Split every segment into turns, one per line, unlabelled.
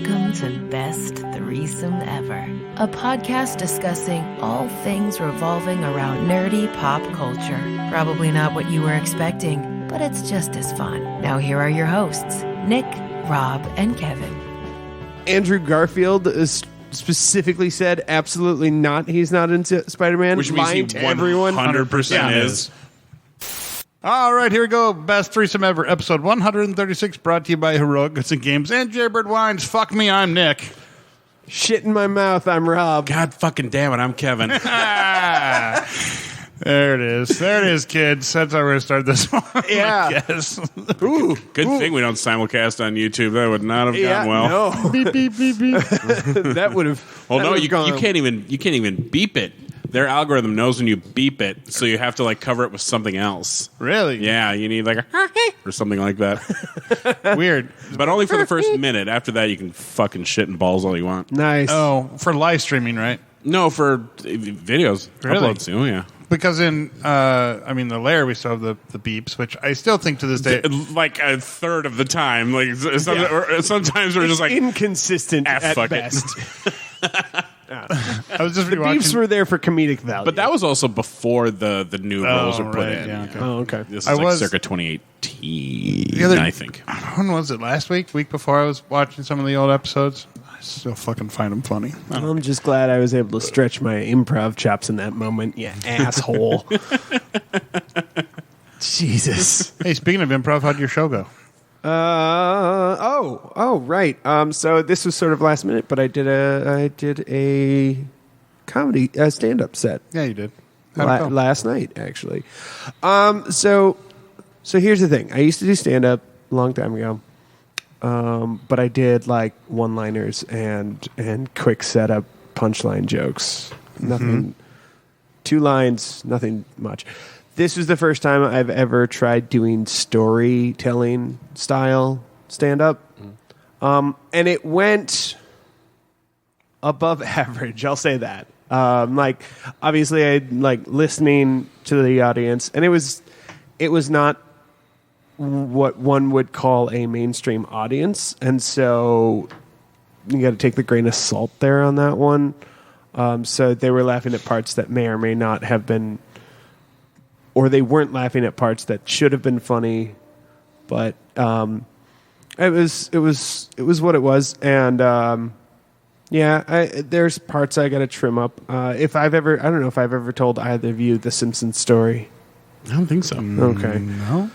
Welcome to Best Threesome Ever, a podcast discussing all things revolving around nerdy pop culture. Probably not what you were expecting, but it's just as fun. Now here are your hosts, Nick, Robb, and Kevin.
Andrew Garfield is specifically said absolutely not. He's not into Spider-Man.
Which means he 100% is.
All right, here we go. Best Threesome Ever, episode 136, brought to you by Heroic Goods and Games and Jaybird Wines. Fuck me, I'm Nick.
Shit in my mouth, I'm Rob.
God fucking damn it, I'm Kevin.
There it is. There it is, kids. That's how we're going to start this one.
Yeah.
Yes.
Ooh,
Good thing we don't simulcast on YouTube. That would not have gone well.
No.
Beep, beep, beep, beep.
That would have.
Well, no, you
gone.
can't even beep it. Their algorithm knows when you beep it, so you have to like cover it with something else.
Really?
Yeah, you need like a or something like that.
Weird.
But only for the first minute. After that, you can fucking shit and balls all you want.
Nice.
Oh, for live streaming, right?
No, for videos.
Really?
Uploads. Oh, yeah.
Because in, the lair, we still have the beeps, which I still think to this day.
Like a third of the time. Like sometimes we're
it's
just like
inconsistent at
fuck
best.
I was just
The
rewatching.
beeps were there for comedic value.
But that was also before the new rules were put
right,
in.
yeah, okay.
Oh, okay.
This is
I
like
was-
circa 2018, I think.
When was it? Last week? Week before I was watching some of the old episodes? I still fucking find them funny.
I'm just glad I was able to stretch my improv chops in that moment. Yeah, asshole. Jesus.
Hey, speaking of improv, how'd your show go?
Right. So this was sort of last minute, but I did a comedy stand-up set.
Yeah, you did. How'd it go?
Last night, actually. So here's the thing. I used to do stand-up a long time ago, but I did like one-liners and quick setup punchline jokes. Nothing. 2 lines. Nothing much. This was the first time I've ever tried doing storytelling style stand-up. And it went above average, I'll say that. Obviously, I like listening to the audience, and it was not what one would call a mainstream audience, and so you got to take the grain of salt there on that one. So they were laughing at parts that may or may not have been, or they weren't laughing at parts that should have been funny, but it was what it was, and there's parts I got to trim up. I don't know if I've ever told either of you the Simpsons story.
I don't think so.
Okay,
No?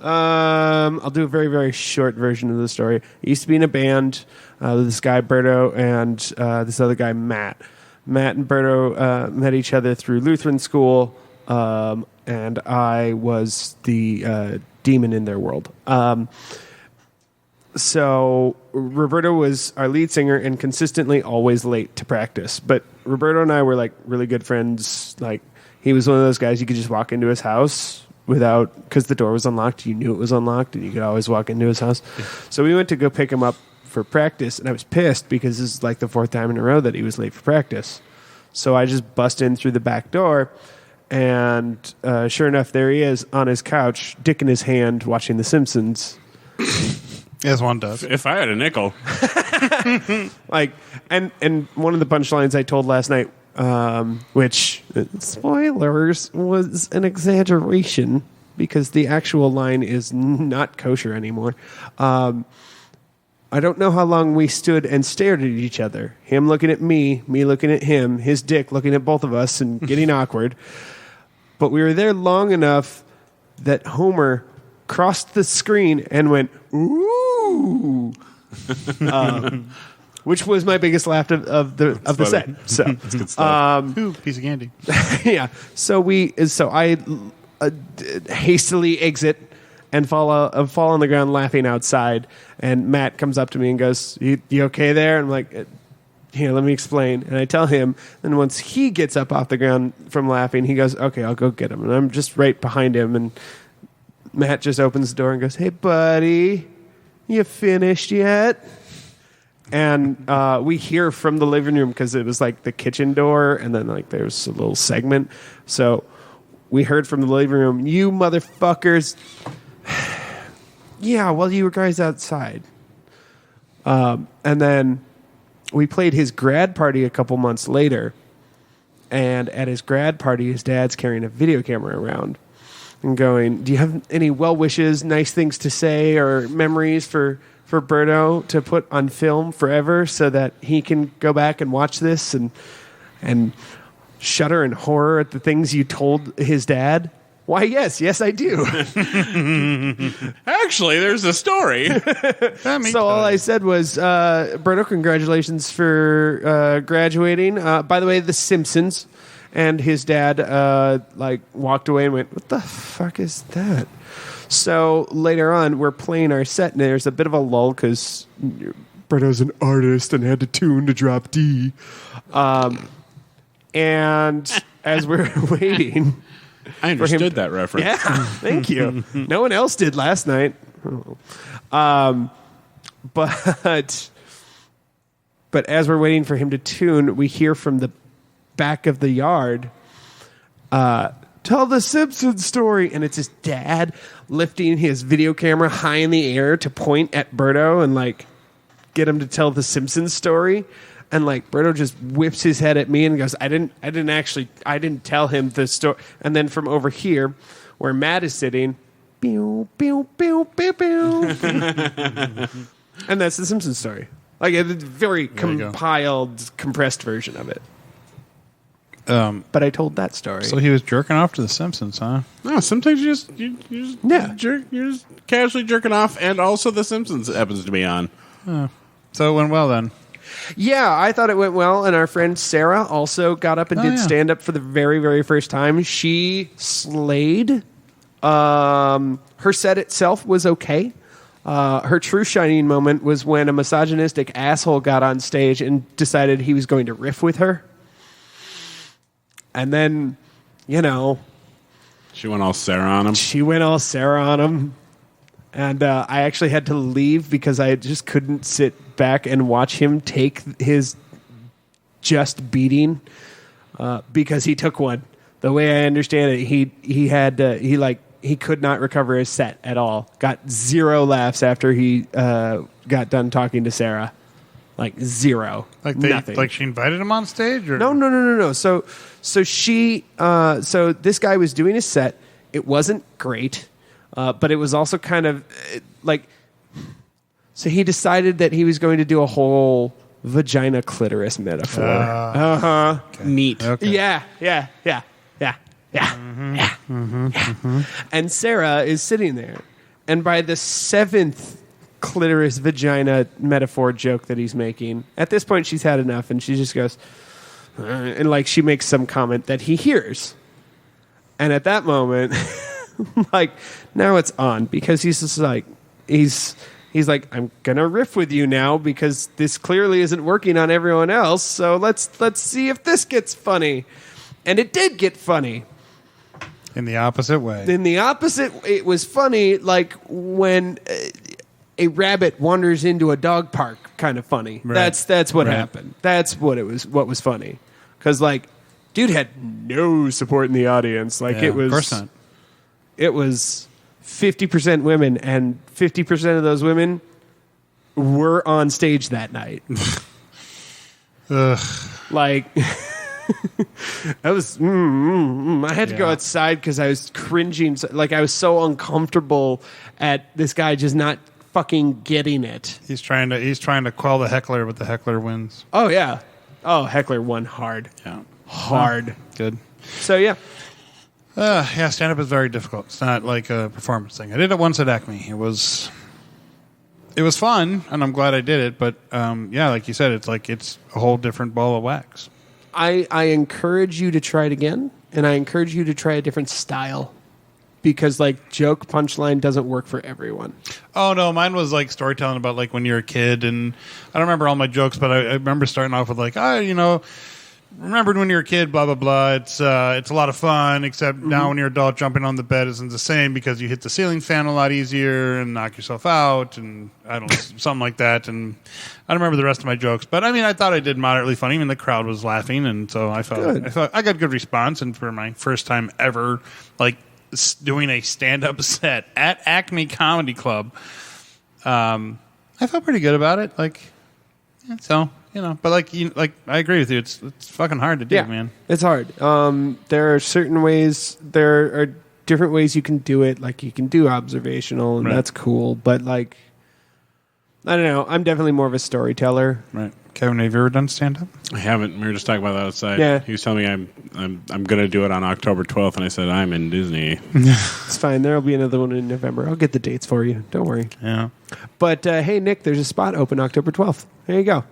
I'll do a very, very short version of the story. I used to be in a band with this guy Berto and this other guy Matt. Matt and Berto met each other through Lutheran school. And I was the demon in their world. So Roberto was our lead singer and consistently always late to practice. But Roberto and I were like really good friends. Like he was one of those guys you could just walk into his house because the door was unlocked. You knew it was unlocked and you could always walk into his house. So we went to go pick him up for practice, and I was pissed because this is like the 4th time in a row that he was late for practice. So I just bust in through the back door. And sure enough, there he is on his couch, dick in his hand, watching The Simpsons.
As one does.
If I had a nickel.
And one of the punchlines I told last night, which, spoilers, was an exaggeration because the actual line is not kosher anymore. I don't know how long we stood and stared at each other. Him looking at me looking at him, his dick looking at both of us and getting awkward. But we were there long enough that Homer crossed the screen and went, ooh, which was my biggest laugh of the set. So
That's good stuff.
Ooh, piece of candy.
yeah. So I hastily exit and fall on the ground laughing outside. And Matt comes up to me and goes, "You okay there?" And I'm like, "Here, let me explain." And I tell him. And once he gets up off the ground from laughing, he goes, "Okay, I'll go get him." And I'm just right behind him. And Matt just opens the door and goes, "Hey, buddy, you finished yet?" And we hear from the living room because it was like the kitchen door, and then like there's a little segment. So we heard from the living room, "You motherfuckers." Yeah, well, you were guys outside. And then we played his grad party a couple months later. And at his grad party, his dad's carrying a video camera around and going, do you have any well wishes, nice things to say, or memories for Berto to put on film forever so that he can go back and watch this and shudder in horror at the things you told his dad? Why, yes, I do.
Actually, there's a story.
So all I said was, Berto, congratulations for graduating. By the way, The Simpsons. And his dad walked away and went, what the fuck is that? So later on, we're playing our set, and there's a bit of a lull because Berto's an artist and had to tune to drop D. And as we're waiting...
I understood that reference.
Yeah, thank you. No one else did last night. But as we're waiting for him to tune, we hear from the back of the yard, tell the Simpsons story. And it's his dad lifting his video camera high in the air to point at Berto and get him to tell the Simpsons story. And Berto just whips his head at me and goes, I didn't tell him the story. And then from over here, where Matt is sitting, pew, pew, pew, pew, pew. And that's the Simpsons story. A very compiled, compressed version of it. But I told that story.
So he was jerking off to the Simpsons, huh?
No, sometimes you're just casually jerking off, and also the Simpsons happens to be on.
So it went well then.
Yeah, I thought it went well, and our friend Sarah also got up and did stand-up for the very, very first time. She slayed. Her set itself was okay. Her true shining moment was when a misogynistic asshole got on stage and decided he was going to riff with her. And then,
She went all Sarah on him. And I actually had to leave because I just couldn't sit back and watch him take his just beating because he took one. The way I understand it, he could not recover his set at all. Got 0 laughs after he got done talking to Sarah. 0. Nothing.
She invited him on stage? Or?
No. So this guy was doing his set. It wasn't great. But it was also kind of so he decided that he was going to do a whole vagina clitoris metaphor.
Okay. Neat.
Okay. Yeah. And Sarah is sitting there. And by the 7th clitoris vagina metaphor joke that he's making, at this point she's had enough and she just goes, and she makes some comment that he hears. And at that moment... now it's on because he's just he's like, I'm gonna riff with you now because this clearly isn't working on everyone else. So let's see if this gets funny, and it did get funny.
In the opposite way.
It was funny when a rabbit wanders into a dog park, kind of funny. Right. That's what happened. That's what it was. What was funny because dude had no support in the audience. It was.
Of course not.
It was 50% women, and 50% of those women were on stage that night. I was, I had to go outside because I was cringing. I was so uncomfortable at this guy just not fucking getting it.
He's trying to quell the heckler, but the heckler wins.
Oh yeah. Oh, heckler won hard. Yeah, hard.
Good.
So yeah.
Stand-up is very difficult. It's not like a performance thing. I did it once at Acme. It was fun, and I'm glad I did it. But like you said, it's a whole different ball of wax.
I encourage you to try it again, and I encourage you to try a different style because joke punchline doesn't work for everyone.
Oh no, mine was storytelling about when you're a kid, and I don't remember all my jokes, but I remember starting off with remembered when you were a kid, blah, blah, blah. It's a lot of fun, except now when you're an adult, jumping on the bed isn't the same because you hit the ceiling fan a lot easier and knock yourself out and something like that. And I don't remember the rest of my jokes. But, I thought I did moderately funny. The crowd was laughing, and so I thought I got good response. And for my first time ever, doing a stand-up set at Acme Comedy Club, I felt pretty good about it. Like, yeah, so but like I agree with you. It's fucking hard to do, man.
It's hard. There are certain ways. There are different ways you can do it. Like you can do observational, and that's cool. But like, I don't know. I'm definitely more of a storyteller.
Right. Kevin, have you ever done stand up?
I haven't. We were just talking about that outside.
Yeah.
He was telling me I'm going to do it on October 12th, and I said I'm in Disney.
It's fine. There'll be another one in November. I'll get the dates for you. Don't worry.
Yeah.
But hey, Nick, there's a spot open October 12th. There you go.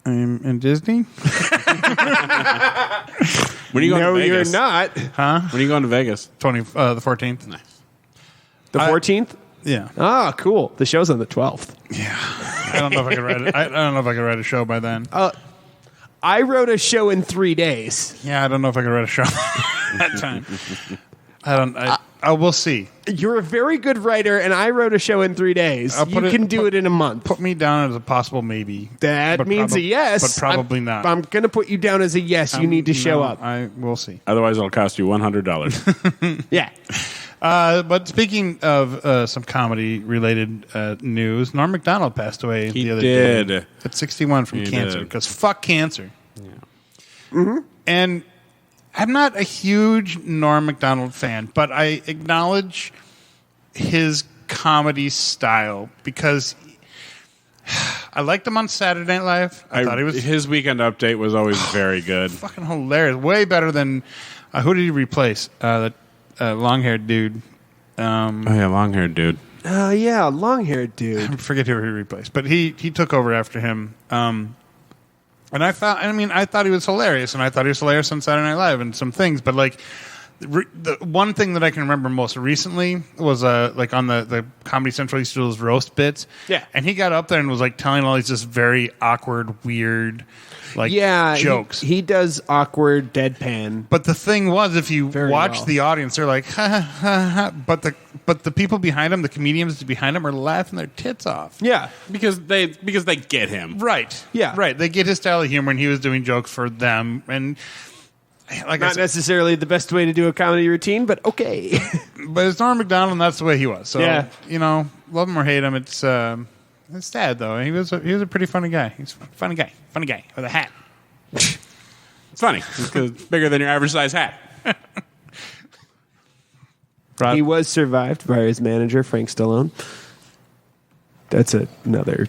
I'm in Disney.
When are you going
No,
to Vegas?
you're not.
Huh?
When are you going to Vegas?
The 14th.
Nice.
The 14th.
Yeah.
Ah, cool. The show's on the 12th.
Yeah. I don't know if I could write it. I don't know if I could write a show by then.
I wrote a show in 3 days.
Yeah, I don't know if I could write a show that time. We'll see.
You're a very good writer, and I wrote a show in 3 days. You can do it in a month.
Put me down as a possible maybe.
That means a yes.
But probably not.
I'm going to put you down as a yes. You need to show up.
We'll see.
Otherwise, it'll cost you $100.
Yeah.
But speaking of some comedy-related news, Norm McDonald passed away the other day at 61 from cancer. Because fuck cancer.
Yeah.
Mm-hmm.
And I'm not a huge Norm McDonald fan, but I acknowledge his comedy style because I liked him on Saturday Night Live. I thought he was
his Weekend Update was always very good.
fucking hilarious. Way better than who did he replace? The long-haired dude.
Long-haired dude.
Yeah, long-haired dude.
I forget who he replaced, but he took over after him. And I thought he was hilarious, and I thought he was hilarious on Saturday Night Live and some things. But like, the one thing that I can remember most recently was like on the Comedy Central used to do those roast bits.
Yeah,
and he got up there and was like telling all these just very awkward, weird, like jokes.
He does awkward deadpan.
But the thing was, if you watch
well.
the audience, they're like, ha, ha, ha, ha. But the people behind him, the comedians behind him, are laughing their tits off.
Yeah,
Because they get him.
Right.
Yeah.
Right. They get his style of humor, and he was doing jokes for them. And like
not necessarily the best way to do a comedy routine, but okay.
but it's Norm McDonald, and that's the way he was. So,
Yeah.
love him or hate him, it's sad, though. He was a pretty funny guy. He's a funny guy with a hat.
It's funny. Because it's bigger than your average size hat.
He was survived by his manager, Frank Stallone. That's another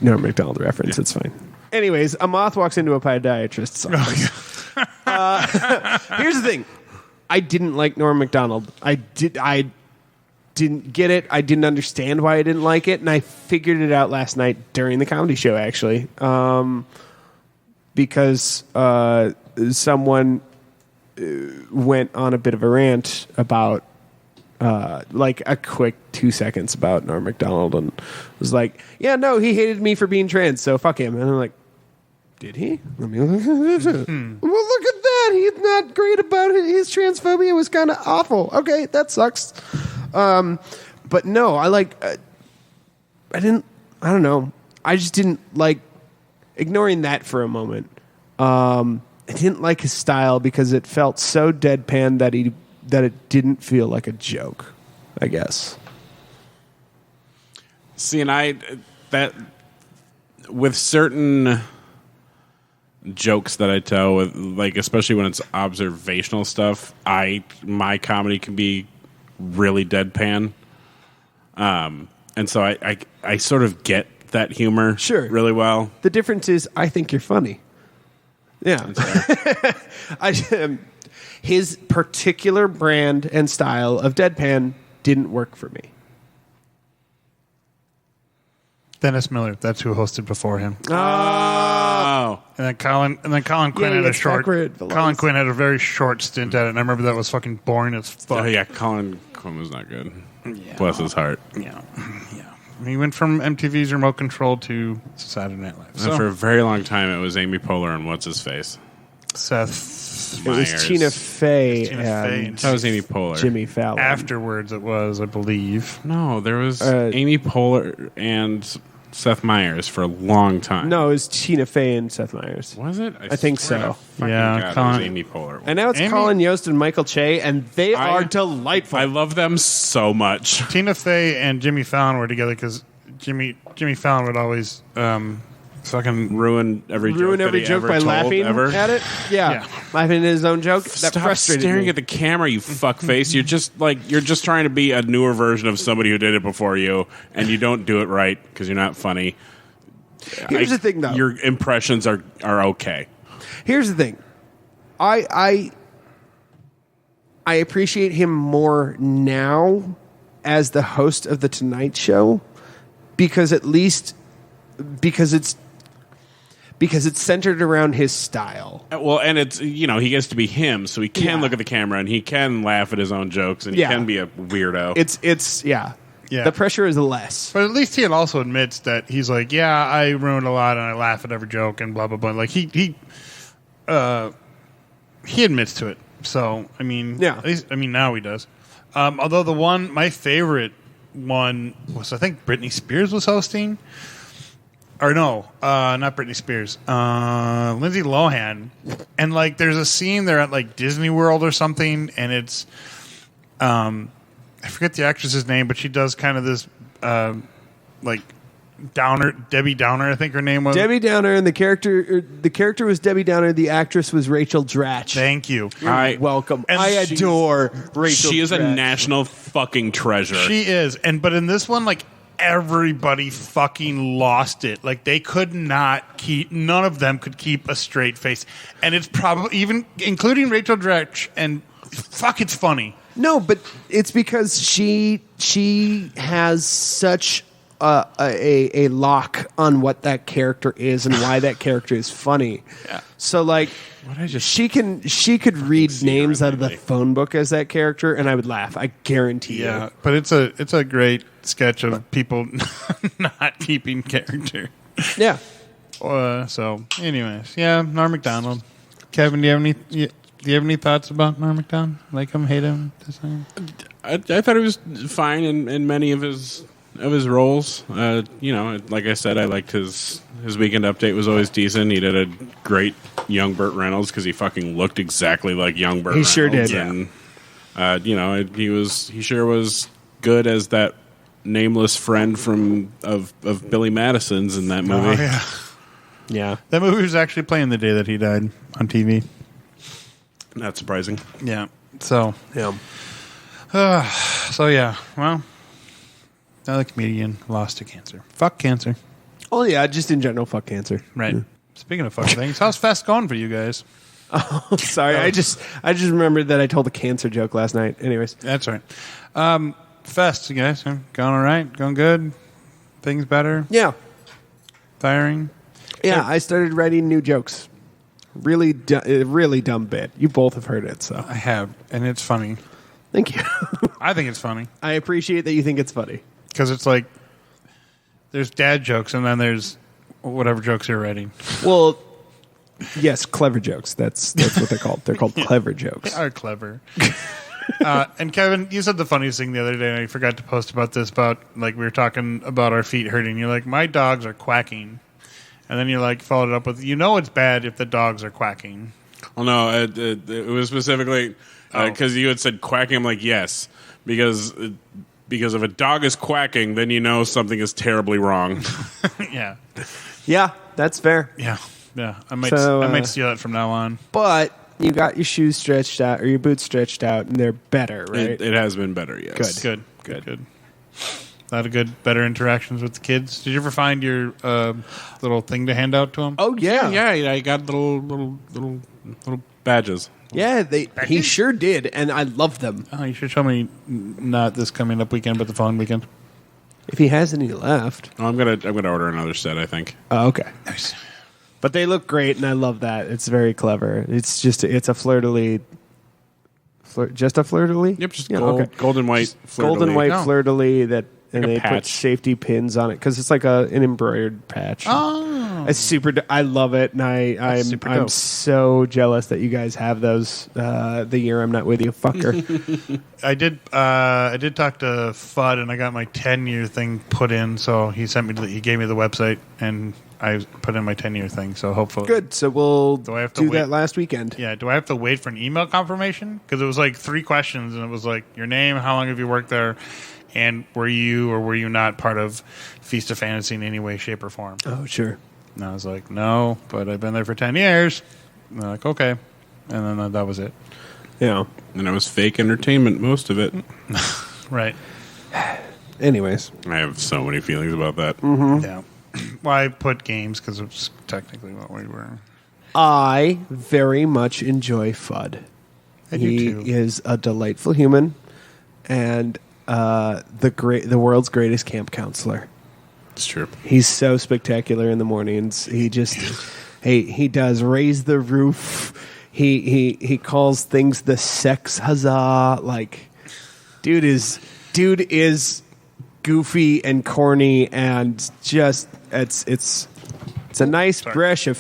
Norm McDonald reference. It's fine. Anyways, a moth walks into a podiatrist's office. Here's the thing. I didn't like Norm McDonald. I didn't get it. I didn't understand why I didn't like it, and I figured it out last night during the comedy show, actually. Because someone went on a bit of a rant about like a quick 2 seconds about Norm McDonald and was like, yeah, no, he hated me for being trans, so fuck him. And I'm like, did he? Let me look at this. Well, look at that. He's not great about it. His transphobia was kind of awful. Okay, that sucks. But no, I don't know. I just didn't like, ignoring that for a moment. I didn't like his style because it felt so deadpan that it didn't feel like a joke, I guess.
See, and that with certain jokes that I tell, with like especially when it's observational stuff, my comedy can be really deadpan, and so I sort of get that humor really well.
The difference is I think you're funny. Yeah. His particular brand and style of deadpan didn't work for me.
Dennis Miller, that's who hosted before him.
Oh.
And then Colin Quinn had a short. Colin Quinn had a very short stint at it, and I remember that was fucking boring as fuck.
Oh yeah, Colin Quinn was not good. Yeah. Bless his heart.
Yeah. He went from MTV's Remote Control to Saturday Night Live.
So for a very long time, it was Amy Poehler and what's his face,
Seth.
It was Tina Fey and
that was Amy Poehler.
Jimmy Fallon.
Afterwards, it was, I believe.
No, there was Amy Poehler and Seth Meyers for a long time.
No, it was Tina Fey and Seth Meyers.
Was it?
I think
swear
so.
to fucking
Yeah,
God, it
Colin-
was Amy Poehler.
And now it's
Amy?
Colin Yost and Michael Che, and they are delightful.
I love them so much.
Tina Fey and Jimmy Fallon were together because Jimmy Fallon would always fucking
Ruin every
Ruin
joke
every
that he
joke
ever
by
told,
laughing
ever.
at it. Yeah. Laughing at his own joke. That
Stop
frustrated
staring
me.
at the camera, you fuckface. You're just trying to be a newer version of somebody who did it before you, and you don't do it right because you're not funny.
Here's the thing, though.
Your impressions are okay.
Here's the thing. I appreciate him more now as the host of the Tonight Show because it's centered around his style.
Well, and it's he gets to be him, so he can
Yeah.
look at the camera and he can laugh at his own jokes and
Yeah.
he can be a weirdo.
It's
Yeah.
The pressure is less.
But at least he also admits that he's like, yeah, I ruined a lot and I laugh at every joke and blah blah blah. Like he admits to it. So I mean,
Yeah.
At least, now he does. Although my favorite one was I think Britney Spears was hosting, or no, not Britney Spears, Lindsay Lohan, and like there's a scene there at like Disney World or something, and it's I forget the actress's name, but she does kind of this like Downer, Debbie Downer, I think her name was.
Debbie Downer, and the character was Debbie Downer. The actress was Rachel Dratch.
Thank you.
Welcome.
And
I
she's-
adore Rachel.
She is a
Dratch.
national fucking treasure.
She is, but in this one, like everybody fucking lost it. Like they could not keep. None of them could keep a straight face, and it's probably even including Rachel Dratch. And fuck, it's funny.
No, but it's because she has such a lock on what that character is and why that character is funny.
Yeah.
So like, she could read names out of the phone book as that character, and I would laugh. I guarantee you.
But it's a great sketch of people not keeping character.
Yeah.
So, anyways, Norm McDonald. Kevin, do you have any thoughts about Norm McDonald? Like him, hate him, dislike him?
I thought he was fine in many of his roles. Like I said, I liked his Weekend Update was always decent. He did a great young Burt Reynolds because he fucking looked exactly like young Burt Reynolds.
He sure did.
And he sure was good as that nameless friend of Billy Madison's in that movie.
Oh, yeah.
Yeah.
That movie was actually playing the day that he died on TV.
Not surprising.
Yeah. So,
Yeah.
well, another comedian lost to cancer. Fuck cancer.
Oh yeah, just in general, fuck cancer.
Right. Speaking of fucking things, how's Fest going for you guys?
Sorry, I just remembered that I told a cancer joke last night. Anyways,
That's right. Fest, you guys, going all right? Going good? Things better?
yeah,
Tiring?
yeah. I started writing new jokes. Really dumb bit. You both have heard it, so
I have, and it's funny.
thank you.
I think it's funny
I appreciate that you think it's funny.
because it's like there's dad jokes and then there's whatever jokes you're writing.
Well, yes, clever jokes. That's what they're called. They're called clever jokes.
They are clever. And Kevin, you said the funniest thing the other day, and I forgot to post about this. About like we were talking about our feet hurting. You're like, my dogs are quacking, and then you like followed it up with, it's bad if the dogs are quacking.
Well, no, it was specifically because you had said quacking. I'm like, yes, because if a dog is quacking, then you know something is terribly wrong.
Yeah,
Yeah, that's fair.
yeah. I might steal it from now on.
But you got your shoes stretched out or your boots stretched out, and they're better, right?
It has been better, yes.
Good.
Good. A lot of better interactions with the kids. Did you ever find your little thing to hand out to them?
Oh yeah,
Yeah, I got little badges.
yeah. He sure did, and I love them.
Oh, you should show me not this coming up weekend, but the following weekend.
If he has any left.
Oh, I'm gonna order another set, I think.
Oh, okay.
Nice.
But they look great, and I love that. It's very clever. It's a fleur-de-lis. Just a fleur-de-lis?
Yep, just
Yeah,
gold,
okay.
gold and white.
Just gold and
fleur-de-lis.
white
Oh.
fleur-de-lis and
Like a
they put
patch.
safety pins on it because it's like an embroidered patch.
Oh.
It's super. I love it, and I'm
super
I'm
dope.
so jealous that you guys have those. The year I'm not with you, fucker.
I did talk to Fudd, and I got my 10-year thing put in. So he gave me the website, and I put in my 10-year thing. So hopefully,
Good. So we'll
Do I have to
do
wait?
that last weekend.
Yeah. Do I have to wait for an email confirmation? Because it was like 3 questions, and it was like your name, how long have you worked there, and were you or were you not part of Feast of Fantasy in any way, shape, or form?
Oh, sure.
And I was like, no, but I've been there for 10 years. And they're like, okay. And then that was it.
Yeah.
And it was fake entertainment, most of it.
Right.
Anyways,
I have so many feelings about that.
Yeah. Well, I put games because it's technically what we were.
I very much enjoy Fudd.
I do
He
too.
is a delightful human, and the world's greatest camp counselor.
It's true.
He's so spectacular in the mornings. He just he does raise the roof. He calls things the sex huzzah. Like, dude is goofy and corny, and just it's a nice breath of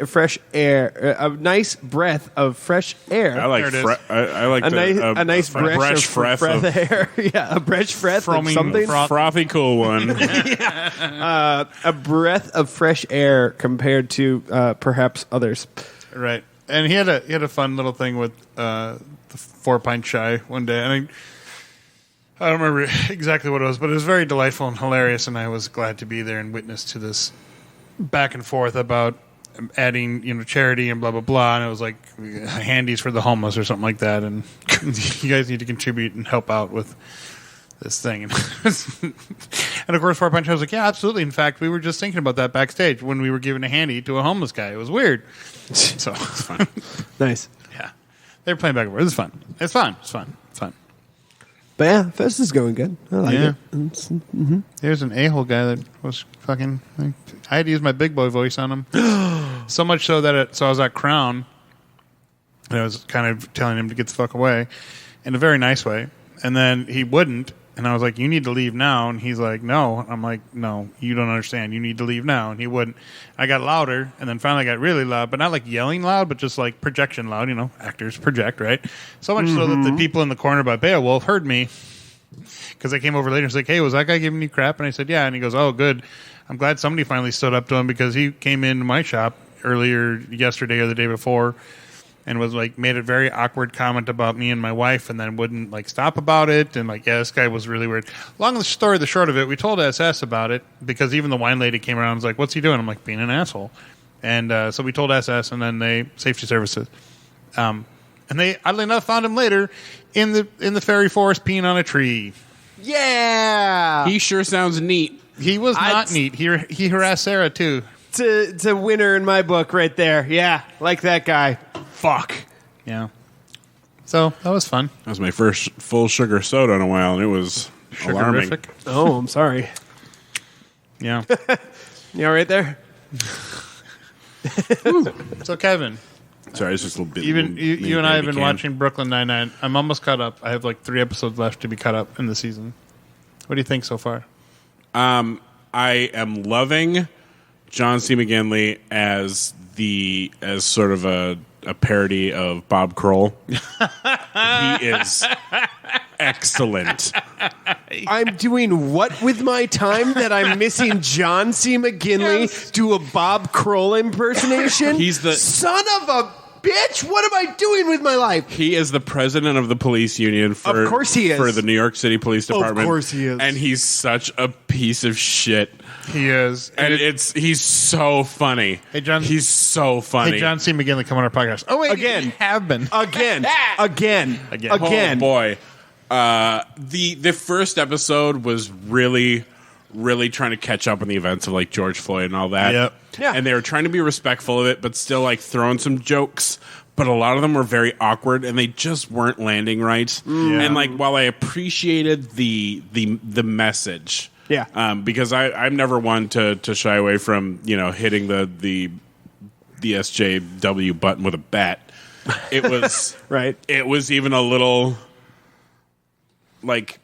fresh air. A nice breath of fresh air.
I like
There it is.
I like
a nice breath
breath
of
of
air. Yeah, a fresh breath of
Foaming
something.
frothy cool one.
A breath of fresh air compared to perhaps others.
Right. And he had a fun little thing with the 4-pint shy one day. And I don't remember exactly what it was, but it was very delightful and hilarious, and I was glad to be there and witness to this back and forth about adding, charity and blah, blah, blah. And it was like handies for the homeless or something like that. And you guys need to contribute and help out with this thing. And of course, 4-pint shy was like, yeah, absolutely. In fact, we were just thinking about that backstage when we were giving a handy to a homeless guy. It was weird. So it's fun.
Nice.
Yeah. They were playing back and forth. It was fun. It's fun. It's fun. It's fun.
But yeah, Fest is going good. I like
Yeah.
it.
There's an a-hole guy that was fucking... I had to use my big boy voice on him. So much so that so I was at Crown, and I was kind of telling him to get the fuck away in a very nice way. And then he wouldn't. And I was like, you need to leave now. And he's like, no. I'm like, no, you don't understand. You need to leave now. And he wouldn't. I got louder, and then finally got really loud, but not like yelling loud, but just like projection loud. Actors project, right? So much so that the people in the corner by Beowulf heard me, because I came over later and was like, hey, was that guy giving you crap? And I said, yeah. And he goes, oh, good. I'm glad somebody finally stood up to him, because he came into my shop earlier yesterday or the day before and was like, made a very awkward comment about me and my wife, and then wouldn't like stop about it. And like, yeah, this guy was really weird. Long story, the short of it, we told SS about it, because even the wine lady came around and was like, what's he doing? I'm like, being an asshole. And so we told SS, and then they safety services. And they, oddly enough, found him later in the fairy forest peeing on a tree.
Yeah.
He sure sounds neat.
He was not neat. He harassed Sarah too.
It's a winner in my book right there. Yeah, like that guy. Fuck.
Yeah. So that was fun.
That was my first full sugar soda in a while, and it was alarming.
Sugarific.
Oh, I'm sorry.
Yeah.
You all right there?
So Kevin,
Sorry, it's just a little bit.
you and I have been watching Brooklyn Nine-Nine. I'm almost caught up. I have like 3 episodes left to be caught up in the season. What do you think so far?
I am loving John C. McGinley as sort of a parody of Bob Kroll. He is excellent.
I'm doing what with my time that I'm missing John C. McGinley do a Bob Kroll impersonation?
He's the-
son of a bitch. What am I doing with my life?
He is the president of the police union for,
Of course he is.
for the New York City Police Department.
course he is.
And he's such a piece of shit.
He is.
And he's so funny.
Hey, John.
He's so funny.
Hey, John C. McGinley, come on our podcast. Oh, wait.
Again.
You have been.
Again.
Oh boy. The first episode was really trying to catch up on the events of like George Floyd and all that.
Yep.
Yeah.
And they were trying to be respectful of it, but still like throwing some jokes. But a lot of them were very awkward, and they just weren't landing right.
Yeah.
And like, while I appreciated the message,
Yeah.
because I'm never one to shy away from hitting the SJW button with a bat. It was
Right.
It was even a little like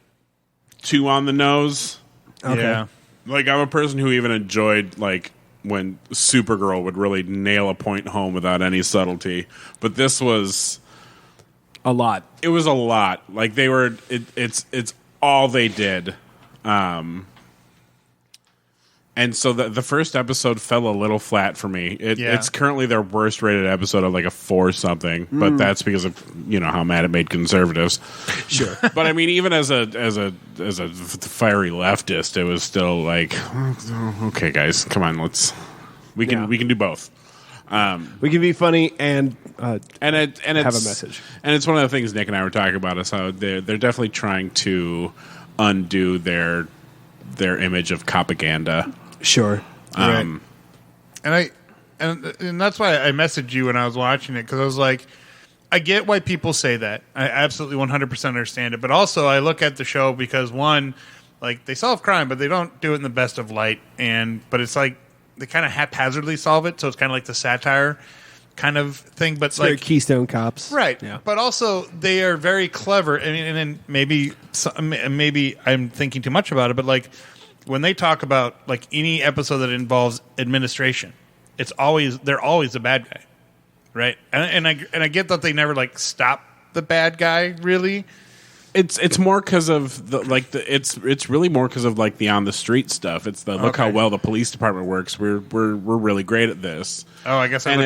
too on the nose.
Okay.
Yeah.
Like, I'm a person who even enjoyed like Supergirl would really nail a point home without any subtlety. But this was
a lot.
It was a lot. Like they were. It's all they did. And so the first episode fell a little flat for me. It's currently their worst rated episode of like a 4 something, but that's because of how mad it made conservatives.
Sure,
but I mean, even as a fiery leftist, it was still like, okay, guys, come on, we can do both.
We can be funny and
it's,
have a message.
And it's one of the things Nick and I were talking about is how they're definitely trying to undo their image of propaganda.
Sure.
And that's why I messaged you when I was watching it, because I was like, I get why people say that. I absolutely 100% understand it. But also I look at the show because, one, like, they solve crime, but they don't do it in the best of light. But it's like they kind of haphazardly solve it, so it's kind of like the satire kind of thing. But
it's
like
very Keystone Cops,
right?
Yeah.
But also they are very clever. I mean, and then maybe I'm thinking too much about it, but like, when they talk about like any episode that involves administration, they're always the bad guy, right? And I get that they never like stop the bad guy really.
It's more because of it's really more because of like the on the street stuff. It's the look how well the police department works. We're really great at this.
Oh, I guess
and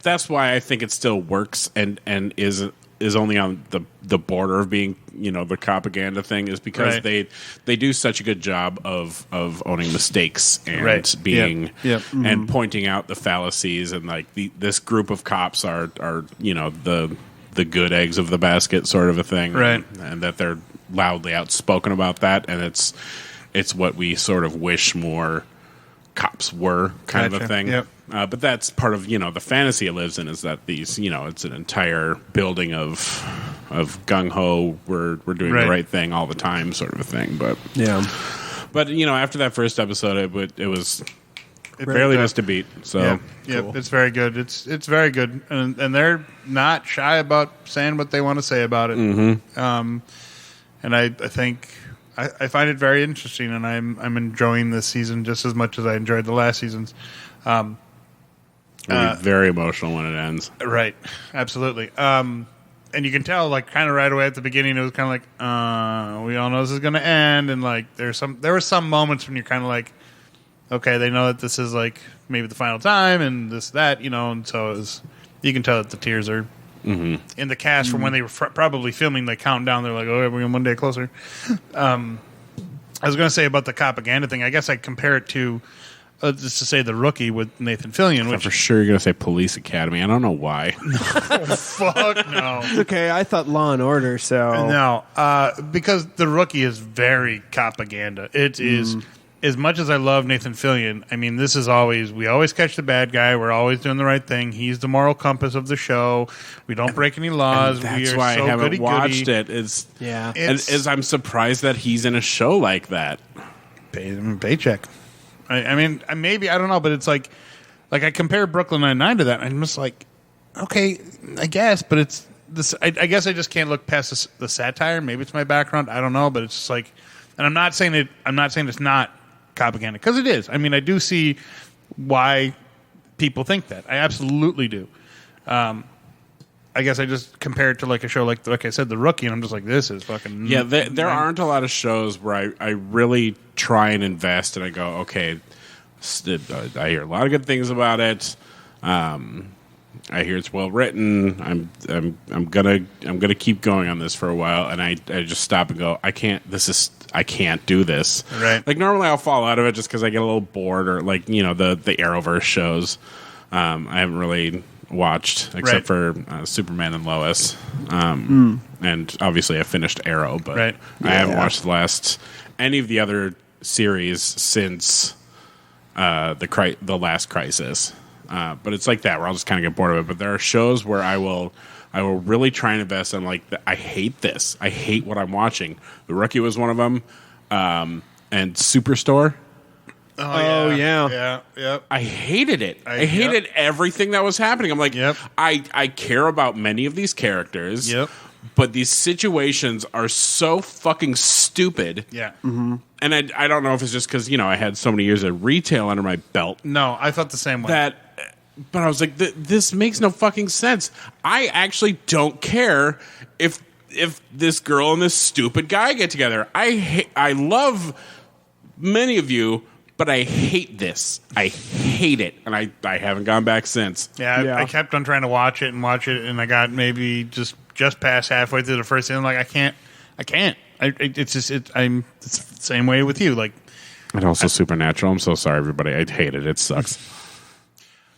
that's why I think it still works and is only on the border of being the propaganda thing, is because they do such a good job of owning mistakes and being and pointing out the fallacies, and like this group of cops are the good eggs of the basket sort of a thing,
right?
And that they're loudly outspoken about that, and it's what we sort of wish more cops were, kind of a thing.
Yep.
But that's part of the fantasy it lives in, is that these it's an entire building of gung ho, we're doing the right thing all the time sort of a thing. But after that first episode, it barely missed a beat. So
cool. It's very good. It's very good, and they're not shy about saying what they want to say about it.
Mm-hmm.
And I think I find it very interesting, and I'm enjoying this season just as much as I enjoyed the last seasons.
It'll be very emotional when it ends.
Right, absolutely. And you can tell, like, kind of right away at the beginning, it was kind of like, we all know this is going to end, and like there were some moments when you're kind of like, okay, they know that this is like maybe the final time, and this that, and so you can tell that the tears are in the cast from when they were probably filming, like counting down. They're like, oh, we're one day closer. I was going to say about the propaganda thing. I guess I compare it to just to say The Rookie with Nathan Fillion. Which
for sure you're going to say Police Academy. I don't know why.
Oh, fuck no.
It's okay. I thought Law and Order. So
no, because The Rookie is very propaganda. It is. As much as I love Nathan Fillion, I mean, we always catch the bad guy. We're always doing the right thing. He's the moral compass of the show. We don't break any laws.
And that's
we are
why
so
I haven't watched
goody-goody.
it. I'm surprised that he's in a show like that.
Paycheck. I mean, maybe, I don't know, but it's like I compare Brooklyn Nine-Nine to that, and I'm just like, okay, I guess, but it's this. I guess I just can't look past the satire. Maybe it's my background. I don't know, but it's just like, and I'm not saying it's not propaganda, because it is. I mean, I do see why people think that. I absolutely do. I guess I just compare it to like a show like I said, The Rookie, and I'm just like, this is fucking...
Yeah, there aren't a lot of shows where I really try and invest, and I go, okay, I hear a lot of good things about it. I hear it's well written. I'm gonna keep going on this for a while, and I just stop and go, I can't do this.
Right.
Like normally I'll fall out of it just because I get a little bored, or like the Arrowverse shows. I haven't really watched except for Superman and Lois, and obviously I finished Arrow, but I haven't watched any of the other series since the last Crisis. But it's like that where I'll just kind of get bored of it. But there are shows where I will really try and invest. I'm like, I hate this. I hate what I'm watching. The Rookie was one of them, and Superstore.
Oh yeah.
I hated it. I hated everything that was happening. I'm like, I care about many of these characters.
Yep.
but these situations are so fucking stupid.
Yeah.
And I don't know if it's just because, I had so many years of retail under my belt.
No, I felt the same way.
But I was like, this makes no fucking sense. I actually don't care if this girl and this stupid guy get together. I love many of you, but I hate this. I hate it, and I haven't gone back since.
Yeah. I kept on trying to watch it, and I got maybe just past halfway through the first season. Like, I can't. It's the same way with you. Like,
and also Supernatural. I'm so sorry, everybody. I hate it. It sucks.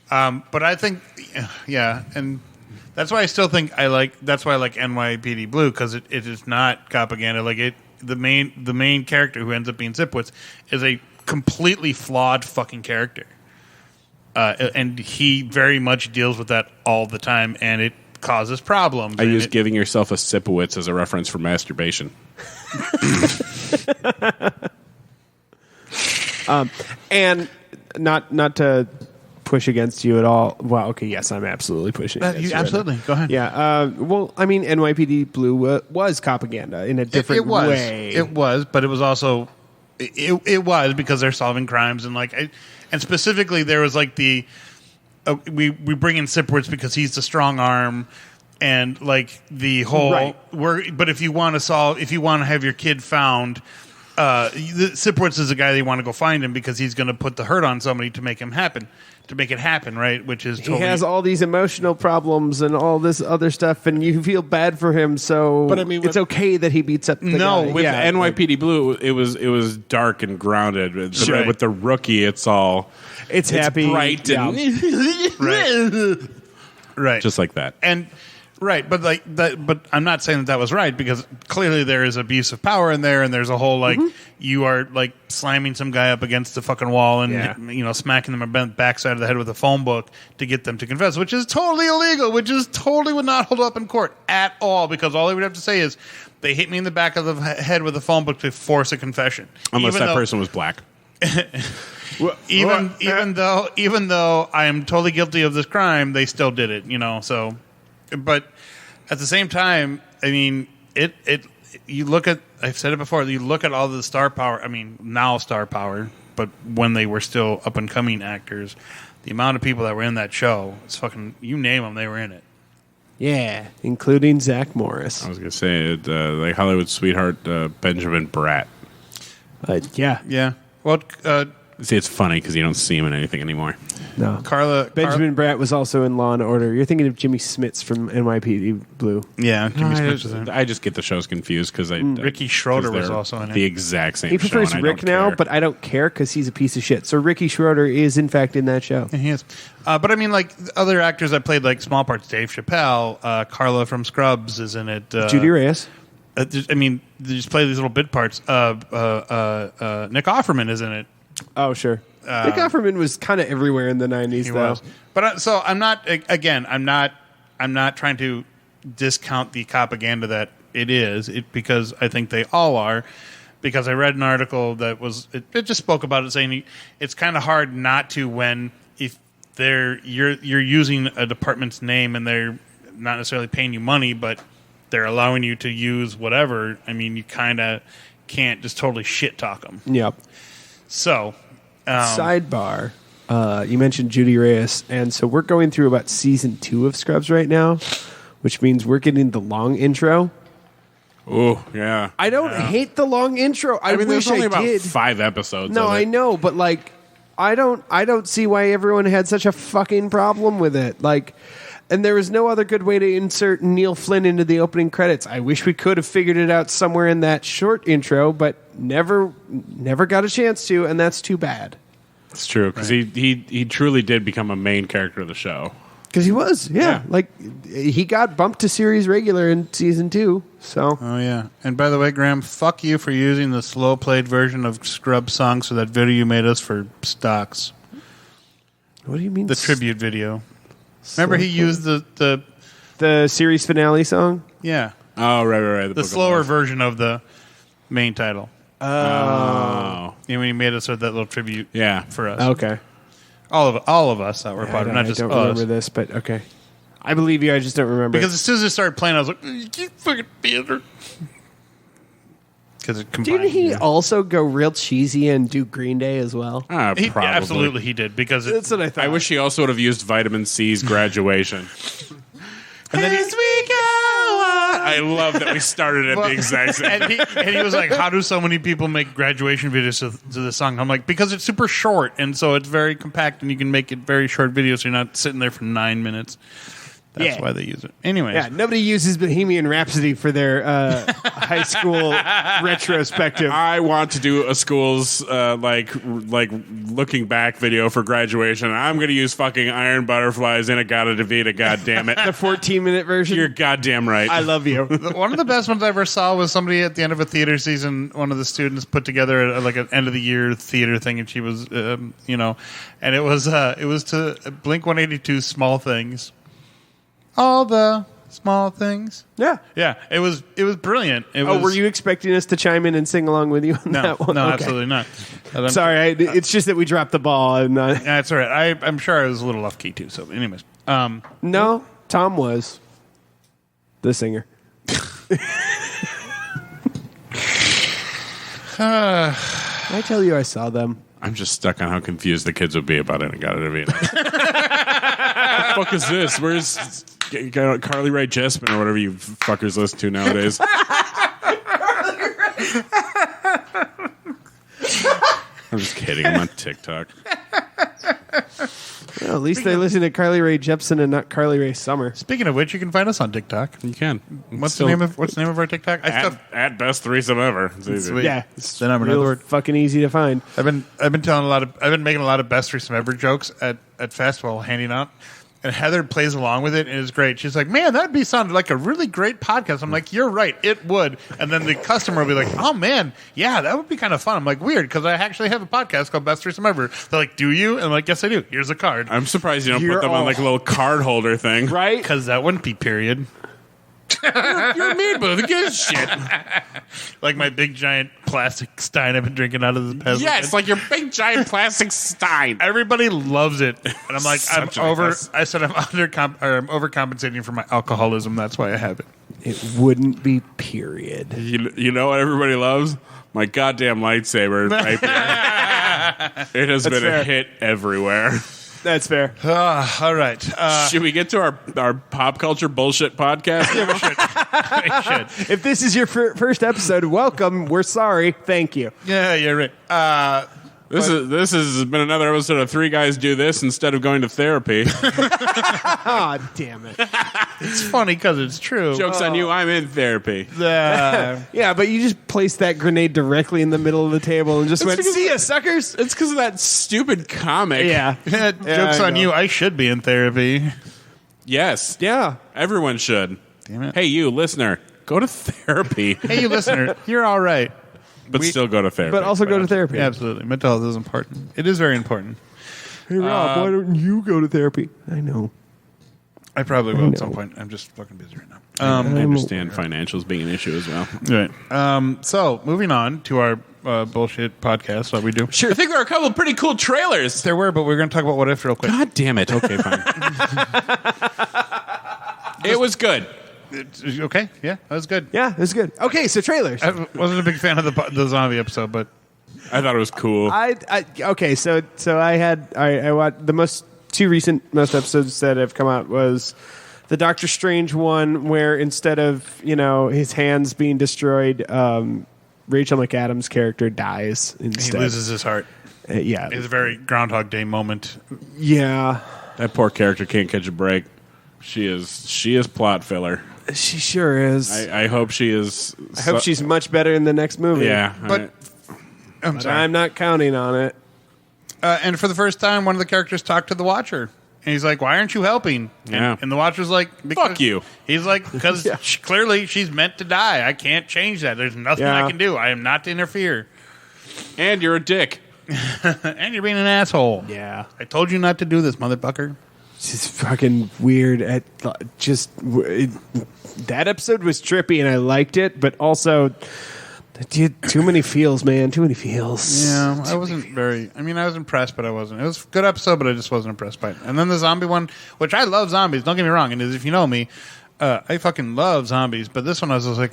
But I think, and that's why I still think that's why I like NYPD Blue, because it is not propaganda. Like the main character who ends up being Zipwitz is a completely flawed fucking character, and he very much deals with that all the time, and it causes problems.
I use giving yourself a Sipowitz as a reference for masturbation.
And not to push against you at all. Well, okay, yes, I'm absolutely pushing against you.
Absolutely.
Right now.
Go ahead.
Yeah. Well, I mean, NYPD Blue was propaganda in a different way.
It was, but it was also it was because they're solving crimes, and and specifically there was like we bring in Sipowitz because he's the strong arm. And like the whole, but if you want to have your kid found, Sipowitz is the guy they want to go find him because he's going to put the hurt on somebody to make it happen, right? Which is totally,
he has all these emotional problems and all this other stuff, and you feel bad for him. So,
but I mean,
it's okay that he beats up. The guy.
With NYPD Blue, it was dark and grounded. With the rookie, it's
happy,
bright, and
right,
just like that,
and. Right, but but I'm not saying that was right because clearly there is abuse of power in there, and there's a whole you are slamming some guy up against the fucking wall and smacking them on the backside of the head with a phone book to get them to confess, which is totally illegal, which is totally would not hold up in court at all because all they would have to say is they hit me in the back of the head with a phone book to force a confession,
unless that person was black.
Even though I am totally guilty of this crime, they still did it, so. But at the same time, I mean, you look at, I've said it before, you look at all the star power, I mean, now star power, but when they were still up and coming actors, the amount of people that were in that show, it's fucking, you name them, they were in it.
Yeah, including Zach Morris.
I was going to say, like Hollywood sweetheart Benjamin Bratt.
Yeah.
Yeah. Well,
see, it's funny because you don't see him in anything anymore.
No. Benjamin Bratt was also in Law and Order. You're thinking of Jimmy Smits from NYPD Blue.
Yeah, Jimmy Smits was in it.
I just get the shows confused because
Ricky Schroeder was also in it.
The exact same.
He prefers
show,
Rick now, but I don't care because he's a piece of shit. So Ricky Schroeder is in fact in that show.
Yeah, he is. But I mean, like other actors that played small parts. Dave Chappelle, Carla from Scrubs is in it.
Judy Reyes.
I mean, they just play these little bit parts. Nick Offerman is in it.
Oh, sure. Nick Offerman was kind of everywhere in the 90s, though.
Was. But so I'm not. Again, I'm not trying to discount the propaganda that it is. Because I think they all are. Because I read an article that was it just spoke about it, saying it's kind of hard not to when if you're using a department's name and they're not necessarily paying you money, but they're allowing you to use whatever. I mean, you kind of can't just totally shit talk them.
Yep.
So,
sidebar, you mentioned Judy Reyes, and so we're going through about season 2 of Scrubs right now, which means we're getting the long intro.
Oh, yeah.
I don't hate the long intro. I
mean,
wish
there's only
I did.
about 5 episodes.
No,
of it.
I know, but I don't see why everyone had such a fucking problem with it. And there was no other good way to insert Neil Flynn into the opening credits. I wish we could have figured it out somewhere in that short intro, but never got a chance to, and that's too bad.
It's true, because he truly did become a main character of the show.
Because he was, yeah. He got bumped to series regular in season 2, so.
Oh, yeah. And by the way, Graham, fuck you for using the slow-played version of Scrubs songs for that video you made us for stocks.
What do you mean?
The tribute video. Remember he used the
series finale song?
Yeah.
Oh, right.
The slower version of the main title.
Oh.
And when he made us with that little tribute for us.
Okay.
All of us that were part of it, not just
I don't
us.
remember this, but okay. I believe you. I just don't remember.
Because as soon as it started playing, I was like, "You fucking theater." Because it combined.
Didn't he also go real cheesy and do Green Day as well?
He,
Probably.
absolutely, he did. Because
That's what I thought.
I wish he also would have used Vitamin C's Graduation.
and then
As we go on. I love that we started at the exact same.
and he was like, "How do so many people make graduation videos to this song?" I'm like, "Because it's super short, and so it's very compact, and you can make it very short videos. So you're not sitting there for 9 minutes." That's why they use it. Anyways.
Yeah, nobody uses Bohemian Rhapsody for their high school retrospective.
I want to do a school's like looking back video for graduation. I'm going to use fucking Iron Butterflies in a Gotta Davida. God damn it!
The 14-minute version.
You're goddamn right.
I love you.
One of the best ones I ever saw was somebody at the end of a theater season. One of the students put together like an end of the year theater thing, and she was, and it was to Blink-182 Small Things. All the small things.
Yeah.
Yeah, it was brilliant.
Were you expecting us to chime in and sing along with you on
No,
that one?
no,
Okay.
absolutely not.
Sorry, it's just that we dropped the ball. And
That's all right. I'm sure I was a little off key too. So, anyways,
no, Tom was the singer. I tell you, I saw them.
I'm just stuck on how confused the kids would be about it. I got it. What the fuck is this? Where's Carly Rae Jepsen or whatever you fuckers listen to nowadays? I'm just kidding. I'm on TikTok.
Well, at least they listen to Carly Rae Jepsen and not Carly Rae Summer.
speaking of which, you can find us on TikTok.
You can.
What's the name of our TikTok?
At best threesome ever. It's easy.
Sweet.
Yeah, it's
Then I'm
real
another word.
fucking easy to find.
I've been making a lot of best threesome ever jokes at festival handing out, and Heather plays along with it and it's great. She's like, "Man, that'd be sounded like a really great podcast." I'm like, "You're right, it would." And then the customer will be like, "Oh man, yeah, that would be kind of fun." I'm like, "Weird, because I actually have a podcast called Best Threesome Ever." They're like, "Do you?" And I'm like, "Yes, I do. Here's a card."
I'm surprised you don't
You're
put them on
all-
like a little card holder thing.
Right?
Because that wouldn't be period.
You're mean, but who gives a shit?
Like my big giant plastic stein I've been drinking out of the past.
Yes, like your big giant plastic stein.
Everybody loves it, and I'm like, I'm
Such a mess.
I said I'm I'm overcompensating for my alcoholism. That's why I have it.
It wouldn't be period.
You know what everybody loves? My goddamn lightsaber right there. It has been
fair.
a hit everywhere.
That's fair.
All right.
Should we get to our pop culture bullshit podcast?
I should.
If this is your first episode, welcome. We're sorry. Thank you.
Yeah, you're right.
This has been another episode of Three Guys Do This instead of going to therapy.
Ah, damn it.
It's funny because it's true.
Joke's on you, I'm in therapy.
Yeah, but you just placed that grenade directly in the middle of the table and just went,
because-
"See ya, suckers."
It's because of that stupid comic.
Yeah.
Joke's
I
on
know.
you. I should be in therapy.
Yes.
Yeah.
Everyone should.
Damn it.
Hey, you, listener, go to therapy.
Hey, you listener, you're all right.
But still go to therapy.
But also go to therapy.
Yeah, absolutely. Mental health is important. It is very important.
Hey, Rob, why don't you go to therapy? I know.
I probably will at
know.
some point. I'm just fucking busy right now.
I understand financials being an issue as well.
Right. So, moving on to our bullshit podcast, what we do.
Sure. I think there are a couple of pretty cool trailers.
There were, but we're going to talk about What If real quick.
God damn it. Okay, fine. It was good.
Okay, yeah, that was good.
Yeah, it was good. Okay, so trailers.
I wasn't a big fan of the zombie episode, but
I thought it was cool.
Okay, so I watched the most episodes that have come out was the Doctor Strange one, where instead of his hands being destroyed, Rachel McAdams' character dies
he
instead.
loses his heart.
Yeah,
It's a very Groundhog Day moment.
yeah,
That poor character can't catch a break. She is plot filler.
she sure is.
I hope she is.
I hope she's much better in the next movie.
Yeah,
But I'm
But
sorry.
I'm not counting on it.
And for the first time, one of the characters talked to the Watcher. And he's like, "Why aren't you helping?"
Yeah.
And the Watcher's like, because,
Fuck you.
He's like, because clearly she's meant to die. I can't change that. There's nothing
Yeah.
I can do. I am not to interfere.
and you're a dick.
And you're being an asshole.
Yeah,
I told you not to do this, motherfucker.
it's just fucking weird. That episode was trippy and I liked it, but also Dude, too many feels, man. Too many feels.
Yeah, I wasn't very. I mean, I was impressed, but I wasn't. It was a good episode, but I just wasn't impressed by it. And then the zombie one, which I love zombies. Don't get me wrong. And if you know me, I fucking love zombies. But this one, I was just like,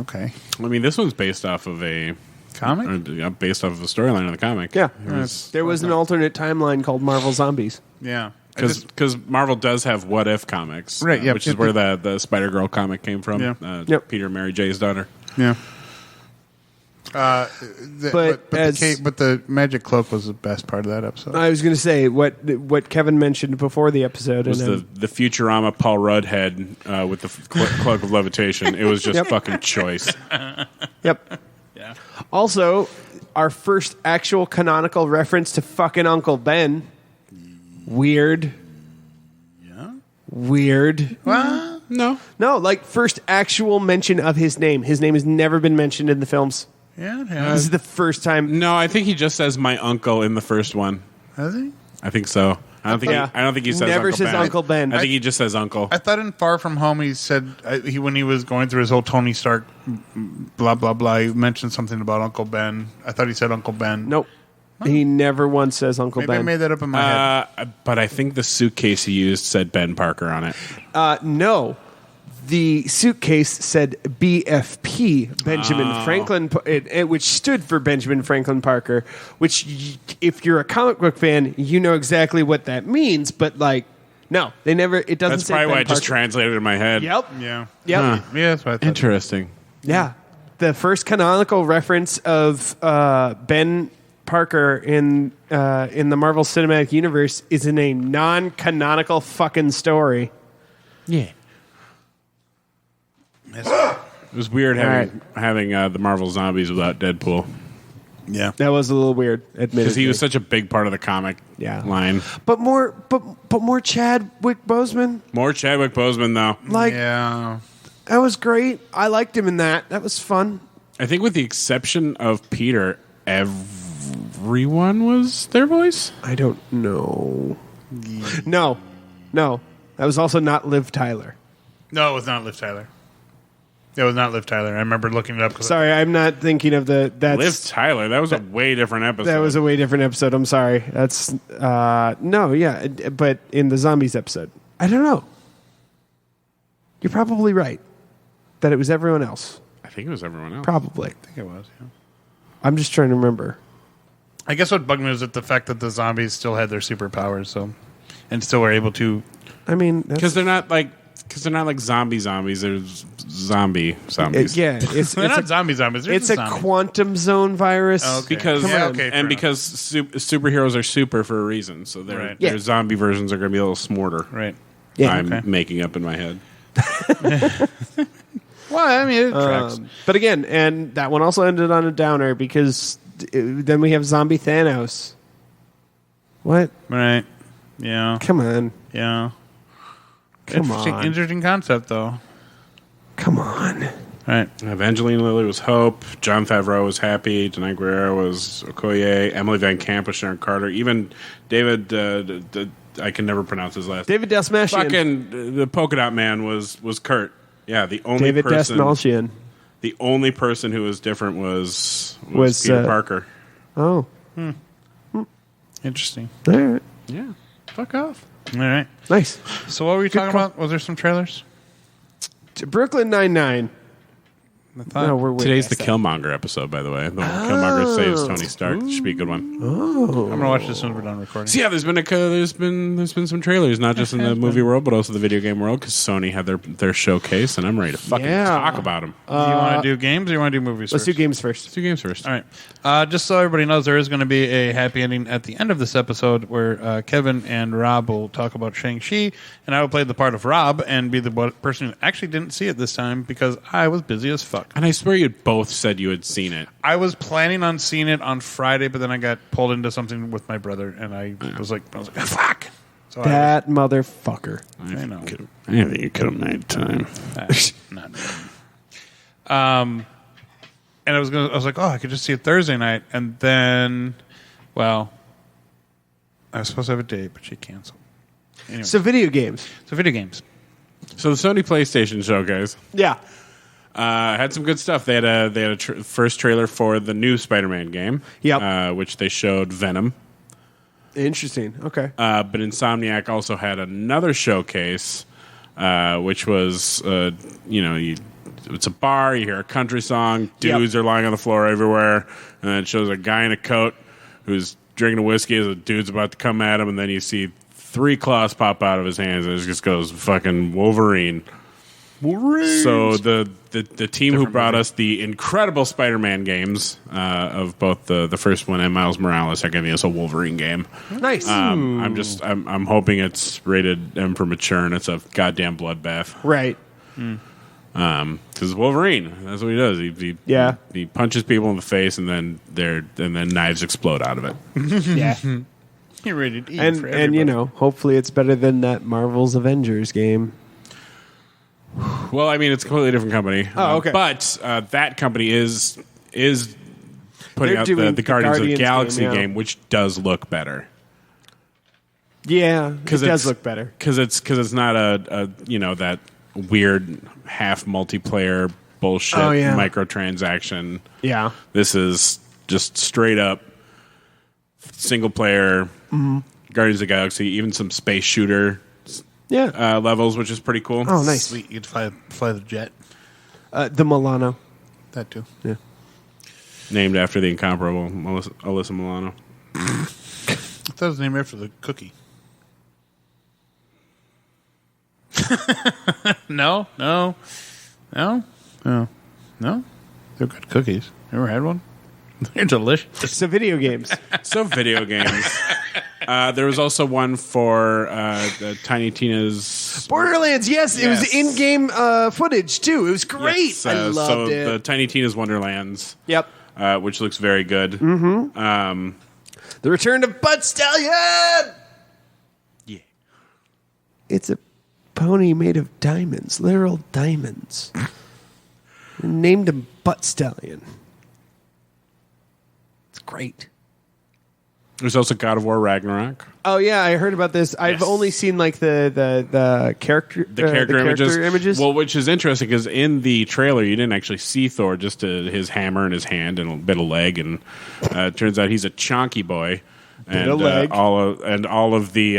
okay.
I mean, this one's based off of a
Comic?
based off of a storyline of the comic.
Yeah.
It
There was an alternate timeline called Marvel Zombies.
Yeah.
Because Marvel does have What If comics,
Right, yeah,
which is where the Spider Girl comic came from.
Yeah.
Yep.
Peter and Mary J's daughter.
Yeah. But
as-
the magic cloak was the best part of that episode.
I was going to say what Kevin mentioned before the episode.
It was
and
the Futurama Paul Rudd head with the cloak of levitation. It was just fucking choice.
Yep.
Yeah.
Also, our first actual canonical reference to fucking Uncle Ben. Weird.
Yeah.
Weird.
Well,
No.
No, like first actual mention of his name. His name has never been mentioned in the films.
yeah, it
This
has.
is the first time.
No, I think he just says my uncle in the first one.
Has he?
I think so. I don't think he says
Never
Uncle
says
Ben.
Uncle Ben.
I think he just says uncle.
I thought in Far From Home he said when he was going through his whole Tony Stark blah blah blah, he mentioned something about Uncle Ben. I thought he said Uncle Ben.
Nope. He never once says Uncle
Maybe I
Ben.
made that up in my head.
But I think the suitcase he used said Ben Parker on it.
No. The suitcase said BFP, Benjamin Franklin, which stood for Benjamin Franklin Parker, which, if you're a comic book fan, you know exactly what that means. But, like, no, they never, it doesn't
That's
say
probably
Ben
why I just
Parker.
translated it in my head.
Yep.
Yeah.
Yep.
Huh.
Yeah, that's what I thought.
Interesting.
Yeah. The first canonical reference of Ben Parker in the Marvel Cinematic Universe is in a non-canonical fucking story.
Yeah. It was weird having the Marvel Zombies without Deadpool.
Yeah.
That was a little weird, admittedly.
Because he was such a big part of the comic line.
But more Chadwick Boseman.
More Chadwick Boseman, though.
Like,
Yeah.
that was great. I liked him in that. That was fun.
I think with the exception of Peter, everyone was their voice.
I don't know. No. That was also not Liv Tyler.
No, it was not Liv Tyler. It was not Liv Tyler. I remember looking it up.
Sorry, I'm not thinking of that's
Liv Tyler. That was a way different episode.
That was a way different episode. I'm sorry. That's no, yeah, but in the zombies episode, I don't know. You're probably right that it was everyone else.
I think it was everyone else.
Probably.
I think it was, yeah.
I'm just trying to remember.
I guess what bugged me was that the fact that the zombies still had their superpowers, and still were able to.
I mean,
Because they're not like zombie zombies. They're zombie zombies.
yeah, it's
They're not
a,
zombies. They're
it's
just
a
zombies.
quantum zone virus.
Okay.
Because
Yeah, okay, fair
because superheroes are super for a reason. So their
Right.
Yeah.
zombie versions are going to be a little smarter.
Right.
Yeah.
I'm
Okay.
making up in my head.
Well, I mean, it tracks.
But again, and that one also ended on a downer because then we have zombie Thanos. What?
Right. Yeah.
Come on.
Yeah.
Come on.
Interesting concept, though.
Come on.
Right.
Evangeline Lilly was Hope. John Favreau was Happy. Denai Guerrero was Okoye. Emily Van Camp was Sharon Carter. Even David, I can never pronounce his last name.
David Dasmalchian.
Fucking the polka dot man was Kurt. Yeah, the only
David
person.
Dasmalchian.
The only person who was different was
Was,
Peter Parker.
Oh.
Interesting.
All right.
Yeah, fuck off.
All right.
Nice.
So what were you talking about? Was there some trailers?
Brooklyn Nine-Nine.
I thought.
No, we're way
Today's the
past that.
Killmonger episode, by the way. The Killmonger saves Tony Stark. Should be a good one.
Oh.
I'm gonna watch this as soon as we're done recording.
So yeah, there's been some trailers, not just in the movie world, but also the video game world, because Sony had their showcase, and I'm ready to fucking
Yeah.
talk about them.
Do you want to do games or you want to do movies?
Let's
first?
do games first.
Let's do games first.
All right. Just so everybody knows, there is going to be a happy ending at the end of this episode where Kevin and Robb will talk about Shang Chi, and I will play the part of Robb and be the person who actually didn't see it this time because I was busy as fuck.
And I swear you both said you had seen it.
I was planning on seeing it on Friday, but then I got pulled into something with my brother, and I was like, fuck. So
That motherfucker.
I know.
I think you could have made time.
Not and I was like, oh, I could just see it Thursday night, and then, well, I was supposed to have a date, but she canceled. Anyway,
So video games.
so video games.
So the Sony PlayStation showcase.
Yeah.
Had some good stuff. They had a first trailer for the new Spider-Man game.
Yep.
Which they showed Venom.
Interesting. Okay.
But Insomniac also had another showcase, which was it's a bar. You hear a country song. Dudes are lying on the floor everywhere, and then it shows a guy in a coat who's drinking a whiskey as a dude's about to come at him, and then you see 3 claws pop out of his hands, and it just goes fucking Wolverine. So the team who brought us the incredible Spider-Man games of both the first one and Miles Morales are giving us a Wolverine game.
Nice.
I'm hoping it's rated M for mature and it's a goddamn bloodbath.
Right.
Because Wolverine, that's what he does. He punches people in the face and then knives explode out of it.
Yeah.
You're ready to eat
and hopefully it's better than that Marvel's Avengers game.
Well, I mean, it's a completely different company.
Oh, okay.
But that company is putting
They're
out
doing
the Guardians of the
Guardians
Galaxy
game, yeah.
game, which does look better.
Yeah, it does look better.
Because it's not a that weird half multiplayer bullshit microtransaction.
Yeah.
This is just straight up single player Guardians of the Galaxy, even some space shooter levels, which is pretty cool.
Oh, nice.
Sweet. You get to fly the jet.
The Milano.
That too.
Yeah.
Named after the incomparable Alyssa Milano.
I thought it was named after the cookie. No. They're good cookies. Ever had one? They're delicious.
So video games.
There was also one for the Tiny Tina's
Borderlands, yes. It was in-game footage, too. It was great.
Yes,
I loved it.
The Tiny Tina's Wonderlands.
Yep.
Which looks very good.
The Return of Butt Stallion!
Yeah.
It's a pony made of diamonds, literal diamonds. Named him Butt Stallion. It's great.
There's also God of War Ragnarok.
Oh yeah, I heard about this. I've only seen like the character images.
Well, which is interesting because in the trailer you didn't actually see Thor, just his hammer in his hand and a bit of leg, and it turns out he's a chonky boy. And all of the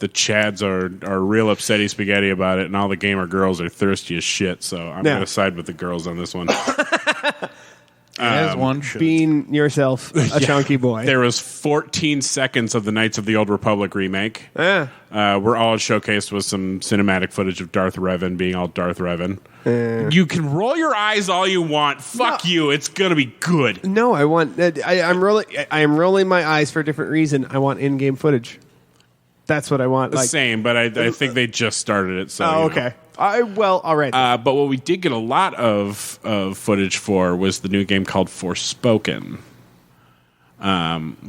chads are real upsetty spaghetti about it, and all the gamer girls are thirsty as shit. So I'm going to side with the girls on this one.
As one should.
Being yourself a chunky boy.
There was 14 seconds of the Knights of the Old Republic remake.
Yeah.
Where all it showcased was some cinematic footage of Darth Revan being all Darth Revan. You can roll your eyes all you want. Fuck you. It's gonna be good.
No, I want. I'm rolling my eyes for a different reason. I want in-game footage. That's what I want.
The same, but I think they just started it. So
okay. All right.
But what we did get a lot of footage for was the new game called Forspoken,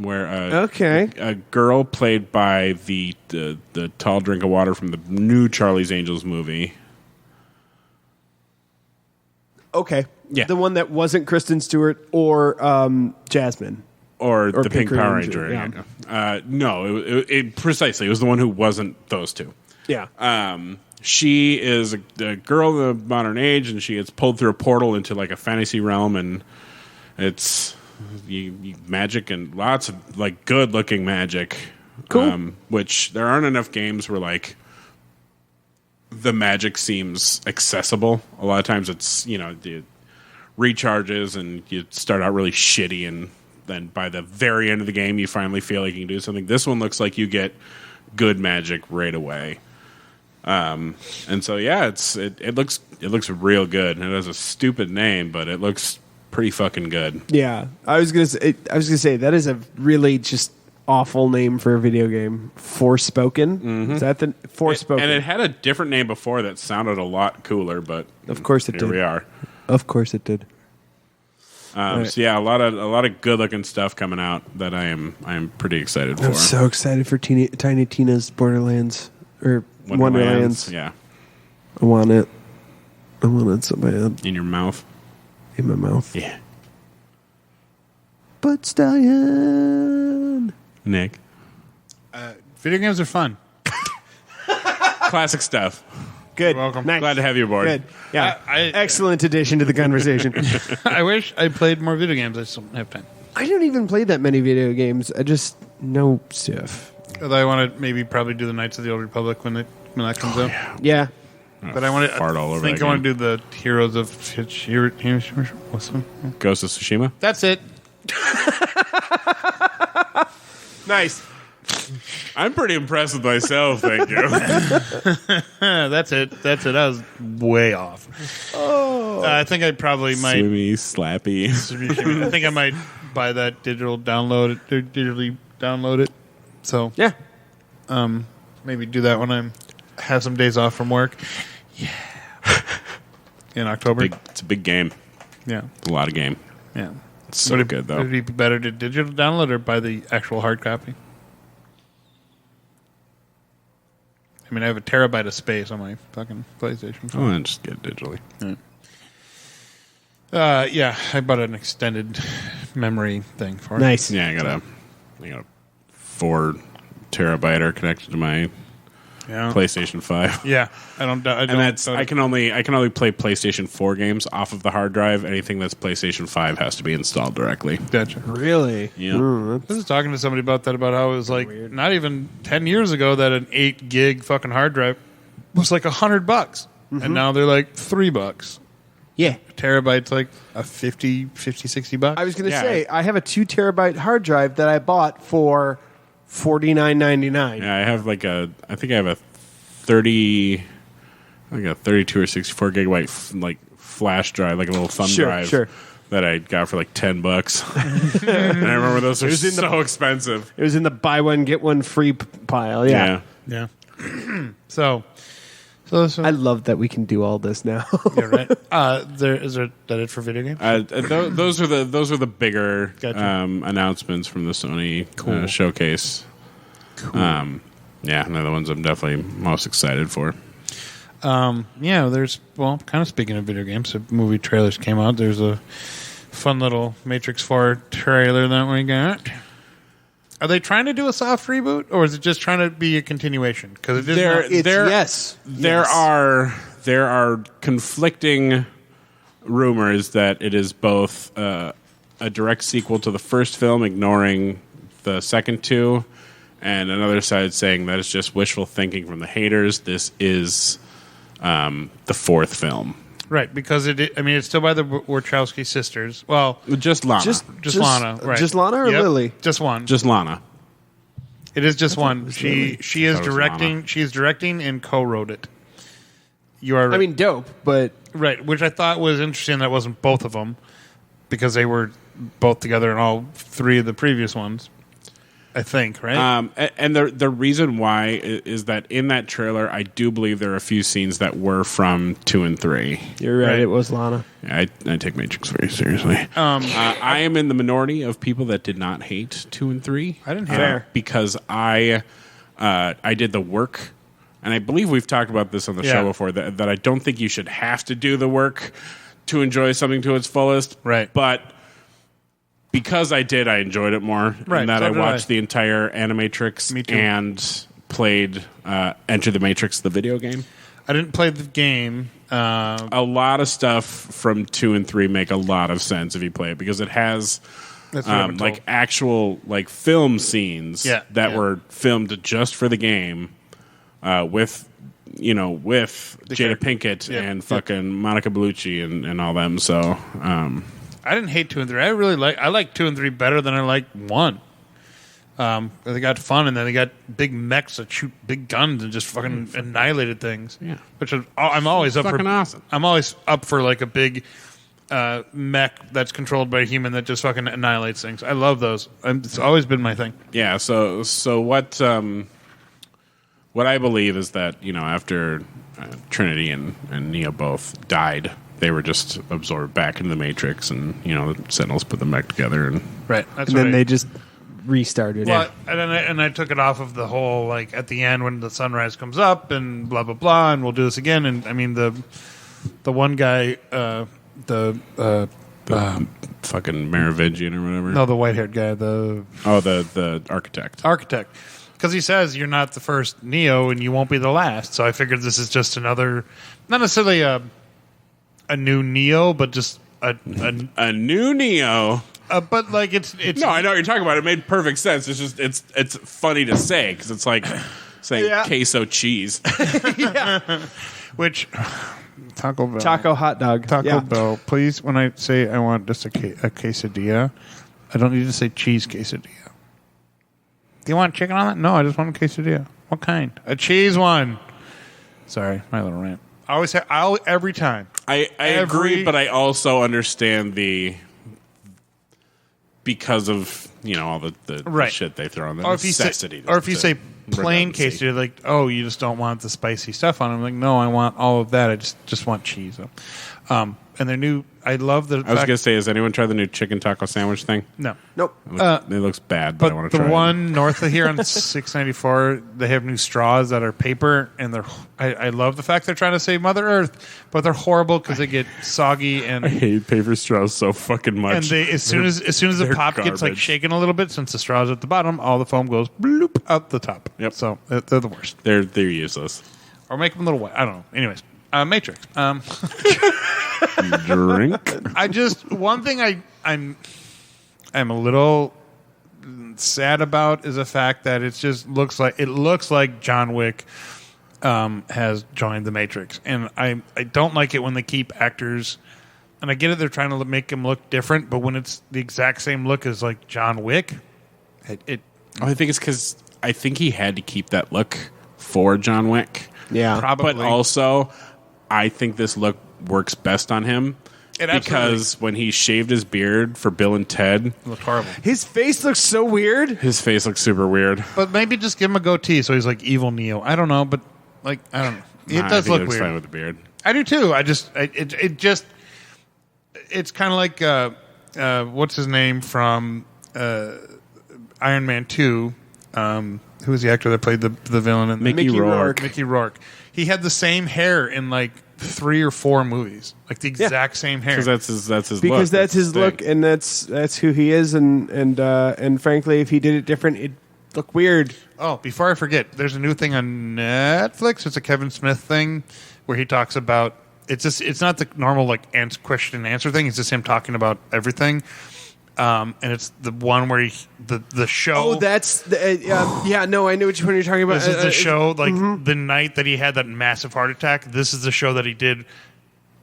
where a girl played by the tall drink of water from the new Charlie's Angels movie.
Okay.
Yeah.
The one that wasn't Kristen Stewart or Jasmine.
Or the Pink Power
Ranger,
Ranger. No, it precisely. It was the one who wasn't those two.
Yeah.
She is a girl of the modern age, and she gets pulled through a portal into like a fantasy realm, and it's magic and lots of like good looking magic.
Cool.
Which there aren't enough games where like the magic seems accessible. A lot of times it's the recharges, and you start out really shitty, and then by the very end of the game you finally feel like you can do something. This one looks like you get good magic right away. And so it looks real good. It has a stupid name, but it looks pretty fucking good.
Yeah, I was gonna say that is a really just awful name for a video game. Forspoken. Mm-hmm. Is that the Forspoken?
And it had a different name before that sounded a lot cooler, but
of course it did.
Here we are.
Of course it did.
Right. So yeah, a lot of good looking stuff coming out that I am pretty excited for.
I'm so excited for Tiny Tina's Borderlands or Wonderlands.
Yeah,
I want it. I want it so bad.
In your mouth.
In my mouth.
Yeah.
Butt Stallion.
Nick.
Video games are fun.
Classic stuff.
Good.
You're welcome.
Nice.
Glad to have you aboard.
Good. Yeah.
I-
Excellent addition to the conversation.
I wish I played more video games. I just don't have time.
I don't even play that many video games. I just know stuff.
Although I want to maybe probably do the Knights of the Old Republic when that comes out.
Yeah.
But I want to
Fart all over
think
that
I want
game.
to do the Heroes of what's the one?
Ghost of Tsushima.
That's it.
Nice.
I'm pretty impressed with myself. Thank you.
That's it. That's it. I was way off. I think I probably might.
Swimmy, slappy.
I think I might buy that digitally download it. So
Yeah.
maybe do that when I have some days off from work. Yeah. In October.
It's a big game.
Yeah.
It's a lot of game.
Yeah.
It's so good though.
Would it be better to digital download or buy the actual hard copy? I mean, I have a terabyte of space on my fucking PlayStation.
Oh, and just get it digitally.
Yeah, I bought an extended memory thing for it.
Nice.
Yeah, I got a 4 terabyte connected to my
Yeah.
PlayStation 5.
Yeah, I don't.
And that's I can only play PlayStation 4 games off of the hard drive. Anything that's PlayStation 5 has to be installed directly.
Gotcha.
Really?
Yeah.
I was talking to somebody about that, about how it was like not even 10 years ago that an 8 gig fucking hard drive was like $100, and now they're like $3.
Yeah.
A terabyte's like a 50, 60 bucks.
I was going to
Yeah.
say, I have a 2 terabyte hard drive that I bought for $49.99.
Yeah, I have I think I have a 32 or 64 gigabyte flash drive, like a little thumb drive.
Sure.
That I got for like $10. And I remember those were so expensive.
It was in the buy one, get one free pile. Yeah.
yeah. So
I love that we can do all this now.
yeah, right. Is that it for video games?
Those are the bigger
Gotcha.
announcements from the Sony showcase. Cool. Yeah, they're the ones I'm definitely most excited for.
Yeah, kind of speaking of video games, the movie trailers came out. There's a fun little Matrix 4 trailer that we got. Are they trying to do a soft reboot, or is it just trying to be a continuation? Because
Yes.
There are conflicting rumors that it is both a direct sequel to the first film, ignoring the second two, and another side saying that it's just wishful thinking from the haters. This is the fourth film.
right, because it's still by the Wachowski sisters. Well,
Just Lana.
just Lana, right?
Just Lana or
Yep,
Lily?
Just one.
Just Lana.
It is just one. She is
thought it was
directing.
Lana.
She is directing and co-wrote it. You are.
I mean, dope, but
right, which I thought was interesting. That wasn't both of them, because they were both together in all 3 of the previous ones. I think, right?
And the reason why is that in that trailer, I do believe there are a few scenes that were from 2 and 3.
you're right.
Right.
It was Lana.
I take Matrix very seriously. I am in the minority of people that did not hate 2 and 3.
I didn't hate it.
Because I did the work, and I believe we've talked about this on the show before, that I don't think you should have to do the work to enjoy something to its fullest.
Right.
But because I did, I enjoyed it more.
Right,
And that
so
I
did
watched
I.
the entire Animatrix
Me too.
and played Enter the Matrix, the video game.
I didn't play the game.
A lot of stuff from 2 and 3 make a lot of sense if you play it, because it has
That's what I've been told.
actual film scenes that were filmed just for the game with Jada Pinkett and fucking Monica Bellucci and all them. So
I didn't hate 2 and 3. I like 2 and 3 better than I like 1. They got fun, and then they got big mechs that shoot big guns and just fucking annihilated things.
Yeah.
Which I'm always up for.
Fucking awesome.
I'm always up for like a big mech that's controlled by a human that just fucking annihilates things. I love those. It's always been my thing.
yeah, so what I believe is that after Trinity and Neo both died, they were just absorbed back into the Matrix, and the Sentinels put them back together, and
Right. That's
And then they just restarted.
Well, and I took it off of the whole, like, at the end when the sunrise comes up and blah blah blah, and we'll do this again. And I mean the one guy,
fucking Merovingian or whatever.
no, the white haired guy, the
Oh, the architect.
architect, because he says you're not the first Neo and you won't be the last. So I figured this is just another, not necessarily a new Neo, but just a
new Neo.
But like it's
No, I know what you're talking about. It made perfect sense. It's just it's funny to say because it's like saying queso cheese.
Which Taco Bell.
Taco hot dog.
Taco Bell, please, when I say I want just a quesadilla, I don't need to say cheese quesadilla. Do you want chicken on that? No, I just want a quesadilla. What kind? A cheese one. Sorry, my little rant. I always say, every time.
I agree, but I also understand because of all the shit they throw on the necessity.
If you say plain quesadilla, like, oh, you just don't want the spicy stuff on it. I'm like, no, I want all of that. I just want cheese. And their new, I love the.
I was going to say, has anyone tried the new chicken taco sandwich thing?
No.
Nope.
It looks bad, but I want to try it.
The one north of here on 694, they have new straws that are paper, and I love the fact they're trying to save Mother Earth, but they're horrible because they get soggy and.
I hate paper straws so fucking much.
And they, as soon as the pop gets like shaken a little bit, since the straw's at the bottom, all the foam goes bloop out the top.
Yep.
So they're the worst.
They're useless.
Or make them a little wet. I don't know. Anyways, Matrix.
Drink.
One thing I'm a little sad about is the fact that it looks like John Wick has joined the Matrix, and I don't like it when they keep actors. And I get it; they're trying to make him look different, but when it's the exact same look as like John Wick,
I think it's because I think he had to keep that look for John Wick.
Yeah,
probably.
But also, I think this look works best on him because when he shaved his beard for Bill and Ted,
it looked horrible.
His face looks so weird.
His face looks super weird.
But maybe just give him a goatee so he's like evil Neo. I don't know, but like I don't know. It does look weird.
Fine with the beard.
I do too. It's kind of like what's his name from Iron Man 2. Who was the actor that played the villain in
Mickey Rourke.
Mickey Rourke. He had the same hair in like 3 or 4 movies, like the exact same hair.
Because that's his
because
look.
that's his look, and that's who he is, and frankly, if he did it different, it'd look weird.
Oh, before I forget, there's a new thing on Netflix. It's a Kevin Smith thing where he talks about it's not the normal like question and answer thing. It's just him talking about everything. And it's the one where the show.
Oh, that's yeah. No, I knew which one you're talking about.
This is the show, like the night that he had that massive heart attack. This is the show that he did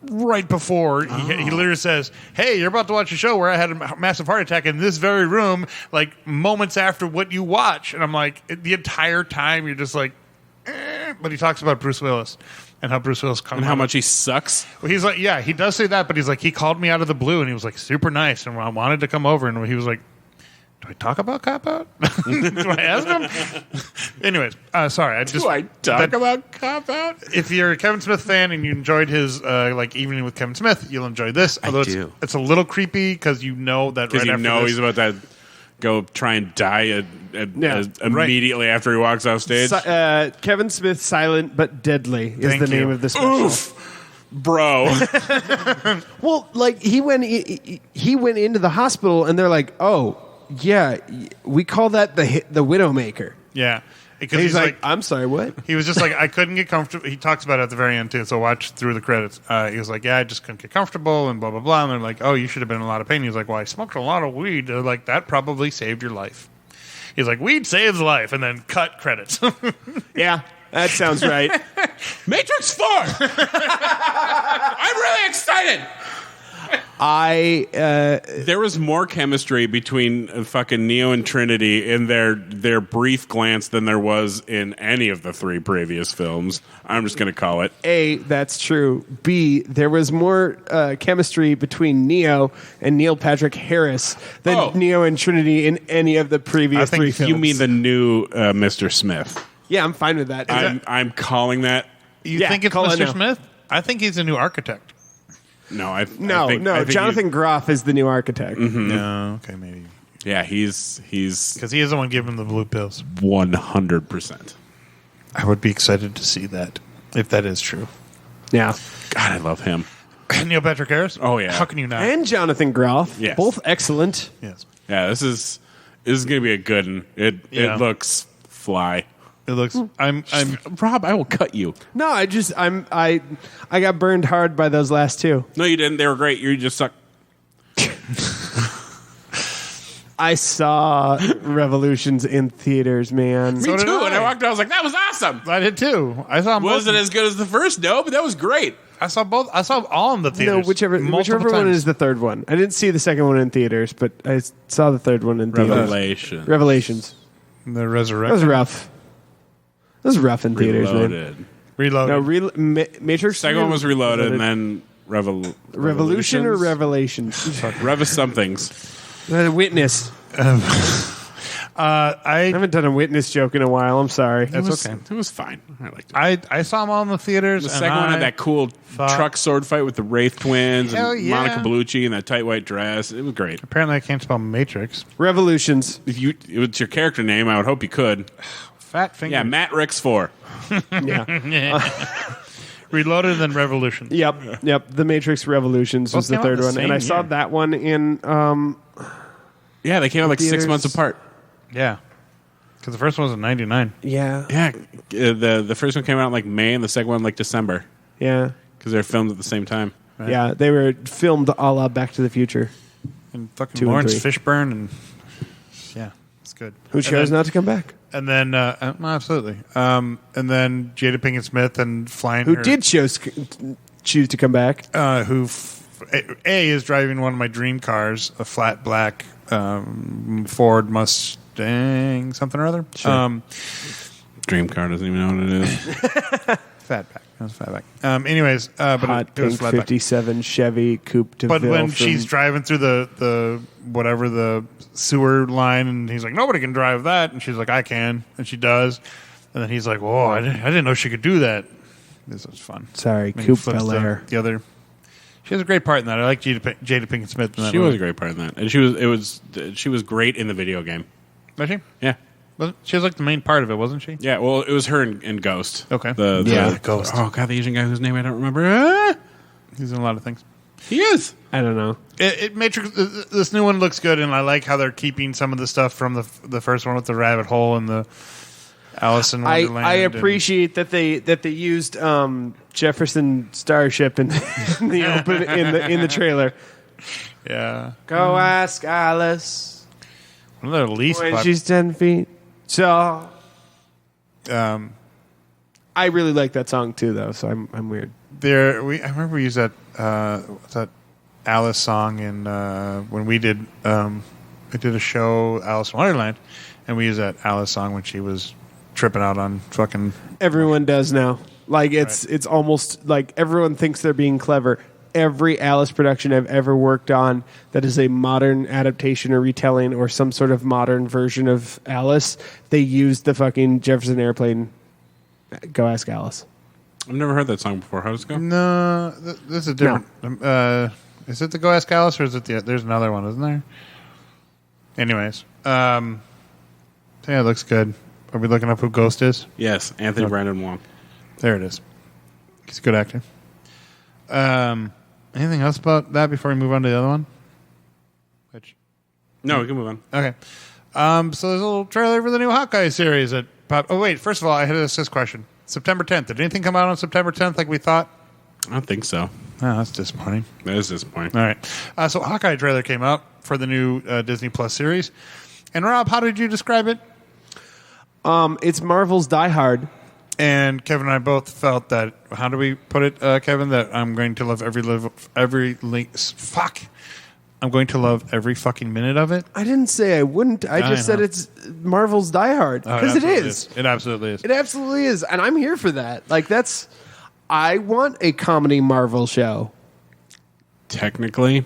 right before. He literally says, "Hey, you're about to watch a show where I had a massive heart attack in this very room, like moments after what you watch." And I'm like, the entire time you're just like, but he talks about Bruce Willis. And how Bruce Willis
and how much he sucks.
Well, he's like, yeah, he does say that, but he's like, he called me out of the blue, and he was like super nice, and I wanted to come over, and he was like, "Do I talk about Cop Out? Do I ask him?" Anyways, sorry,
Do I talk about Cop Out?
If you're a Kevin Smith fan and you enjoyed his like Evening with Kevin Smith, you'll enjoy this. Although it's a little creepy because you know that right after this,
he's about to go try and die immediately after he walks off stage.
Kevin Smith, Silent but Deadly is the name of the special.
Oof, bro.
Well, like he went into the hospital and they're like, "Oh, yeah, we call that the Widowmaker."
Yeah. Because
he's like, "I'm sorry, what?"
He was just like, I couldn't get comfortable. He talks about it at the very end, too, so watch through the credits. He was like, yeah, I just couldn't get comfortable, and blah, blah, blah. And they're like, oh, you should have been in a lot of pain. He was like, well, I smoked a lot of weed. They're like, that probably saved your life. He's like, weed saves life, and then cut credits.
Yeah, that sounds right.
Matrix 4! I'm really excited! There was more chemistry between fucking Neo and Trinity in their brief glance than there was in any of the 3 previous films. I'm just going to call it.
A, that's true. B, there was more chemistry between Neo and Neil Patrick Harris than Neo and Trinity in any of the previous 3 films.
You mean the new Mr. Smith?
Yeah, I'm fine with that.
I'm calling that.
You think it's Mr. Smith? I think he's a new architect.
No, I think
Jonathan Groff is the new architect.
Mm-hmm. No, okay, maybe.
Yeah, he's
because he is the one giving him the blue pills.
100%.
I would be excited to see that if that is true.
Yeah,
God, I love him.
Neil Patrick Harris.
Oh yeah,
how can you not?
And Jonathan Groff.
Yes.
Both excellent.
Yes.
Yeah, this is going to be a good one. It looks fly.
It looks. I'm.
Rob, I will cut you.
No, I got burned hard by those last two.
No, you didn't. They were great. You just suck.
I saw Revolutions in theaters, man.
Me
So did
too. And I
I.
walked out. I was like, that was awesome.
I did too. I saw.
Was it as good as the first? No, but that was great.
I saw both. I saw all in the
No,
theaters.
whichever
multiple
one
times.
is the third one. I didn't see the second one in theaters, but I saw the third one in theaters. Revelations.
The
That was
Resurrection.
rough. That was rough in theaters, man.
Reloaded.
Reloaded.
No, Matrix.
Second one was Reloaded, and then
Revolution or
Revelations?
Revelations?
Rev somethings.
Witness. I haven't done a Witness joke in a while. I'm sorry.
That's okay.
It was fine. I liked it.
I saw them all in the theaters.
The
and
second one had that cool
thought-
truck sword fight with the Wraith twins
Hell
and
yeah.
Monica Bellucci in that tight white dress. It was great.
Apparently, I can't spell Matrix.
Revolutions.
If it's your character name, I would hope you could.
Fat finger.
Yeah, Matt Ricks 4.
Yeah.
Reloaded and then Revolution.
Yep. The Matrix Revolutions was
Both
the
came out
third
the
one, and
same
I saw
year.
that one in.
Yeah, they came out like 6
Theaters.
months apart.
Yeah. Because the first one was in '99.
Yeah.
Yeah, the first one came out in like May, and the second one like December
Yeah.
because they're filmed at the same time.
Right.
Yeah. They were filmed a la Back to the Future.
And fucking
2 and
Lawrence
3.
Fishburne. And yeah, it's good.
Who
And
chose
then-
not to come back?
And then, absolutely. And then Jada Pinkett Smith and flying.
Who
her-
did choose to come back?
A is driving one of my dream cars, a flat black Ford Mustang, something or other.
Sure. Dream car doesn't even know what it is.
Fatback. That was Fatback. Anyways, but
Hot
it was
pink
flatback.
57 Chevy Coupe de
But
Ville
when
from-
she's driving through the whatever the sewer line, and he's like, nobody can drive that, and she's like, I can, and she does, and then he's like, whoa, I didn't know she could do that. This was fun.
Sorry,
And he
Coupe
flips
Bel Air.
the other. She has a great part in that. I like Jada Pinkett Smith in that.
She was
movie.
a great part in that, and she was great in the video game.
Was she?
Yeah.
She was like the main part of it, wasn't she?
Yeah, well, it was her and Ghost.
Okay.
The
Ghost.
Oh god, the Asian guy whose name I don't remember.
He's in a lot of things.
He is.
I don't know.
Matrix. This new one looks good, and I like how they're keeping some of the stuff from the first one with the rabbit hole and the Alice in Wonderland.
I appreciate that they used Jefferson Starship in the open in the trailer.
Yeah.
Go ask Alice
One of the least.
when she's 10 feet tall. I really like that song too, though. So I'm weird.
I remember we used that what's that Alice song in when we did a show Alice in Wonderland, and we used that Alice song when she was tripping out on fucking.
Everyone does now. Like it's almost like everyone thinks they're being clever. Every Alice production I've ever worked on that is a modern adaptation or retelling or some sort of modern version of Alice, they used the fucking Jefferson Airplane. Go ask Alice.
I've never heard that song before. How does it go?
No, this is different. Is it the Go Ask Alice or is it there's another one, isn't there? Anyways, yeah, it looks good. Are we looking up who Ghost is?
Yes, Anthony Brandon Wong.
There it is. He's a good actor. Anything else about that before we move on to the other one?
No, we can move on.
Okay. So there's a little trailer for the new Hawkeye series that popped. Oh wait, first of all, I had this question. September 10th. Did anything come out on September 10th like we thought?
I don't think so.
Oh, that's disappointing.
That is disappointing.
All right. So Hawkeye trailer came out for the new Disney Plus series. And Rob, how did you describe it?
It's Marvel's Die Hard.
And Kevin and I both felt that. How do we put it, Kevin? That I'm going to love I'm going to love every fucking minute of it.
I didn't say I wouldn't. I just said
know.
it's Marvel's Die Hard because it
absolutely
is.
It absolutely is.
It absolutely is, and I'm here for that. Like that's. I want a comedy Marvel show.
Technically,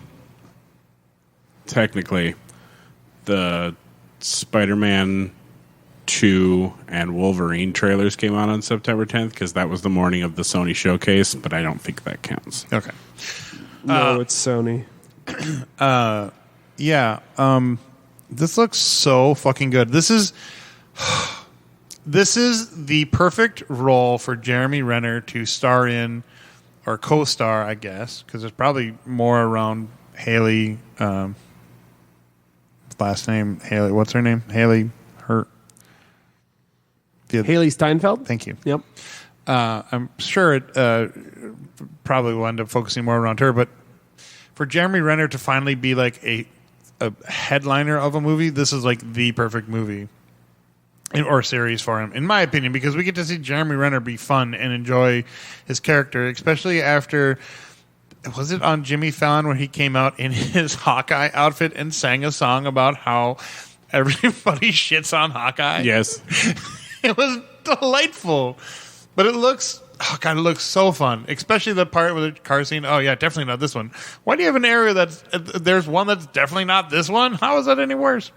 the Spider-Man 2 and Wolverine trailers came out on September 10th because that was the morning of the Sony showcase, but I don't think that counts.
Okay.
No, it's Sony.
Yeah. This looks so fucking good. This is the perfect role for Jeremy Renner to star in or co-star, I guess, because there's probably more around Haley. Last name Haley. What's her name? Haley. Her.
Haley Steinfeld.
Thank you.
Yep.
I'm sure it probably will end up focusing more around her, but for Jeremy Renner to finally be like a headliner of a movie, this is like the perfect movie or series for him, in my opinion, because we get to see Jeremy Renner be fun and enjoy his character, especially after. Was it on Jimmy Fallon where he came out in his Hawkeye outfit and sang a song about how everybody shits on Hawkeye?
Yes.
It was delightful. But it looks so fun, especially the part with the car scene. Oh, yeah, definitely not this one. Why do you have an area there's one that's definitely not this one? How is that any worse?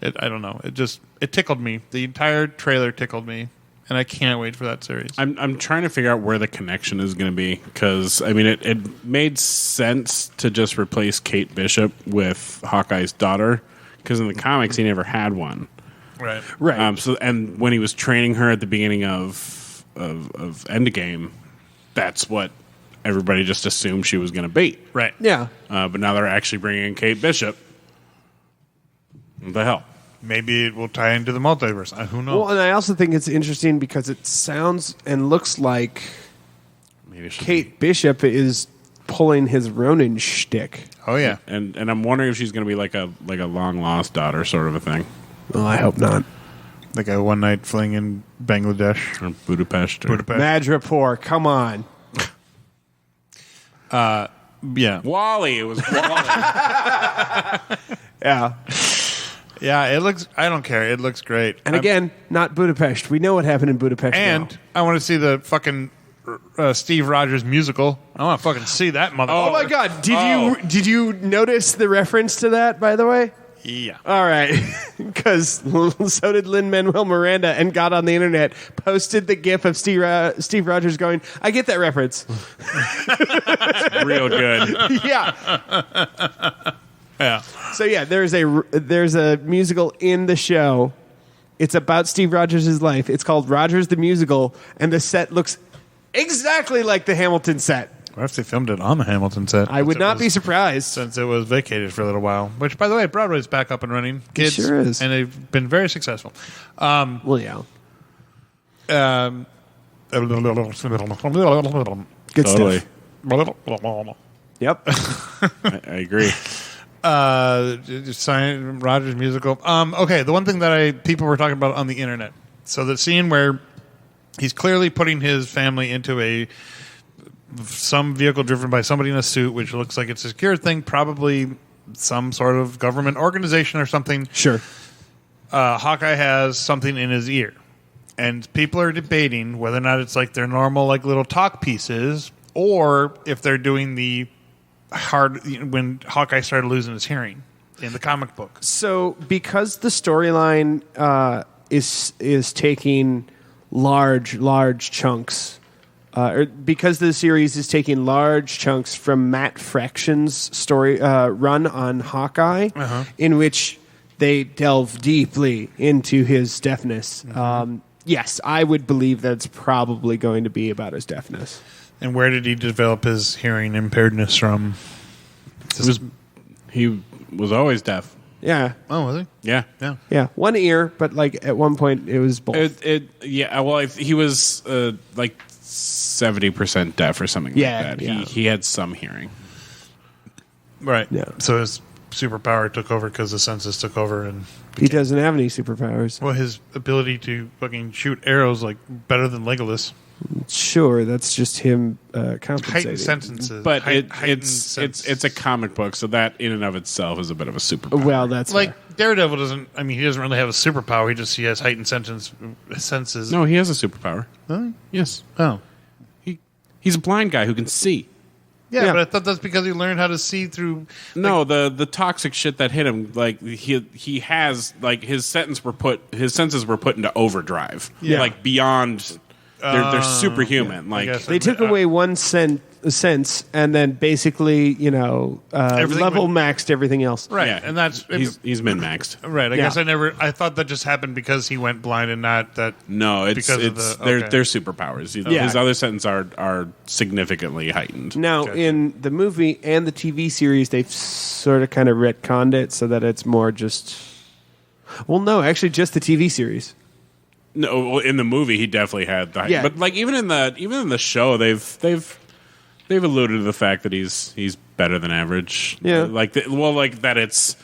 I don't know. It tickled me. The entire trailer tickled me. And I can't wait for that series.
I'm trying to figure out where the connection is going to be because I mean it made sense to just replace Kate Bishop with Hawkeye's daughter because in the comics he never had one.
Right.
So and when he was training her at the beginning of Endgame, that's what everybody just assumed she was going to be.
Right.
Yeah.
But now they're actually bringing in Kate Bishop. What the hell?
Maybe it will tie into the multiverse. Who knows?
Well, and I also think it's interesting because it sounds and looks like
Maybe it should
Kate Bishop is pulling his Ronin shtick.
Oh yeah.
And I'm wondering if she's going to be like a long lost daughter sort of a thing.
Well, I hope not.
Like a one night fling in Bangladesh
Or Budapest. Or
Madripoor, come on.
Yeah.
Wally. It was Wally.
Yeah.
Yeah, it looks. I don't care. It looks great.
And again, not Budapest. We know what happened in Budapest.
And
now.
I want to see the fucking Steve Rogers musical. I want to fucking see that mother.
Oh my God! Did you notice the reference to that? By the way.
Yeah.
All right, because so did Lin-Manuel Miranda, and got on the internet, posted the GIF of Steve Rogers going, "I get that reference."
Real good.
Yeah.
Yeah.
So yeah, there's a musical in the show. It's about Steve Rogers' life. It's called Rogers the Musical, and the set looks exactly like the Hamilton set.
What if they filmed it on the Hamilton set?
I would not be surprised.
Since it was vacated for a little while. Which, by the way, Broadway's back up and running. Kids,
sure is.
And they've been very successful.
Well, yeah. Good
Totally.
stuff. Yep.
I agree.
Rogers musical. Okay, the one thing that people were talking about on the internet. So the scene where he's clearly putting his family into some vehicle driven by somebody in a suit, which looks like it's a secure thing, probably some sort of government organization or something.
Sure.
Hawkeye has something in his ear, and people are debating whether or not it's like their normal like little talk pieces, or if they're doing the hard when Hawkeye started losing his hearing in the comic book.
So because the storyline is taking large chunks. Or because the series is taking large chunks from Matt Fraction's story run on Hawkeye, in which they delve deeply into his deafness. Yes, I would believe that it's probably going to be about his deafness.
And where did he develop his hearing impairedness from?
He was always deaf.
Yeah,
Oh, was he?
Yeah.
yeah, one ear, but like at one point it was both.
He was like 70% deaf or something
Yeah,
like that.
yeah.
He had some hearing.
Right.
Yeah.
So his superpower took over because the senses took over, and
He doesn't have any superpowers.
well, his ability to fucking shoot arrows like better than Legolas.
Sure, that's just him compensating.
Heightened sentences,
But
heightened
it's a comic book, so that in and of itself is a bit of a superpower.
Well, that's
like
fair.
Daredevil doesn't. I mean, he doesn't really have a superpower. He has heightened senses.
No, he has a superpower.
Really?
Yes.
Oh.
He's a blind guy who can see.
Yeah,
Yeah.
but I thought that's because he learned how to see through.
No, the toxic shit that hit him, like he has like his senses were put into overdrive.
Yeah.
Like beyond they're superhuman. Like
guess.
They took away one sense and then basically,
Everything
level
went-
maxed everything else.
Right,
yeah,
and that's
he's min maxed.
right. I
Yeah.
guess I thought that just happened because he went blind and not that.
No, it's
Because of the-
they're
okay.
superpowers.
Yeah.
His other sentences are significantly heightened.
Now,
Gotcha.
in the movie and the TV series, they've sort of kind of retconned it so that it's more just... Well, no, actually just the TV series.
No, well, in the movie he definitely had the height.
Yeah.
But like even in the show they've alluded to the fact that he's better than average.
Yeah.
Like that it's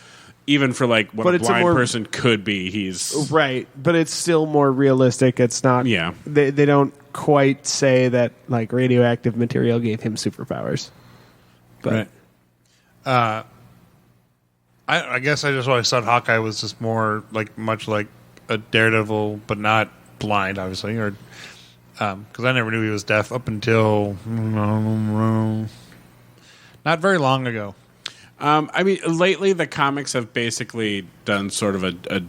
even for like what
But
a
it's a
blind
more-
person could be, he's
Right, but it's still more realistic. It's not.
Yeah.
They don't quite say that like radioactive material gave him superpowers. But
Right. I guess I just always thought Hawkeye was just more like much like a Daredevil, but not blind, obviously, or because I never knew he was deaf up until not very long ago.
I mean, lately the comics have basically done sort of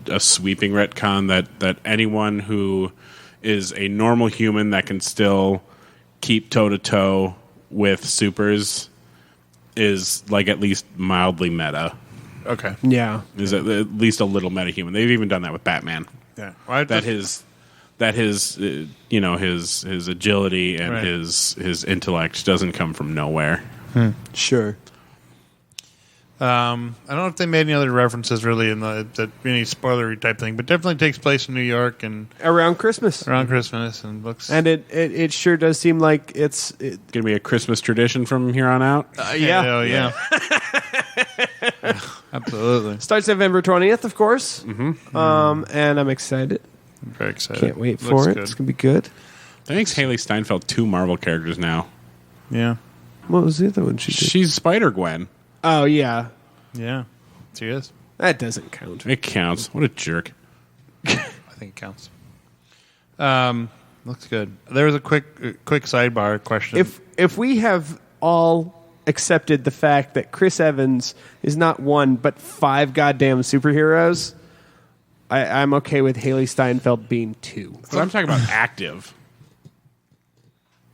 a sweeping retcon that anyone who is a normal human that can still keep toe to toe with supers is like at least mildly meta.
Okay.
yeah,
Is at least a little meta human. They've even done that with Batman.
Yeah. Well,
That his you know his agility and
Right.
his intellect doesn't come from nowhere.
sure.
I don't know if they made any other references really in any spoilery type thing, but definitely takes place in New York and
Around Christmas,
around Christmas and looks.
and it sure does seem like it's
Gonna be a Christmas tradition from here on out.
yeah. Absolutely.
starts November 20th, of course. Mm-hmm. And I'm excited.
I'm very excited.
Can't wait for
Looks
it.
good.
It's gonna be good.
That makes Haley Steinfeld 2 Marvel characters now.
Yeah.
What was the other one she did?
She's Spider-Gwen.
Oh yeah,
Yeah. She is.
that doesn't count.
It counts. What a jerk.
I think it counts. Looks good. There was a quick sidebar question.
If we have all accepted the fact that Chris Evans is not one but 5 goddamn superheroes, I'm okay with Haley Steinfeld being 2.
But I'm talking about active.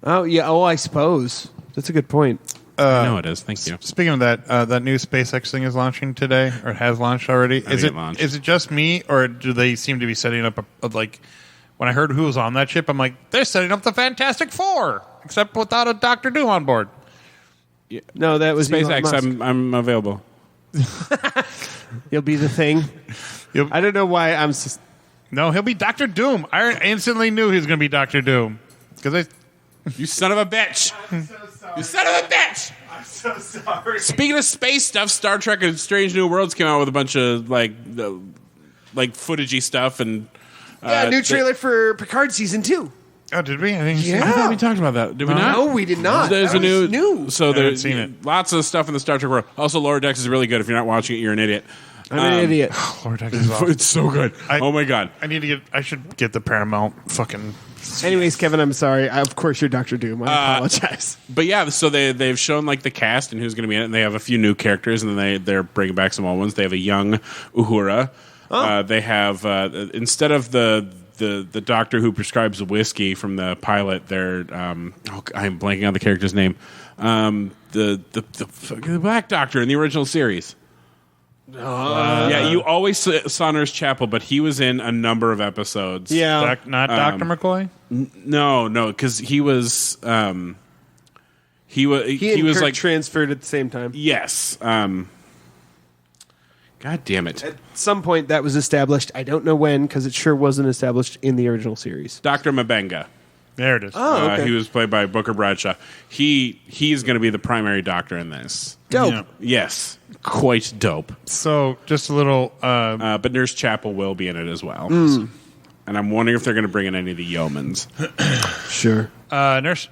Oh yeah. Oh, I suppose that's a good point.
I know it is. Thank you.
Speaking of that, that new SpaceX thing is launching today, or has launched already. Is
it launched.
Is it just me, or do they seem to be setting up a like? When I heard who was on that ship, I'm like, they're setting up the Fantastic Four, except without a Doctor Doom on board.
No, that was Elon Musk.
SpaceX, I'm available.
You'll be the Thing.
You'll-
I don't know why I'm.
No, he'll be Doctor Doom. I instantly knew he was going to be Doctor Doom because
You son of a bitch. You son of a bitch.
I'm so sorry.
Speaking of space stuff, Star Trek and Strange New Worlds came out with a bunch of like footagey stuff and
New trailer for Picard season 2.
Oh, did we? I didn't see
Yeah.
I thought we talked about that. Did we not?
No, we did not.
There's
That
a
was
new. So
haven't
there's
seen it.
lots of stuff in the Star Trek world. Also, Lower Decks is really good. If you're not watching it, you're an idiot.
I'm an idiot.
Lord, Decks is awesome.
It's so good. Oh my god.
I should get the Paramount fucking.
Anyways, Kevin, I'm sorry. Of course, you're Dr. Doom. I apologize.
But yeah, so they've shown like the cast and who's going to be in it, and they have a few new characters, and then they're bringing back some old ones. They have a young Uhura. They have instead of the doctor who prescribes whiskey from the pilot, they're I'm blanking on the character's name. The black doctor in the original series. Yeah, you always saw Nurse Chapel, but he was in a number of episodes.
Yeah.
Not Dr. McCoy?
No, because he was he was
He and
was
Kirk
like
transferred at the same time.
yes. God damn it.
At some point, that was established. I don't know when, because it sure wasn't established in the original series.
Dr. Mabenga.
There it is.
Oh, okay.
He was played by Booker Bradshaw. He's going to be the primary doctor in this.
Dope.
Yeah.
Yes, quite dope.
So, just a little.
But Nurse Chapel will be in it as well. And I'm wondering if they're going to bring in any of the yeomans.
Sure.
Nurse.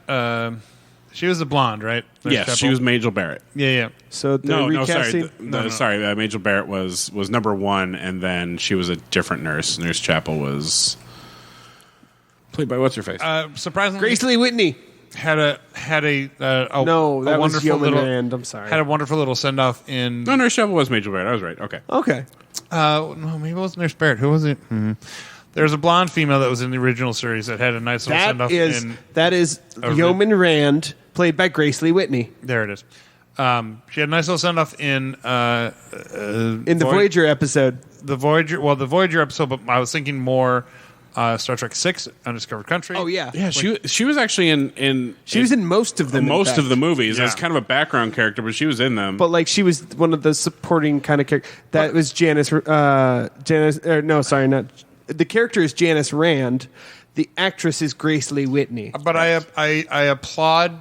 She was the blonde, right? Nurse
Yes,
Chapel?
she was Majel Barrett.
Yeah.
So they're recasting.
Sorry. Majel Barrett was number 1, and then she was a different nurse. Nurse Chapel was played by what's her face?
Surprisingly,
Grace Lee Whitney.
had a
No, that was
wonderful
Yeoman
little.
Rand. I'm sorry.
Had a wonderful little send off in.
No, Nurse Chapel was Majel Barrett. I was right. Okay.
Okay.
No, maybe it wasn't Nurse Barrett. Who was it? There was a blonde female that was in the original series that had a nice little send off
That is Yeoman Rand, played by Grace Lee Whitney.
There it is. She had a nice little send off in
In the Voyager episode.
the Voyager episode, but I was thinking more Star Trek 6, Undiscovered Country.
Oh, yeah.
Yeah, she was actually in
She was in most of them. in
most
fact.
of the movies
Yeah.
as kind of a background character, but she was in them.
But like she was one of the supporting kind of characters. That was Janice. Janice. No, sorry, not.
the character is Janice Rand. The actress is Grace Lee Whitney.
But I applaud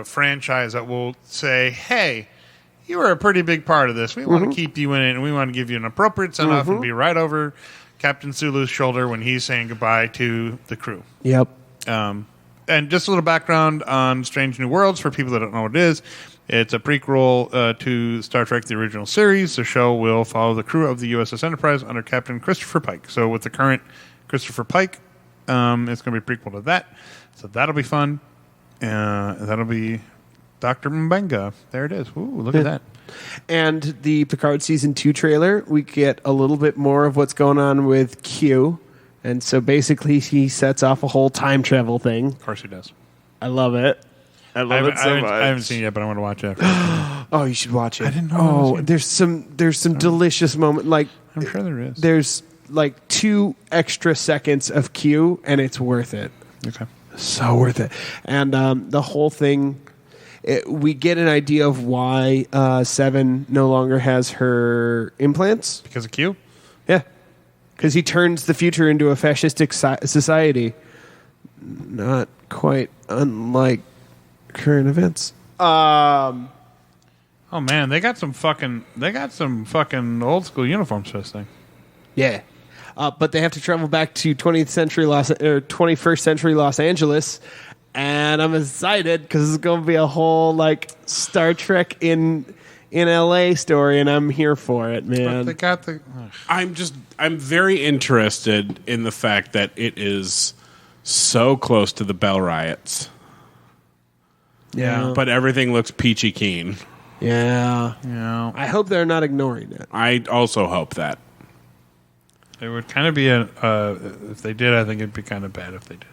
franchise that will say, hey, you were a pretty big part of this. We want to keep you in it, and we want to give you an appropriate send-off and be right over Captain Sulu's shoulder when he's saying goodbye to the crew.
Yep.
And just a little background on Strange New Worlds for people that don't know what it is. It's a prequel to Star Trek, the original series. The show will follow the crew of the USS Enterprise under Captain Christopher Pike. So with the current Christopher Pike, it's going to be a prequel to that. So that'll be fun. That'll be Dr. Mbenga. There it is. Ooh, look at that.
And the Picard Season 2 trailer, we get a little bit more of what's going on with Q. And so basically he sets off a whole time travel thing.
Of course he does.
I love it. I love it so much.
I haven't seen it yet, but I want to watch it.
Oh, you should watch it.
I didn't know.
Oh, there's some delicious moment. Like
I'm sure there is.
There's like 2 extra seconds of Q, and it's worth it.
Okay.
So worth it. And the whole thing, we get an idea of why Seven no longer has her implants.
Because of Q?
Yeah. Because he turns the future into a fascistic society. Not quite unlike current events.
Oh man, they got some fucking old school uniforms for this thing.
Yeah. But they have to travel back to 21st century Los Angeles, and I'm excited because it's going to be a whole like Star Trek in LA story, and I'm here for it, man.
But they got the.
I'm very interested in the fact that it is so close to the Bell riots.
Yeah.
But everything looks peachy keen.
Yeah.
Yeah.
I hope they're not ignoring it.
I also hope that.
It would kind of be if they did, I think it'd be kind of bad if they did.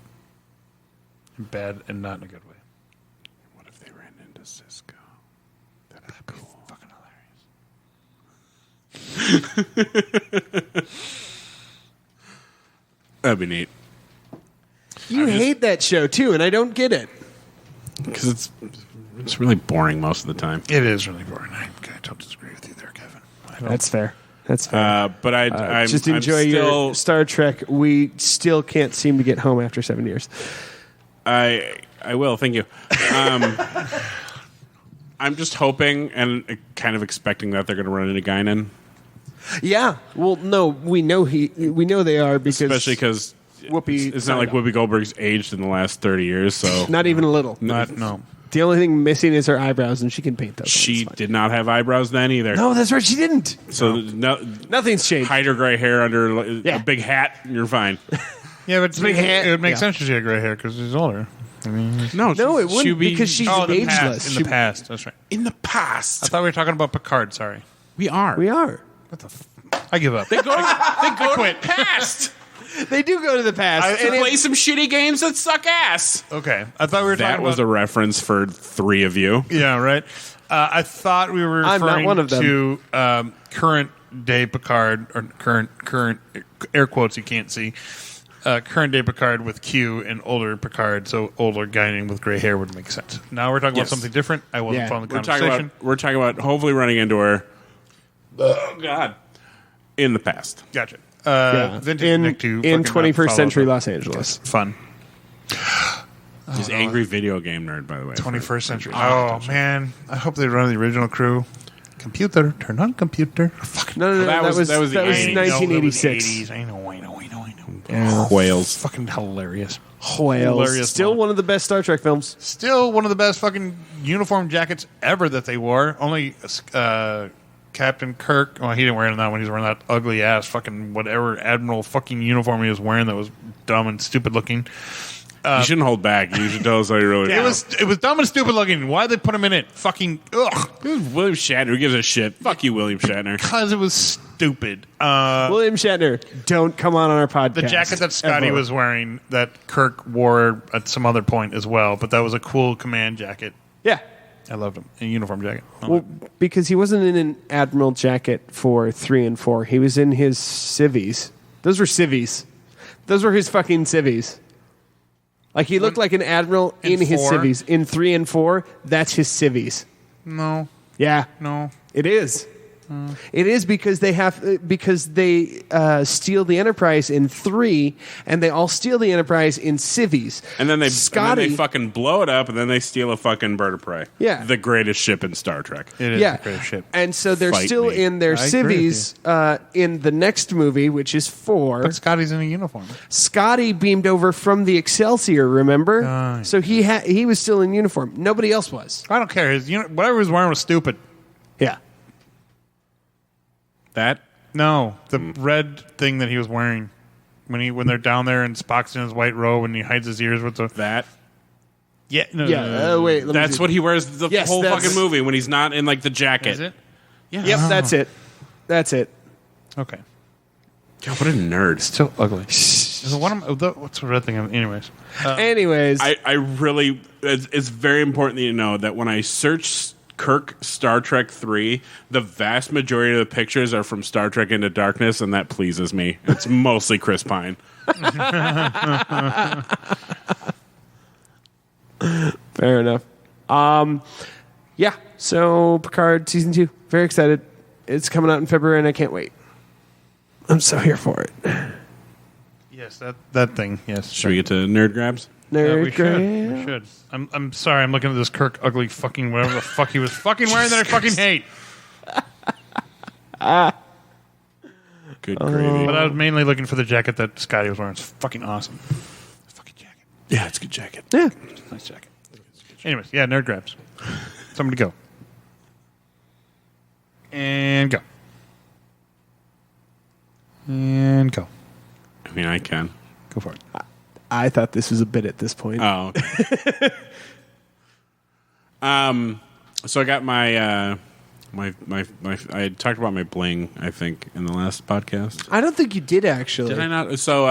Bad and not in a good way.
What if they ran into Cisco? That'd be cool.
Fucking hilarious.
That'd be neat.
You hate that show too, and I don't get it.
Because it's really boring most of the time.
It is really boring. I don't disagree with you there, Kevin.
That's fair. That's fair.
But I
just enjoy your Star Trek. We still can't seem to get home after 7 years.
I will. Thank you. I'm just hoping and kind of expecting that they're going to run into Guinan.
Yeah. Well, no, we know they are because
Especially because
Whoopi.
it's not like Whoopi Goldberg's aged in the last 30 years. So
Not even a little.
No.
The only thing missing is her eyebrows, and she can paint those.
she did not have eyebrows then either.
No, that's right. She didn't.
So
Nothing's changed.
hide her gray hair under
Yeah.
a big hat, and you're fine.
Yeah, but
big hand.
it would make
Yeah.
sense if she had gray hair because she's older. I mean,
No,
No, it wouldn't
she'd be-
because she's
in the
ageless.
past. In the past, that's right.
in the
I
past.
thought we were talking about Picard. Sorry,
We are.
We are.
what the? I give up.
They go to
quit.
the past
They do go to the past.
to play some shitty games that suck ass.
Okay, I thought we were
That
talking
was
about.
a reference for 3 of you.
Yeah, right. I thought we were
I'm
referring
not one of them.
to current day Picard or current air quotes you can't see. Current day Picard with Q and older Picard, so older guy with gray hair would make sense. Now we're talking
Yes.
about something different. I wasn't
Yeah.
following the
We're
conversation.
talking about hopefully running into her. Oh God! In the past.
Gotcha.
Yeah.
Vintage
in
Nick to
in
fucking
21st
not
century
follow
Los Angeles.
that. Fun.
He's angry video game nerd, by the way.
21st century. Oh man, I hope they run the original crew. Computer, turn on computer. Fucking
No,
That was the 80s.
1986.
I know.
Whales.
Fucking hilarious.
Whales.
Hilarious
Still
moment.
one of the best Star Trek films.
Still one of the best fucking uniform jackets ever that they wore. Only Captain Kirk. Well, he didn't wear it in that one. He was wearing that ugly ass fucking whatever Admiral fucking uniform he was wearing that was dumb and stupid looking.
You shouldn't hold back. You should tell us how you really feel.
It was dumb and stupid looking. Why they put him in it? Fucking ugh.
It was William Shatner. Who gives a shit? Fuck you, William Shatner.
Because it was stupid.
William Shatner, don't come on our podcast.
The jacket that Scotty
ever.
was wearing, that Kirk wore at some other point as well, but that was a cool command jacket.
Yeah.
I loved him. A uniform jacket.
Well, because he wasn't in an Admiral jacket for 3 and 4. He was in his civvies. Those were civvies. Those were his fucking civvies. Like, he looked like an Admiral in his
4?
civvies. In 3 and 4, that's his civvies.
No.
Yeah.
No.
It is. It is because they steal the Enterprise in 3, and they all steal the Enterprise in civvies.
And then they
Scotty,
fucking blow it up, and then they steal a fucking bird of prey.
Yeah.
The greatest ship in Star Trek.
It is
yeah,
a great ship.
and so they're
Fight
still
me.
in their
I agree with
civvies in the next movie, which is 4.
But Scotty's in a uniform.
Scotty beamed over from the Excelsior, remember?
yeah.
So he was still in uniform. Nobody else was.
I don't care. Whatever he was wearing was stupid.
Yeah.
That?
No, the red thing that he was wearing when they're down there and Spock's in his white robe and he hides his ears with the
That?
yeah
Wait. Let me
That's
see.
what he wears the
Yes,
whole
that's-
fucking movie when he's not in, like, the jacket.
Is it?
Yeah.
Yep, that's it. That's it.
Okay.
God, what a nerd.
Still ugly. So what's the red thing? Anyways,
Anyways,
I really... It's very important that you know that when I search Kirk Star Trek 3, the vast majority of the pictures are from Star Trek Into Darkness, and that pleases me. It's mostly Chris Pine.
fair enough. Yeah. So Picard season 2, very excited. It's coming out in February, and I can't wait. I'm so here for it.
yes, that thing. Yes,
Should we get to nerd grabs?
Nerd
we should.
grab.
We should. I'm sorry. I'm looking at this Kirk ugly fucking whatever the fuck he was fucking wearing that I fucking hate.
Good gravy.
But I was mainly looking for the jacket that Scotty was wearing. It's fucking awesome. Fucking jacket.
Yeah, it's a good jacket.
Yeah.
Nice jacket. Anyways, yeah, nerd grabs. Somebody go. And go. And go.
I mean, I can.
Go for it.
I thought this was a bit at this point.
Oh. Okay. So I got my I talked about my bling, I think, in the last podcast.
I don't think you did actually.
Did I not? So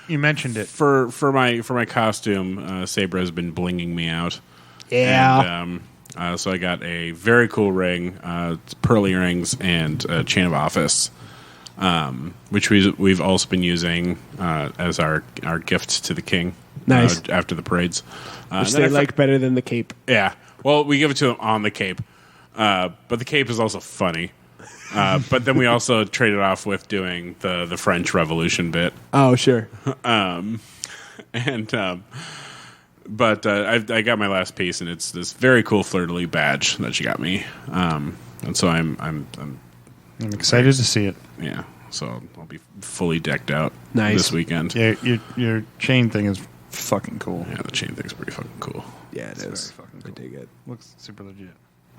You mentioned it.
for my costume, Sabre has been blinging me out.
Yeah.
And, so I got a very cool ring, pearl earrings, and a chain of office, which we've also been using as our gift to the king.
Nice.
After the parades,
Which
then
they
I
like better than the cape.
Yeah. Well, we give it to him on the cape, but the cape is also funny. But then we also traded off with doing the French Revolution bit.
Oh, sure.
But I got my last piece, and it's this very cool fleur-de-lis badge that she got me. And so I'm
excited to see it.
yeah. So I'll be fully decked out
Nice.
this weekend.
Yeah, your chain thing is fucking cool.
Yeah, the chain thing's pretty fucking cool.
Yeah, it
It's
is.
very fucking
I
cool.
dig it.
Looks super legit.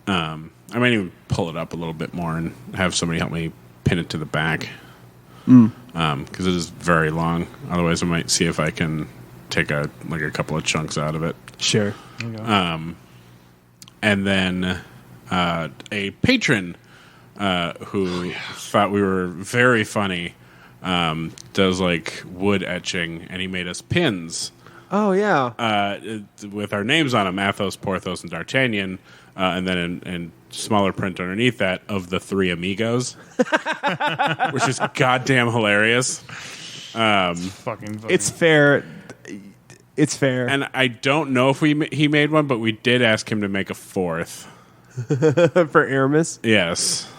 I might even pull it up a little bit more and have somebody help me pin it to the back. Because it is very long. Otherwise, I might see if I can take a couple of chunks out of it.
Sure.
There you go.
And then a patron who thought we were very funny does like wood etching, and he made us pins
Oh, yeah.
with our names on them: Athos, Porthos, and D'Artagnan. And then in smaller print underneath that of the three amigos, which is goddamn hilarious.
Fucking funny.
It's fair. It's fair.
And I don't know if he made one, but we did ask him to make a fourth.
For Aramis?
Yes.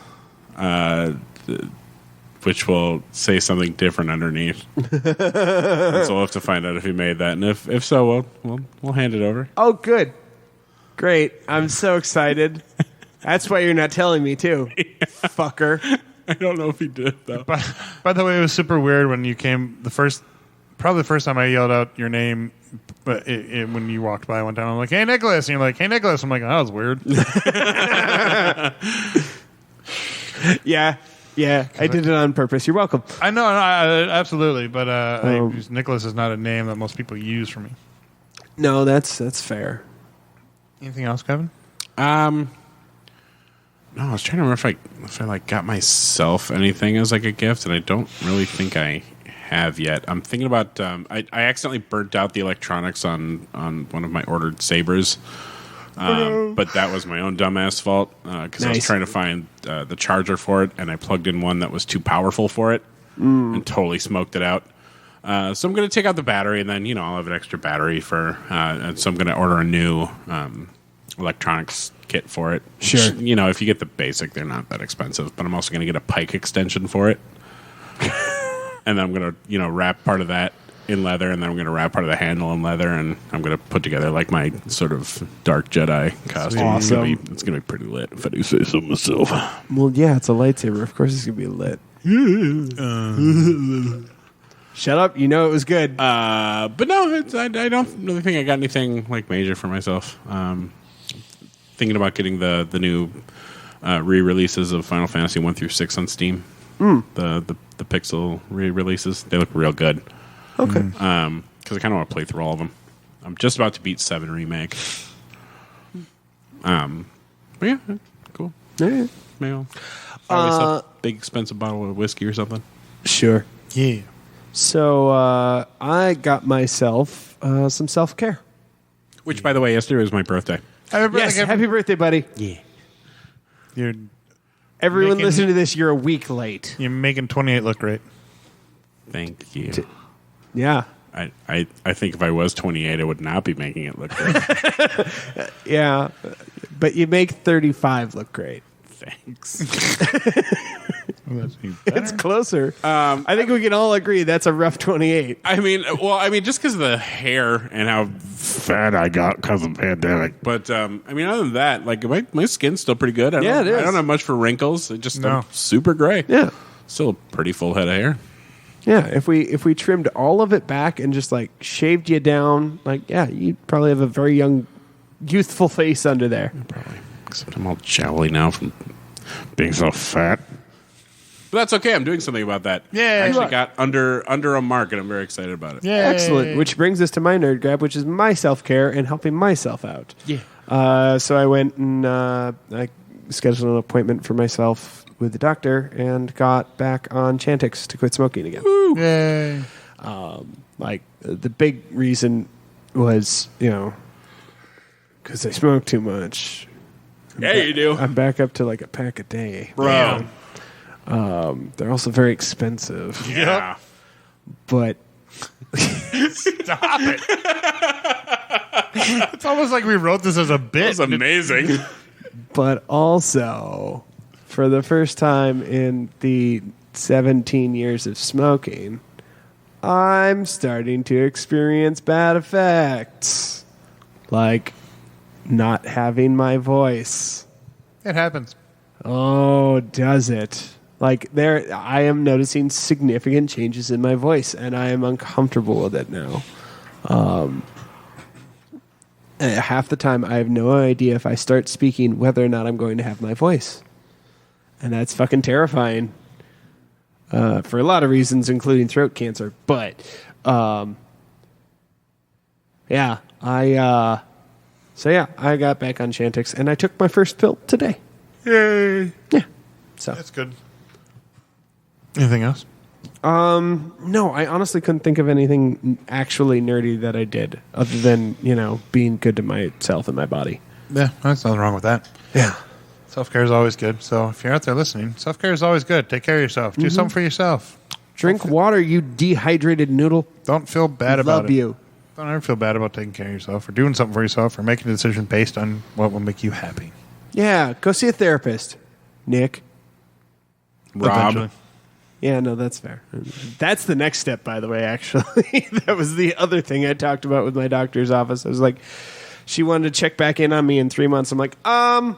Which will say something different underneath. So we'll have to find out if he made that. And if so, we'll hand it over.
Oh, good. Great. I'm so excited. That's why you're not telling me, too. Fucker.
I don't know if he did, though.
By the way, it was super weird when you came probably the first time I yelled out your name, but when you walked by one time, I'm like, "Hey, Nicholas," and you're like, "Hey, Nicholas." I'm like, "Oh, that was weird."
Yeah. Yeah. I did it on purpose. You're welcome.
I know, absolutely, but Nicholas is not a name that most people use for me.
No, that's fair.
Anything else, Kevin?
No, I was trying to remember if I like got myself anything as like a gift, and I don't really think I have yet. I'm thinking about I accidentally burnt out the electronics on one of my ordered Sabres, but that was my own dumbass fault because I was
Nice.
trying to find the charger for it, and I plugged in one that was too powerful for it and totally smoked it out. So I'm going to take out the battery, and then I'll have an extra battery for, and so I'm going to order a new electronics kit for it.
Sure.
Which, you know, if you get the basic, they're not that expensive. But I'm also going to get a pike extension for it. And then I'm going to, you know, wrap part of that in leather, and then I'm going to wrap part of the handle in leather, and I'm going to put together like my sort of dark Jedi costume.
Awesome.
It's going to be pretty lit if I do say so myself.
Well, yeah, it's a lightsaber. Of course it's going to be lit. Shut up. You know it was good.
But no, I don't really think I got anything like major for myself. Thinking about getting the new re-releases of Final Fantasy 1 through 6 on Steam. The Pixel re-releases, they look real good.
Okay.
Because I kind of want to play through all of them. I'm just about to beat 7 Remake. But yeah, cool.
Yeah.
Maybe I'll buy myself a big expensive bottle of whiskey or something.
Sure.
Yeah.
So I got myself some self-care.
Which, by the way, yesterday was my birthday.
Yes, happy birthday, buddy.
Yeah.
You're
Everyone
Making-
listening to this, you're a week late.
you're making 28 look great.
Thank you.
Yeah.
I think if I was 28, I would not be making it look good.
Yeah. But you make 35 look great.
Thanks.
It's closer. I think we can all agree that's a rough 28.
I mean, just because of the hair and how fat I got because of the pandemic. But other than that, like my skin's still pretty good.
Yeah, it is.
I don't have much for wrinkles. It just
No.
I'm super gray.
Yeah.
Still a pretty full head of hair.
Yeah. If we trimmed all of it back and just like shaved you down, like, yeah, you'd probably have a very young, youthful face under there.
Probably. Except I'm all jowly now from being so fat. But that's okay. I'm doing something about that.
Yeah.
I
You
actually
are.
got under a mark, and I'm very excited about it.
Yeah.
Excellent. Which brings us to my nerd grab, which is my self-care and helping myself out.
Yeah.
So I went and I scheduled an appointment for myself with the doctor and got back on Chantix to quit smoking again.
Yay.
Like, the big reason was, because I smoke too much.
Yeah, you do.
I'm back up to like a pack a day.
Bro.
They're also very expensive.
Yeah.
But
Stop it. It's almost like we wrote this as a bit.
That was amazing.
But also, for the first time in the 17 years of smoking, I'm starting to experience bad effects. Like not having my voice.
It happens.
Oh, does it? Like I am noticing significant changes in my voice, and I am uncomfortable with it now. Half the time, I have no idea if I start speaking whether or not I'm going to have my voice, and that's fucking terrifying for a lot of reasons, including throat cancer. But yeah, I got back on Chantix, and I took my first pill today.
Yay.
Yeah, so.
That's good. Anything else?
No, I honestly couldn't think of anything actually nerdy that I did other than, being good to myself and my body.
Yeah, there's nothing wrong with that.
Yeah.
Self-care is always good. So if you're out there listening, self-care is always good. Take care of yourself. Do something for yourself.
Drink water, you dehydrated noodle.
Don't feel bad about
Love
it.
you.
Don't ever feel bad about taking care of yourself or doing something for yourself or making a decision based on what will make you happy.
Yeah, go see a therapist, Nick.
Rob.
Eventually.
Yeah, no, that's fair. That's the next step, by the way, actually. That was the other thing I talked about with my doctor's office. I was like, she wanted to check back in on me in 3 months. I'm like, can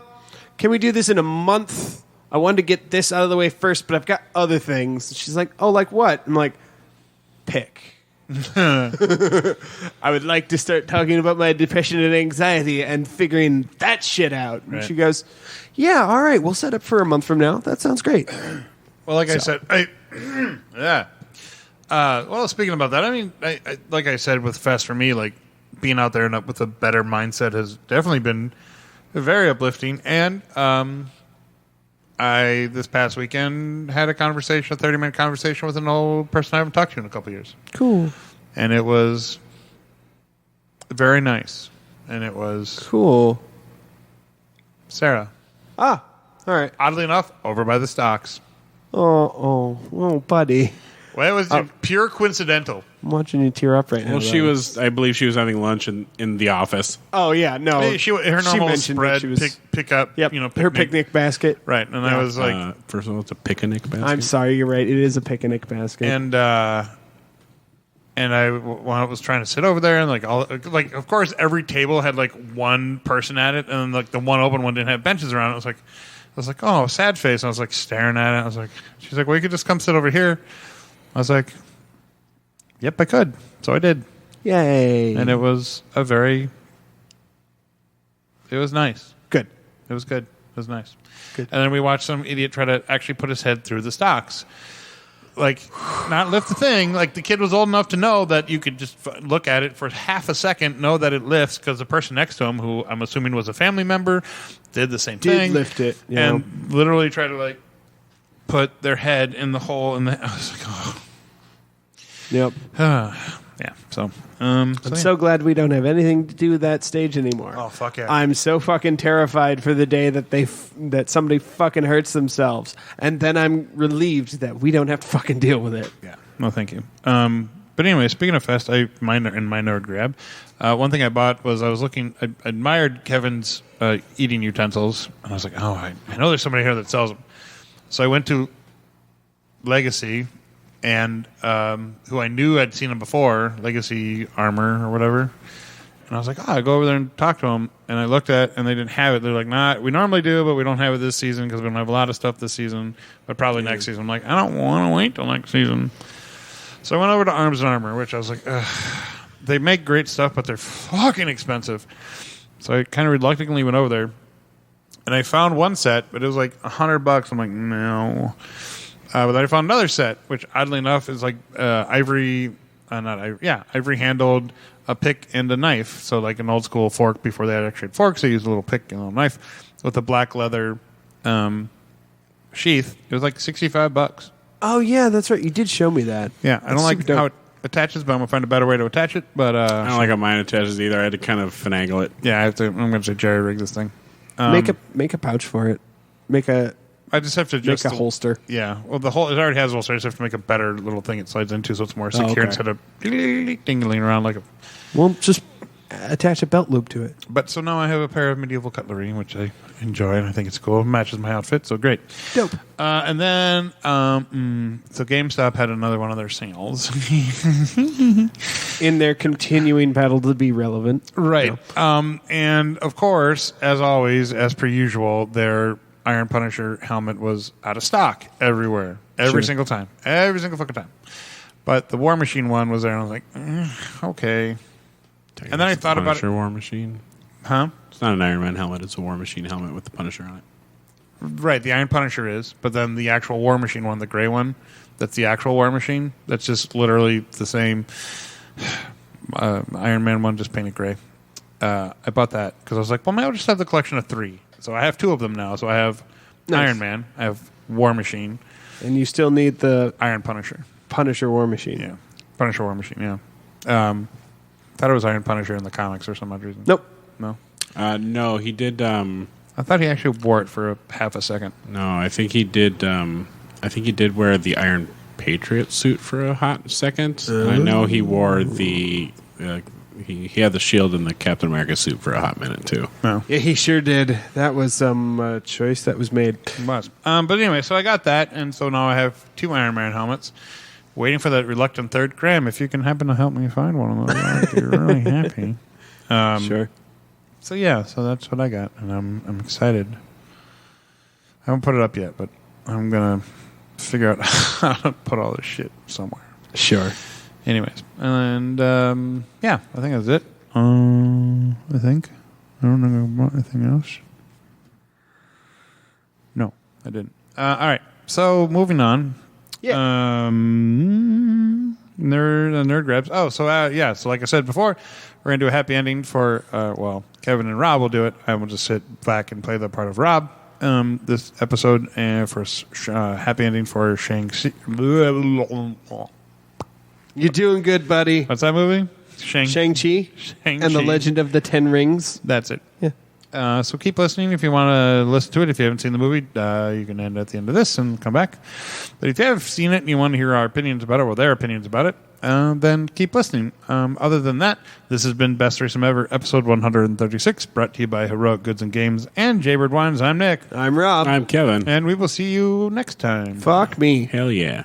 we do this in a month? I wanted to get this out of the way first, but I've got other things. She's like, oh, like what? I'm like, pick. I would like to start talking about my depression and anxiety and figuring that shit out. And
Right.
she goes, yeah, all right, we'll set up for a month from now. That sounds great.
Well, like I said, yeah. Well, speaking about that, I mean, I like I said with Fest, for me, like being out there and up with a better mindset has definitely been very uplifting. And I this past weekend had a 30-minute conversation with an old person I haven't talked to in a couple years,
Cool.
and it was very nice. And it was
Cool.
Sarah,
Ah, all right.
oddly enough, over by the stocks.
Oh, buddy.
Well, it was pure coincidental.
I'm watching you tear up right now.
Well, I believe she was having lunch in the office.
Oh yeah, no.
Hey, her normal
mentioned that
spread,
she was-
pick up,
Yep, her picnic basket.
Right, and I was like,
First of all, it's a picnic basket.
I'm sorry, you're right. It is a picnic basket.
and I when I was trying to sit over there, and of course every table had like one person at it, and then like the one open one didn't have benches around it. I was like, oh, sad face. And I was like staring at it. I was like, she's like, well, you could just come sit over here. I was like, yep, I could. So I did.
Yay.
And it was it was nice.
Good.
It was good. It was nice.
Good.
And then we watched some idiot try to actually put his head through the stocks. Like, not lift the thing. Like, the kid was old enough to know that you could just look at it for half a second, know that it lifts, because the person next to him, who I'm assuming was a family member, did the same thing.
Did lift it.
And literally tried to, like, put their head in the hole. And I was like, oh.
Yep.
Yeah. So,
I'm so glad we don't have anything to do with that stage anymore.
Oh, fuck yeah.
I'm so fucking terrified for the day that that somebody fucking hurts themselves, and then I'm relieved that we don't have to fucking deal with it.
Yeah. No, thank you. But anyway, speaking of Fest, my nerd grab. One thing I bought was I admired Kevin's eating utensils, and I was like, oh, I know there's somebody here that sells them. So I went to Legacy, and who I knew I'd seen him before, Legacy Armor or whatever. And I was like, I go over there and talk to him. And I looked at and they didn't have it. They're like, nah, we normally do, but we don't have it this season because we don't have a lot of stuff this season, but probably next season. I'm like, I don't want to wait till next season. So I went over to Arms and Armor, which I was like, they make great stuff, but they're fucking expensive. So I kind of reluctantly went over there. And I found one set, but it was like $100. I'm like, no. But then I found another set, which oddly enough is like ivory handled, a pick and a knife. So like an old school fork before they had actually had forks. They used a little pick and a little knife with a black leather sheath. It was like $65.
Oh yeah, that's right. You did show me that.
Yeah, I don't like how it attaches, but I'm gonna find a better way to attach it. But
I don't like how mine attaches either. I had to kind of finagle it.
Yeah, I'm gonna say jerry rig this thing.
Make a pouch for it.
I just have to
make a holster.
Yeah. Well, it already has a holster. I just have to make a better little thing it slides into so it's more secure instead of dingling around like a...
Well, just attach a belt loop to it.
But so now I have a pair of medieval cutlery, which I enjoy, and I think it's cool. It matches my outfit, so great.
Dope.
And then, so GameStop had another one of their sales.
In their continuing battle to be relevant.
Right. And, of course, as always, as per usual, their Iron Punisher helmet was out of stock everywhere. Every single time. Every single fucking time. But the War Machine one was there, and I was like, okay. And then I thought about it.
War Machine.
Huh?
It's not an Iron Man helmet. It's a War Machine helmet with the Punisher on it.
Right, the Iron Punisher is. But then the actual War Machine one, the gray one, that's the actual War Machine. That's just literally the same Iron Man one, just painted gray. I bought that because I was like, well, maybe I'll just have the collection of 3. So I have 2 of them now. So I have Iron Man, I have War Machine.
And you still need the
Iron Punisher.
Punisher War Machine.
Yeah. Punisher War Machine, yeah. Thought it was Iron Punisher in the comics or some odd reason.
Nope.
No?
No, he did...
I thought he actually wore it for half a second.
No, I think he did... I think he did wear the Iron Patriot suit for a hot second. I know he wore the... He had the shield and the Captain America suit for a hot minute, too.
No.
Yeah, he sure did. That was some choice that was made.
It was. But anyway, so I got that, and so now I have 2 Iron Man helmets. Waiting for that reluctant third. Graham, if you can happen to help me find one of those, I'd be really happy.
Sure.
So yeah, so that's what I got, and I'm excited. I haven't put it up yet, but I'm gonna figure out how to put all this shit somewhere.
Sure.
Anyways, and yeah, I think that's it. I think I don't know about anything else. No, I didn't. All right, so moving on.
Yeah.
Nerd grabs. Oh, so yeah. So like I said before, we're gonna do a happy ending for Kevin and Robb will do it. I will just sit back and play the part of Robb this episode, and for happy ending for Shang Chi.
You're doing good, buddy.
What's that movie?
Shang-Chi
Shang-Chi.
and the Legend of the Ten Rings.
That's it.
Yeah.
So keep listening if you want to listen to it. If you haven't seen the movie, you can end at the end of this and come back. But if you have seen it and you want to hear our opinions about it, or their opinions about it, then keep listening. Other than that, this has been Best Threesome Ever, episode 136, brought to you by Heroic Goods and Games and Jaybird Wines. I'm Nick.
I'm Rob.
I'm Kevin.
And we will see you next time.
Fuck me.
Hell yeah.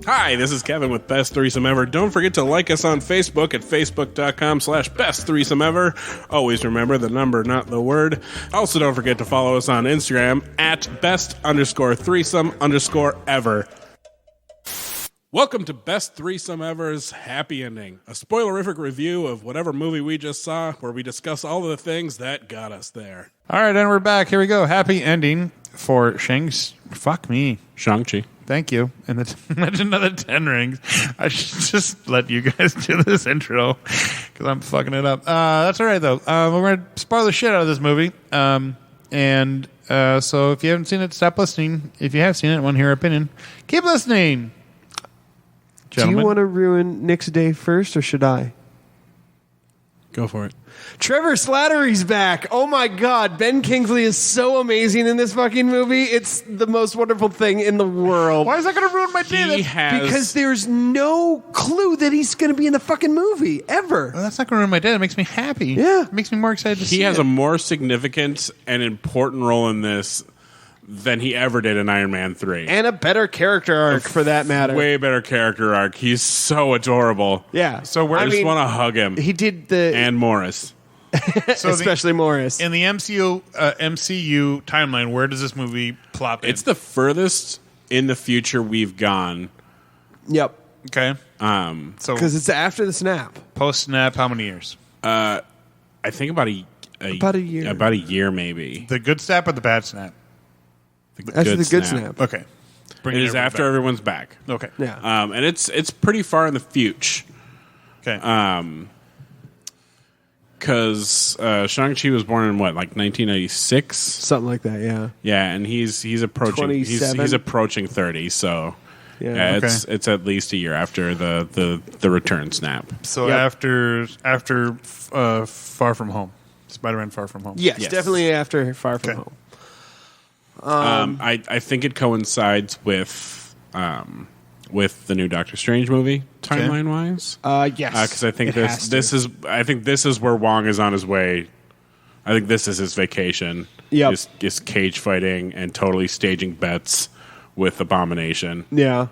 Hi, this is Kevin with Best Threesome Ever. Don't forget to like us on Facebook at facebook.com/Best Threesome Ever. Always remember the number, not the word. Also, don't forget to follow us on Instagram at Best_Threesome_Ever. Welcome to Best Threesome Ever's Happy Ending, a spoilerific review of whatever movie we just saw, where we discuss all of the things that got us there.
All right, and we're back. Here we go. Happy ending for Shang
Shang-Chi.
Thank you. And the Legend of the Ten Rings. I should just let you guys do this intro because I'm fucking it up. That's all right, though. We're going to spoil the shit out of this movie. So if you haven't seen it, stop listening. If you have seen it and want to hear our opinion, keep listening. Gentlemen.
Do you want to ruin Nick's day first, or should I?
Go for it.
Trevor Slattery's back. Oh my God. Ben Kingsley is so amazing in this fucking movie. It's the most wonderful thing in the world.
Why is that going to ruin my day?
Because there's no clue that he's going to be in the fucking movie, ever.
Well, that's not going to ruin my day. That makes me happy.
Yeah.
It makes me more excited to see it.
He has a more significant and important role in this than he ever did in Iron Man 3.
And a better character arc, for that matter.
Way better character arc. He's so adorable.
Yeah.
So
I just want to hug him.
He did the...
And Morris.
So
especially Morris.
In the MCU timeline, where does this movie plop in?
It's the furthest in the future we've gone.
Yep.
Okay. So
Because it's after the snap.
post-snap, how many years?
I think about a year. About a year, maybe.
The good snap or the bad snap?
After the good snap.
Okay.
It is after everyone's back.
Okay.
Yeah.
And it's pretty far in the future.
Okay.
Because Shang-Chi was born in what, like 1996?
Something like that, yeah.
Yeah, and he's approaching he's approaching 30, so
Yeah.
it's at least a year after the return snap.
So
Yep.
after Far From Home. Spider-Man Far From Home.
Yes,
Yes.
definitely after Far From
Okay.
Home.
I think it coincides with the new Doctor Strange movie timeline wise.
Yes.
Because I think
It has
this is where Wong is on his way. I think this is his vacation.
Yep.
Is cage fighting and totally staging bets with Abomination.
Yeah.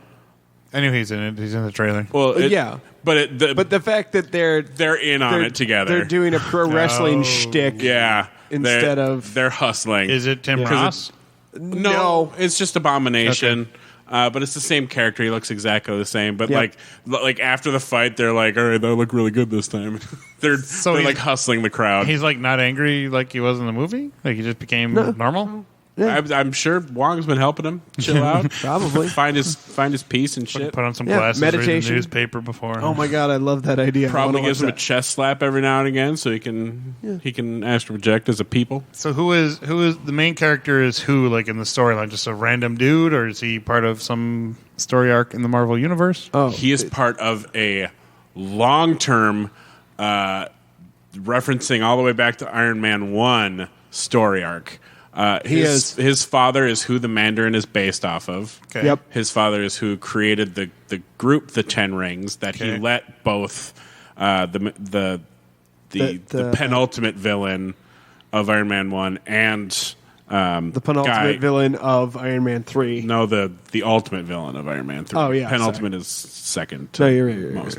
I knew he's in it. He's in the trailer.
Well,
Yeah.
but
But the fact that they're
in on it together.
They're doing a pro wrestling shtick.
yeah,
Instead of-
they're hustling.
Is it Tim
Yeah.
Ross?
No, it's just Abomination. But it's the same character. He looks exactly the same. But
Yep.
like after the fight, they're like, "All right, they look really good this time." they're
he's-
like hustling the crowd.
He's like not angry like he was in the movie? Like he just became normal?
Yeah.
I'm sure Wong's been helping him chill out,
Probably.
find his peace and shit.
Put on some
Yeah,
glasses, read the
meditation.
newspaper before.
Oh my God, I love that idea.
Probably
I wanna
gives him a
watch
chest slap every now and again, so he can ask to project as a people.
So who is the main character? Is who like in the storyline? Just a random dude, or is he part of some story arc in the Marvel universe?
that. Oh,
He is part of a long-term, referencing all the way back to Iron Man 1 story arc. His father is who the Mandarin is based off of.
Okay.
Yep.
His father is who created the group, the Ten Rings, that he
Okay.
let both the penultimate villain of Iron Man 1 and
the penultimate villain of Iron Man 3.
No, the ultimate villain of Iron Man 3.
Oh, yeah,
Penultimate is second.
No, you're right.
most.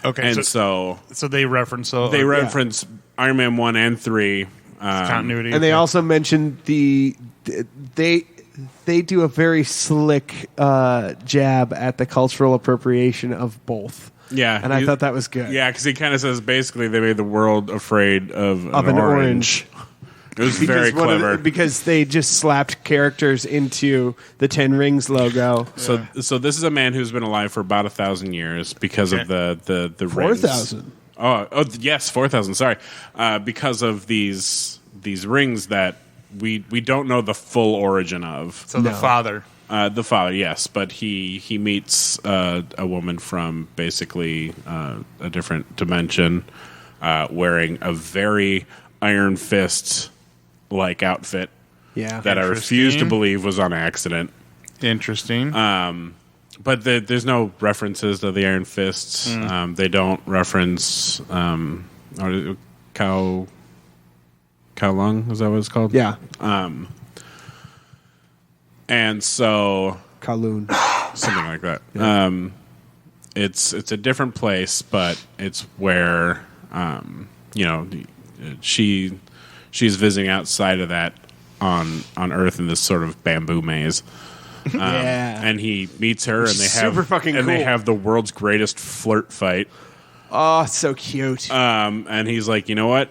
Okay,
And so
so they reference
they reference Iron Man 1 and 3.
continuity,
And they also mentioned they do a very slick jab at the cultural appropriation of both.
Yeah.
And I thought that was good.
Yeah, because he kind of says basically they made the world afraid of
an orange.
It was very clever.
Because they just slapped characters into the Ten Rings logo.
So this is a man who's been alive for about 1,000 years because of the
4,000.
rings. Oh yes, 4,000. Sorry, because of these rings that we don't know the full origin of.
So the father.
The father, yes, but he meets a woman from basically a different dimension, wearing a very Iron Fist like outfit.
Yeah.
That I refuse to believe was on accident.
Interesting.
But there's no references to the Iron Fists. They don't reference Cow Lung. Is that what it's called?
Yeah.
And so
Kowloon.
something like that. Yeah. It's a different place, but it's where she's visiting outside of that on Earth in this sort of bamboo maze. And he meets her, and they have the world's greatest flirt fight.
Oh, it's so cute.
And he's like, you know what?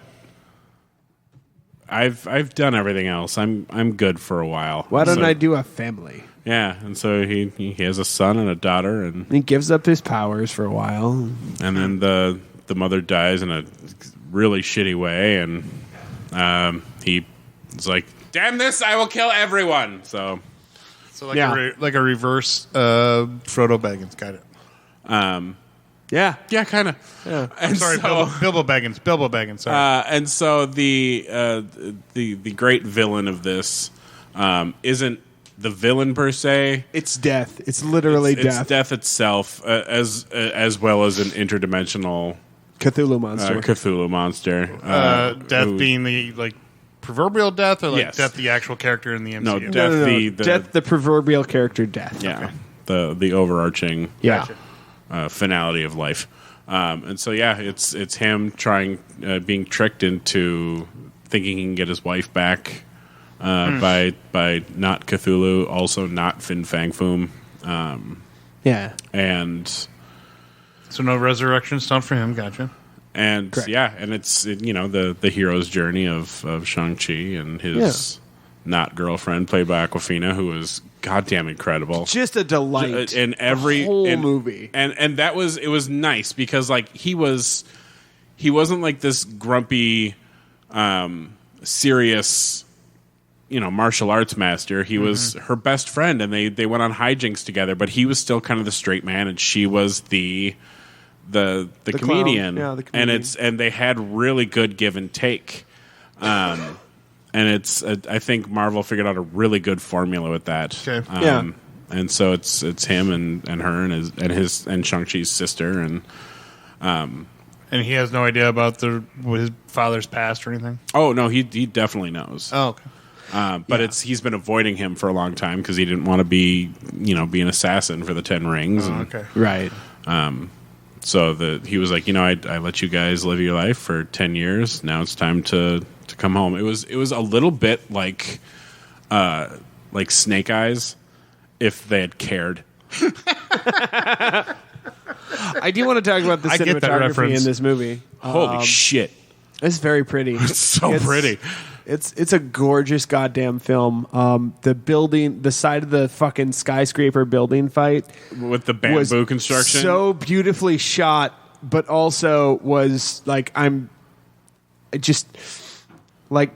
I've done everything else. I'm good for a while.
Why don't I do a family?
Yeah, and so he has a son and a daughter, and
he gives up his powers for a while.
And then the mother dies in a really shitty way, and he's like, "Damn this! I will kill everyone." So
like a reverse Frodo Baggins, got it.
Yeah,
kind of.
Yeah.
I'm sorry, Bilbo Baggins. Sorry.
And so the great villain of this isn't the villain per se.
It's death. It's literally death.
It's death itself, as well as an interdimensional
Cthulhu monster.
Death being the proverbial death, or
yes.
death the actual character in the MCU.
No, death
death the proverbial character death.
Yeah, okay. the overarching finality of life. And so it's him being tricked into thinking he can get his wife back. By not Cthulhu, also not Fin Fang Foom. And
so no resurrection stone for him. Gotcha.
And
correct.
And it's the hero's journey of Shang Chi and his not girlfriend played by Awkwafina, who was goddamn incredible,
just a delight
in every
whole movie.
And it was nice because he wasn't like this grumpy, serious, martial arts master. He was her best friend, and they went on hijinks together. But he was still kind of the straight man, and she was the comedian.
Clown. Yeah, the comedian.
And they had really good give and take. And I think Marvel figured out a really good formula with that.
Okay.
And so it's him and her and Shang-Chi's sister and
he has no idea about his father's past or anything.
Oh no, he definitely knows.
Oh, okay.
But he's been avoiding him for a long time because he didn't want to be an assassin for the 10 Rings.
Okay.
Right.
So he was like, I let you guys live your life for 10 years. Now it's time to come home. It was a little bit like Snake Eyes if they had cared.
I do want to talk about the cinematography in this movie.
Holy shit.
It's very pretty.
It's so pretty.
It's a gorgeous goddamn film. The side of the fucking skyscraper building fight
with the bamboo construction,
so beautifully shot, but also was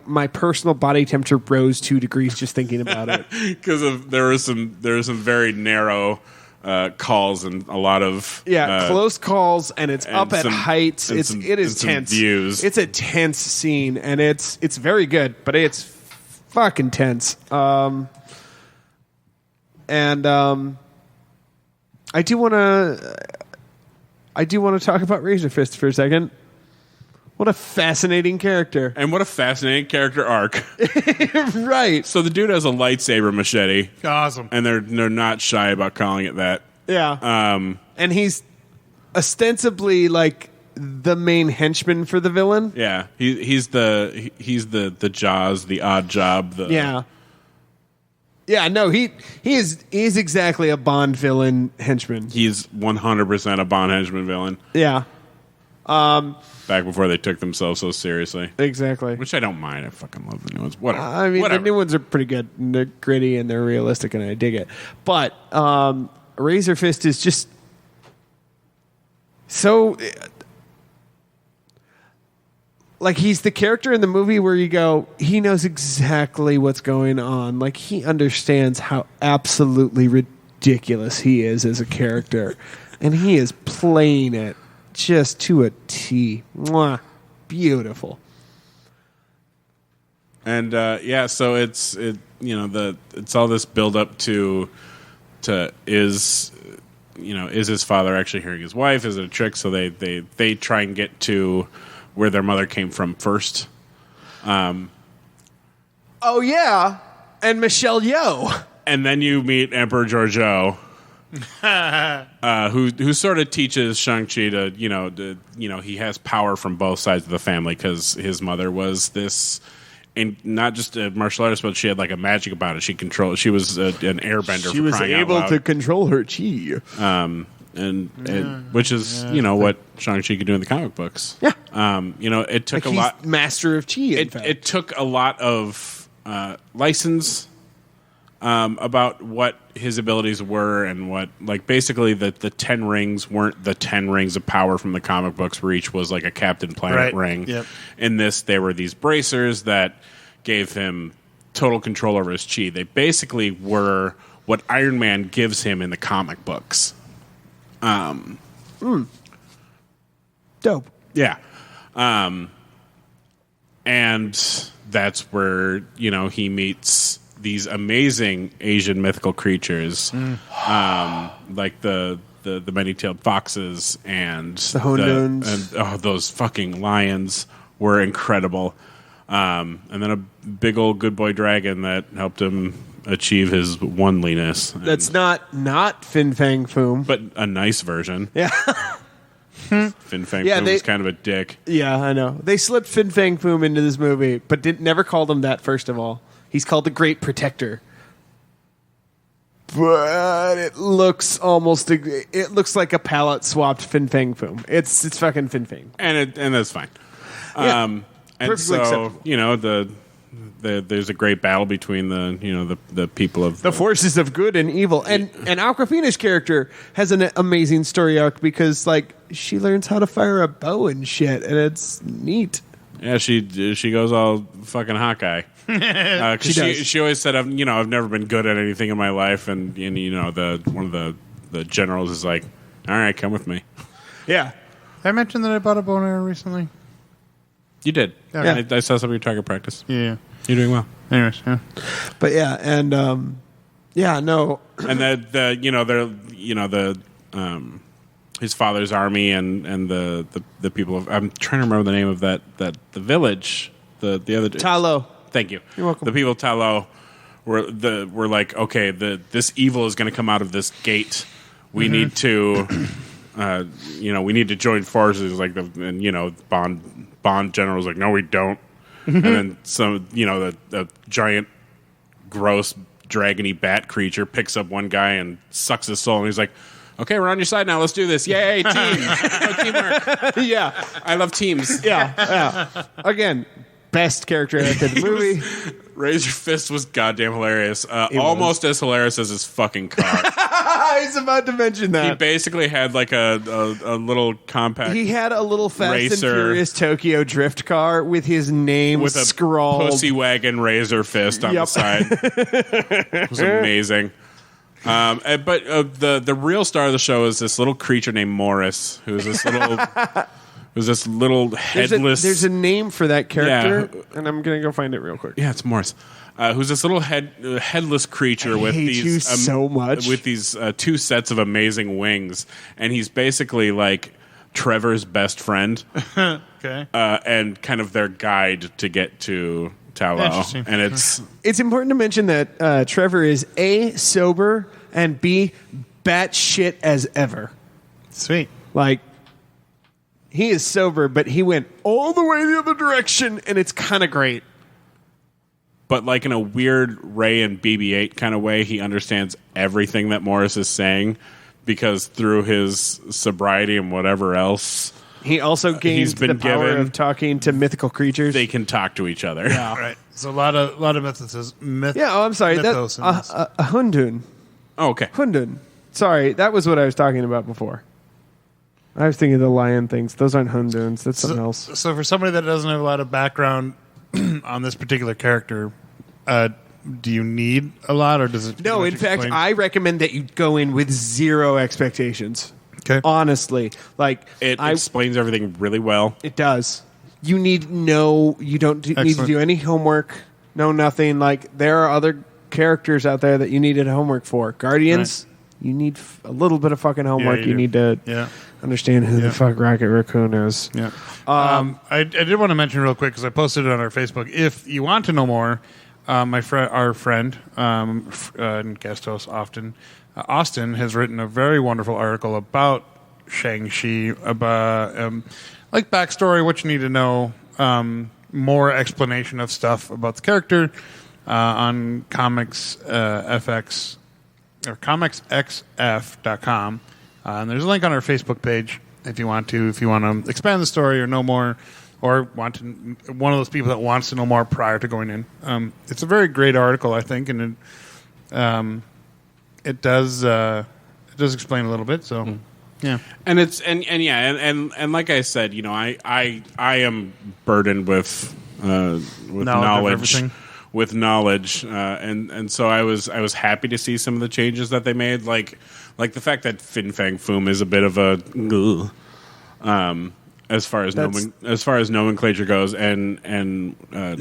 my personal body temperature rose 2 degrees just thinking about it
because there were some very narrow calls and a lot of
close calls, and it's up at heights. It is tense.
Views.
It's a tense scene, and it's very good, but it's fucking tense. I do want to talk about Razor Fist for a second. What a fascinating character.
And what a fascinating character arc.
Right.
So the dude has a lightsaber machete.
Awesome.
And they're not shy about calling it that.
Yeah. And he's ostensibly the main henchman for the villain.
Yeah. He's the Jaws, the odd job.
Yeah. Yeah, no, he is exactly a Bond villain henchman.
He's 100% a Bond henchman villain.
Yeah.
Back before they took themselves so seriously.
Exactly.
Which I don't mind. I fucking love the new ones. Whatever.
The new ones are pretty good. And they're gritty and they're realistic, and I dig it. But Razor Fist is just so... he's the character in the movie where you go, he knows exactly what's going on. He understands how absolutely ridiculous he is as a character. And he is playing it just to a T. Mwah. beautiful.
And so it's all this build up to is his father actually hearing his wife? Is it a trick? So they try and get to where their mother came from first.
Oh yeah, and Michelle Yeoh.
And then you meet Emperor Georgiou, who sort of teaches Shang-Chi to he has power from both sides of the family because his mother was this, and not just a martial artist, but she had like a magic about it. She was an airbender.
She was able to control her chi.
Which is what Shang-Chi could do in the comic books.
Yeah.
It took
like
a lot.
Master of chi.
It took a lot of license. About what his abilities were and what, like, basically the 10 rings weren't the 10 rings of power from the comic books where each was like a Captain Planet ring.
Yep.
In this, they were these bracers that gave him total control over his chi. They basically were what Iron Man gives him in the comic books.
Dope.
Yeah. And that's where, he meets these amazing Asian mythical creatures, like the many-tailed foxes and
the Honduns.
and those fucking lions were incredible. And then a big old good boy dragon that helped him achieve his oneliness.
That's not Fin Fang Foom,
but a nice version.
Yeah.
Fin Fang Foom was kind of a dick.
Yeah, I know. They slipped Fin Fang Foom into this movie, but never called him that. First of all. He's called the Great Protector. But it looks like a palette swapped Fin Fang Foom. It's fucking Fin Fang.
And that's fine.
Yeah,
and
perfectly
so,
acceptable.
there's a great battle between the people of
the forces of good and evil. And Awkwafina's character has an amazing story arc because like she learns how to fire a bow and shit, and it's neat.
Yeah, she goes all fucking Hawkeye. She always said, I've never been good at anything in my life, and one of the generals is like, all right, come with me.
Yeah.
Did I mention that I bought a bow and arrow recently?
You did.
Yeah.
I saw some of your target practice.
Yeah.
You're doing well.
Anyways, yeah.
But yeah, and no.
And his father's army and the people of, I'm trying to remember the name of the village, the other
Talo.
Thank you.
You're welcome.
The people of Talo were like, okay, this evil is going to come out of this gate. We need to, we need to join forces. Like Bond general's like, no, we don't. And then the giant, gross, dragony bat creature picks up one guy and sucks his soul, and he's like, okay, we're on your side now. Let's do this. Yay, team. Teamwork.
Yeah.
I love teams.
Yeah. Again, best character actor in the movie.
Razor Fist was goddamn hilarious. Almost as hilarious as his fucking car.
I was about to mention that.
He basically had like a little compact.
He had a little Fast
racer
and Furious Tokyo drift car with his name
with a
scrawled.
Pussy wagon Razor Fist on the side. It was amazing. But the real star of the show is this little creature named Morris, who's this little headless.
There's a name for that character, and I'm gonna go find it real quick.
Yeah, it's Morris. Who's this little headless creature with these
so much
with these two sets of amazing wings, and he's basically like Trevor's best friend.
Okay,
and kind of their guide to get to Talo. And
it's important to mention that Trevor is A, sober, and B, batshit as ever.
Sweet.
Like, he is sober, but he went all the way the other direction, and it's kind of great.
But like in a weird Ray and BB-8 kind of way, he understands everything that Morris is saying because through his sobriety and whatever else,
he also gained the power of talking to mythical creatures.
They can talk to each other.
Yeah.
Right. So a lot of mythos.
Yeah. Oh, I'm sorry.
Mythos
a Hundun.
Oh, okay.
Hundun. Sorry, that was what I was talking about before. I was thinking of the lion things. Those aren't Hunduns. That's something else.
So for somebody that doesn't have a lot of background on this particular character, do you need a lot, or does it?
No, in fact, I recommend that you go in with zero expectations.
Okay.
Honestly, like
it explains everything really well.
It does. You need you don't need to
Excellent.
do any homework. No, nothing. Like, there are other characters out there that you needed homework for. Guardians, you need a little bit of fucking homework.
you
You
do.
need to understand who the fuck Rocket Raccoon is.
Yeah. I did want to mention real quick because I posted it on our Facebook. If you want to know more, our friend and guest host Austin has written a very wonderful article about Shang Chi, about like backstory, what you need to know, more explanation of stuff about the character on Comics FX or comicsxf.com. And there's a link on our Facebook page if you want to expand the story or know more, or one of those people that wants to know more prior to going in. It's a very great article, I think, and it does explain a little bit. So, yeah,
And it's and like I said, I am burdened with knowledge. With knowledge, and so I was happy to see some of the changes that they made, like the fact that Fin Fang Foom is a bit of a as far as nomenclature goes, and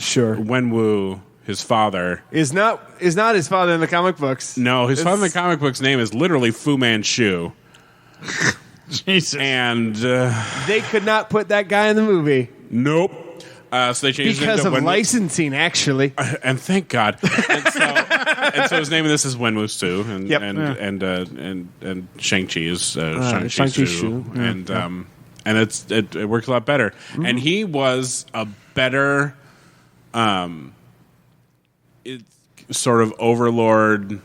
Sure.
Wenwu, his father,
Is not his father in the comic books.
no, his father in the comic book's name is literally Fu Manchu,
Jesus.
and
They could not put that guy in the movie
nope. So they changed
because
it to
of
Wenwu.
licensing, actually.
And thank God. And so his name of this is Wenwu Su, and
Yep.
and Shang Chi is Shang-Chi
Shang-Chi
Su,
Su.
and it works a lot better. And he was a better, sort of overlord,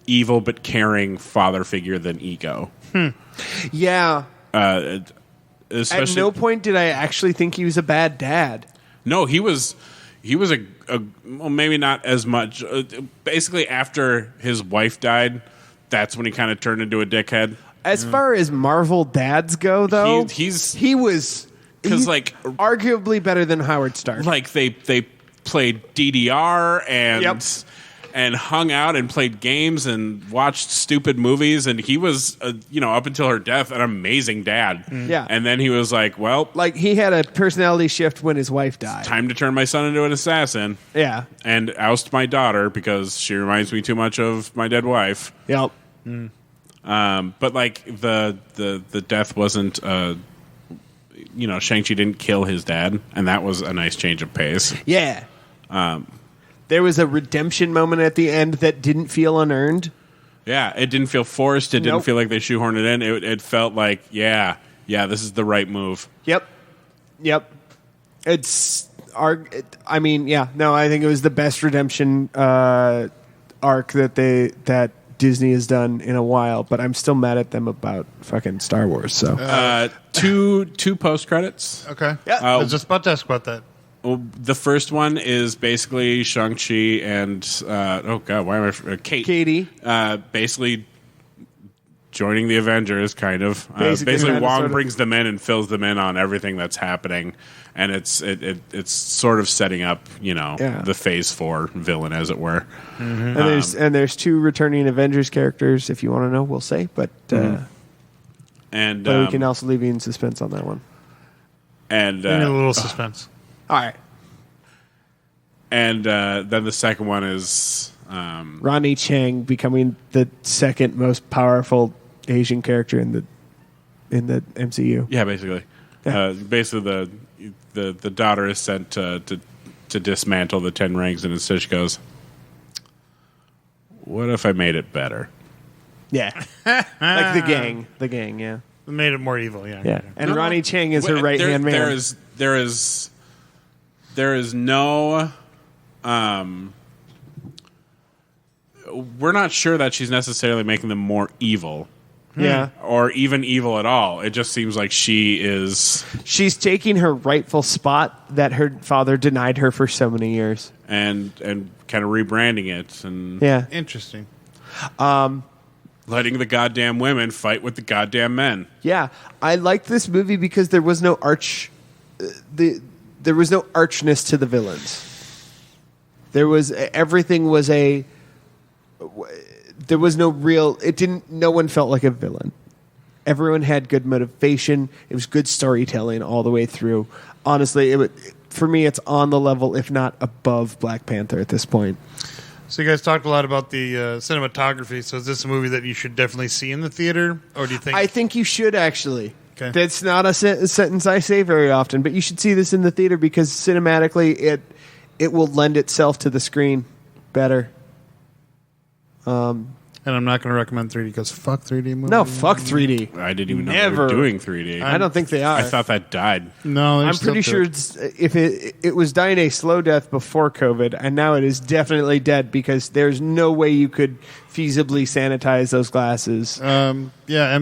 evil but caring father figure than Ego.
Yeah. At
Especially,
no point did I actually think he was a bad dad.
No, he was a well, maybe not as much. Basically, after his wife died, that's when he kind of turned into a dickhead.
As far as Marvel dads go, though,
He
was arguably better than Howard Stark.
like they played DDR and
Yep.
and hung out and played games and watched stupid movies, and he was up until her death an amazing dad.
Yeah.
And then he was like, well,
Like, he had a personality shift when his wife died.
time to turn my son into an assassin
Yeah.
and oust my daughter because she reminds me too much of my dead wife.
Yep.
But like the death wasn't Shang-Chi didn't kill his dad, and that was a nice change of pace.
Yeah. There was a redemption moment at the end that didn't feel unearned.
Yeah, it didn't feel forced. It didn't
Nope.
feel like they shoehorned it in. It felt like, yeah, this is the right move.
Yep. It's I think it was the best redemption arc that Disney has done in a while, but I'm still mad at them about fucking Star Wars. So
Two post credits.
Okay.
Yeah.
I was just about to ask about that.
Well, the first one is basically Shang-Chi and
Katie.
Basically joining the Avengers, kind of.
Basically,
Basically,
kind of,
Wong
sort of.
brings them in and fills them in on everything that's happening, and it's sort of setting up, the Phase 4 villain, as it were.
And there's two returning Avengers characters, if you want to know, we'll say, but
And
we can also leave you in suspense on that one.
and
Give me a little suspense.
All right.
and then the second one is
Ronnie Chang becoming the second most powerful Asian character in the MCU.
yeah, basically. Basically, the daughter is sent to dismantle the 10 rings, and instead she goes, "What if I made it better?"
Yeah. Like the gang, yeah.
It made it more evil, yeah.
Yeah. And
No,
Ronnie Chang is her right-hand man.
There is no. We're not sure that she's necessarily making them more evil,
Yeah.
or even evil at all. It just seems like she is,
She's taking her rightful spot that her father denied her for so many years.
and kind of rebranding it and
Yeah.
Interesting.
letting the goddamn women fight with the goddamn men.
Yeah. I liked this movie because there was no there was no archness to the villains. There was no one felt like a villain. Everyone had good motivation. It was good storytelling all the way through. Honestly, for me, it's on the level, if not above, Black Panther at this point.
So you guys talked a lot about the cinematography. So is this a movie that you should definitely see in the theater, or do you think?
I think you should actually.
Okay.
That's not a sentence I say very often, but you should see this in the theater because cinematically, it will lend itself to the screen better.
And I'm not going to recommend 3D because fuck 3D movies.
No, fuck 3D.
I didn't even know
Never.
they were doing 3D.
I don't think they are.
I thought that died.
No,
I'm pretty sure if it was dying a slow death before COVID, and now it is definitely dead because there's no way you could feasibly sanitize those glasses.
Yeah,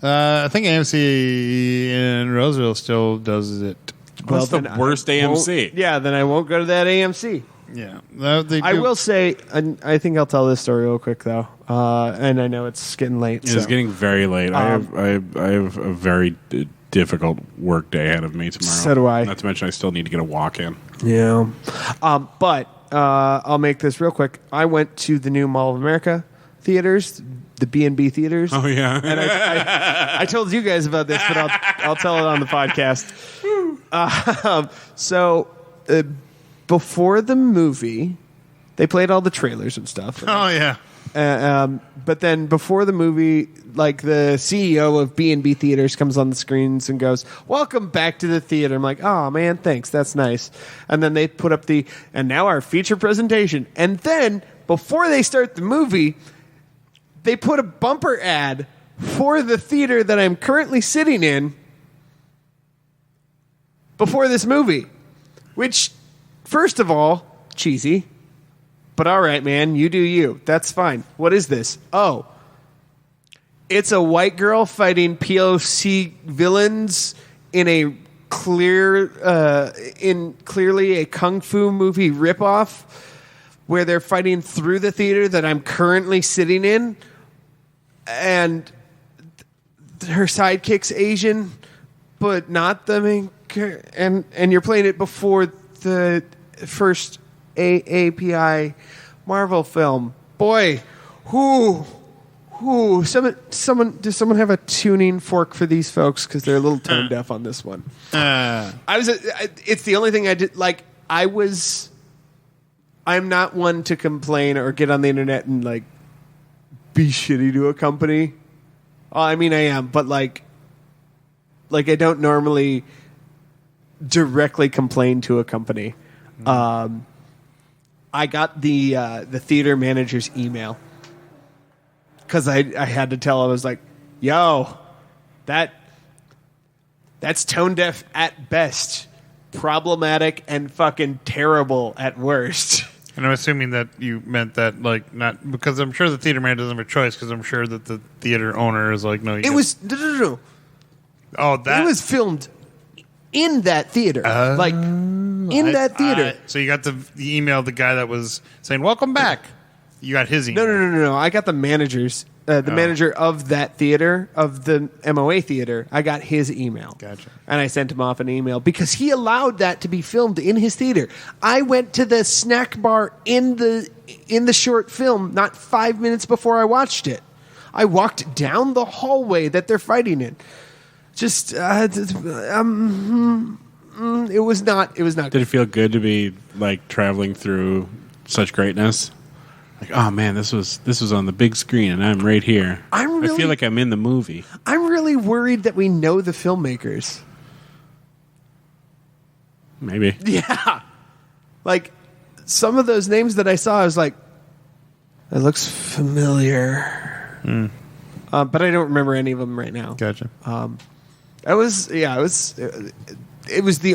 I think AMC in Roseville still does it.
What's the
then
worst
I won't-
AMC?
Yeah, then I won't go to that AMC.
Yeah, they
I
do.
will say, and I think I'll tell this story real quick though, and I know it's getting late.
It's getting very late. I have a very difficult work day ahead of me tomorrow.
So do I.
Not to mention, I still need to get a walk in.
Yeah, but I'll make this real quick. I went to the new Mall of America theaters, the B&B theaters.
Oh yeah,
And I told you guys about this, but I'll tell it on the podcast. Before the movie, they played all the trailers and stuff.
Oh yeah.
But then before the movie, like the CEO of B&B Theaters comes on the screens and goes, "Welcome back to the theater." I'm like, "Oh man, thanks, that's nice." And then they put up and now our feature presentation. And then before they start the movie, they put a bumper ad for the theater that I'm currently sitting in before this movie, which, first of all, cheesy. But all right, man, you do you. That's fine. What is this? Oh, it's a white girl fighting POC villains in a clearly a kung fu movie ripoff, where they're fighting through the theater that I'm currently sitting in, and her sidekick's Asian, but not the main. And you're playing it before the first API Marvel film. Boy, does someone have a tuning fork for these folks because they're a little tone deaf on this one. It's the only thing I did. Like I'm not one to complain or get on the internet and like be shitty to a company. I mean, I am, but like I don't normally directly complain to a company. I got the theater manager's email because I had to tell him. I was like, "Yo, that's tone deaf at best, problematic and fucking terrible at worst."
And I'm assuming that you meant that, like, not because I'm sure the theater man doesn't have a choice because I'm sure that the theater owner is like, no, you
It was no.
Oh, that
It was filmed in that theater, that theater.
So you got the email of the guy that was saying, "Welcome back." You got his email.
No. I got the manager of that theater, of the MOA theater. I got his email.
Gotcha.
And I sent him off an email because he allowed that to be filmed in his theater. I went to the snack bar in the short film not 5 minutes before I watched it. I walked down the hallway that they're fighting in. Just it was not good.
Did it feel good to be like traveling through such greatness? Like, oh man, this was on the big screen and I'm right here. I feel like I'm in the movie.
I'm really worried that we know the filmmakers.
Maybe.
Yeah. Like some of those names that I saw, I was like, that looks familiar. But I don't remember any of them right now.
Gotcha.
It was the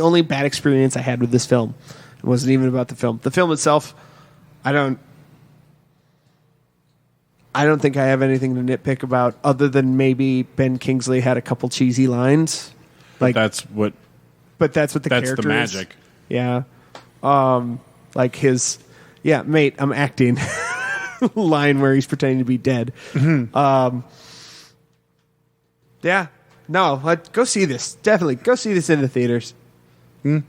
only bad experience I had with this film. It wasn't even about the film. The film itself, I don't think I have anything to nitpick about other than maybe Ben Kingsley had a couple cheesy lines. Like
That's the
character is.
magic.
Yeah. Like his mate, I'm acting line where he's pretending to be dead.
Mm-hmm.
Yeah. No, go see this. Definitely go see this in the theaters.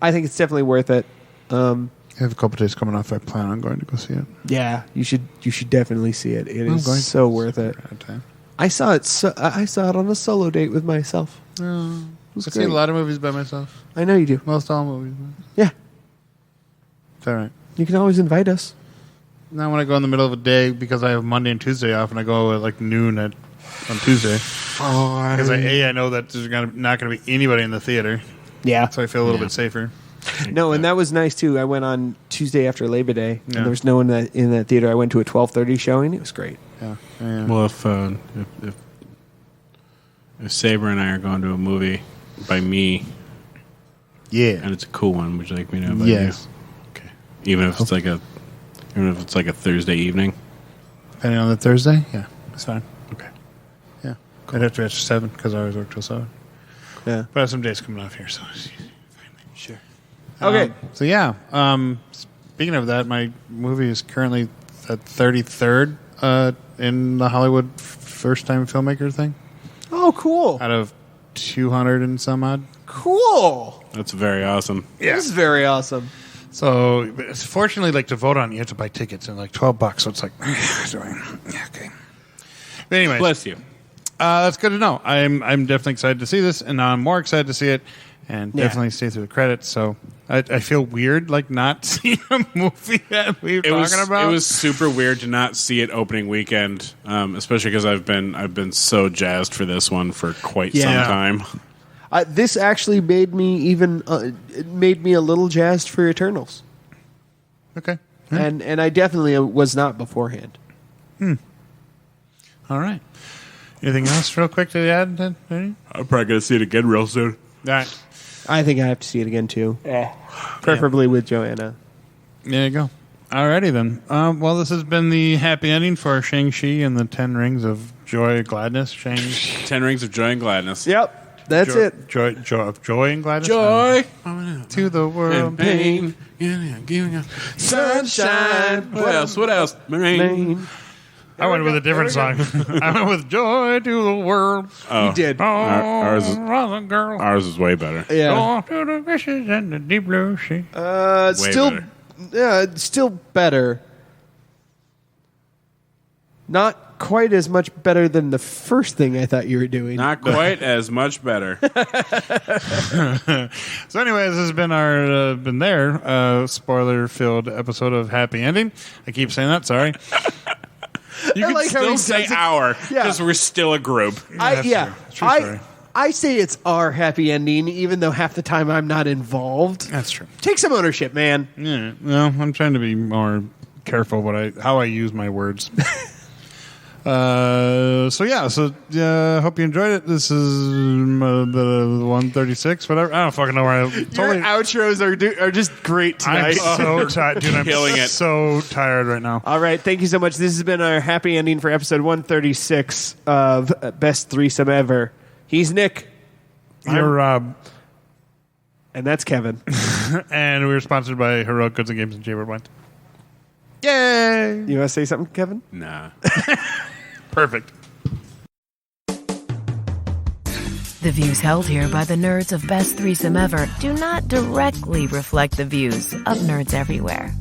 I think it's definitely worth it.
I have a couple days coming off. I plan on going to go see it.
Yeah, you should definitely see it. It is so worth it.
I saw it. I saw it on a solo date with myself.
I
was
see a
great.
lot of movies by myself.
I know you do.
Most all movies.
Yeah,
It's all right.
you can always invite us.
Now when I go in the middle of a day because I have Monday and Tuesday off, and I go at like noon on Tuesday because I know that there's not going to be anybody in the theater,
Yeah.
so I feel a little bit safer.
No, and that was nice too. I went on Tuesday after Labor Day,
Yeah.
and there was no one in that theater. I went to a 12:30 showing. It was great.
Yeah.
Well, if Saber and I are going to a movie by me,
Yeah.
and it's a cool one, would you like me to invite
Yes.
you? Okay. Even if it's like a Thursday evening.
Depending on the Thursday, yeah, it's fine.
Okay.
Yeah, I'd have to finish 7 because I always work till 7.
Yeah.
But I have some days coming off here, so
Sure. Okay.
So yeah, speaking of that, my movie is currently at 33rd in the Hollywood first-time filmmaker thing
Oh, cool.
out of 200 and some odd.
Cool.
That's very awesome.
This is very awesome.
So, fortunately, like to vote on, it, you have to buy tickets and like $12. So it's like, yeah, okay. But anyways,
Bless you.
that's good to know. I'm definitely excited to see this, and now I'm more excited to see it, and definitely stay through the credits. So I feel weird like not seeing a movie that we were talking about.
It was super weird to not see it opening weekend, especially because I've been so jazzed for this one for quite some time.
This actually made me made me a little jazzed for Eternals,
Okay.
and I definitely was not beforehand.
All right. Anything else real quick to add? All
I'm probably gonna see it again real soon.
right.
I think I have to see it again too, preferably with Joanna.
There you go. Alrighty then. Well, this has been the happy ending for Shang-Chi and the 10 Rings of Joy, Gladness.
10 Rings of Joy and Gladness.
Yep, that's it.
Joy of joy and gladness.
Joy
To the world.
and pain. Sunshine. What else? What else? Rain.
I went with a different song. I went with Joy to the World.
Oh,
You did.
Ours is-
Brother girl.
Ours is way better.
Yeah.
Go to the fishes and the deep blue sea.
Still,
better.
still better. Not quite as much better than the first thing I thought you were doing.
Not quite as much better.
So, anyways, this has been our spoiler-filled episode of Happy Ending. I keep saying that. Sorry.
You can
like how he
still say
does it.
our
Yeah.
because we're still a group.
That's true. True story.
I say it's our happy ending, even though half the time I'm not involved.
That's true.
Take some ownership, man.
Yeah. Well, I'm trying to be more careful how I use my words. So hope you enjoyed it. This is the 136, whatever. I don't fucking know where I
Your
totally.
outros are just great
I'm
tonight.
so tired, dude. I'm
Killing it.
so tired right now.
All right, thank you so much. This has been our happy ending for episode 136 of Best Threesome Ever. He's Nick,
You're Rob,
and that's Kevin.
and we're sponsored by Heroic Goods and Games and Jaybird Wine. Yay!
You want to say something, Kevin?
Nah.
Perfect.
The views held here by the nerds of Best Threesome Ever do not directly reflect the views of nerds everywhere.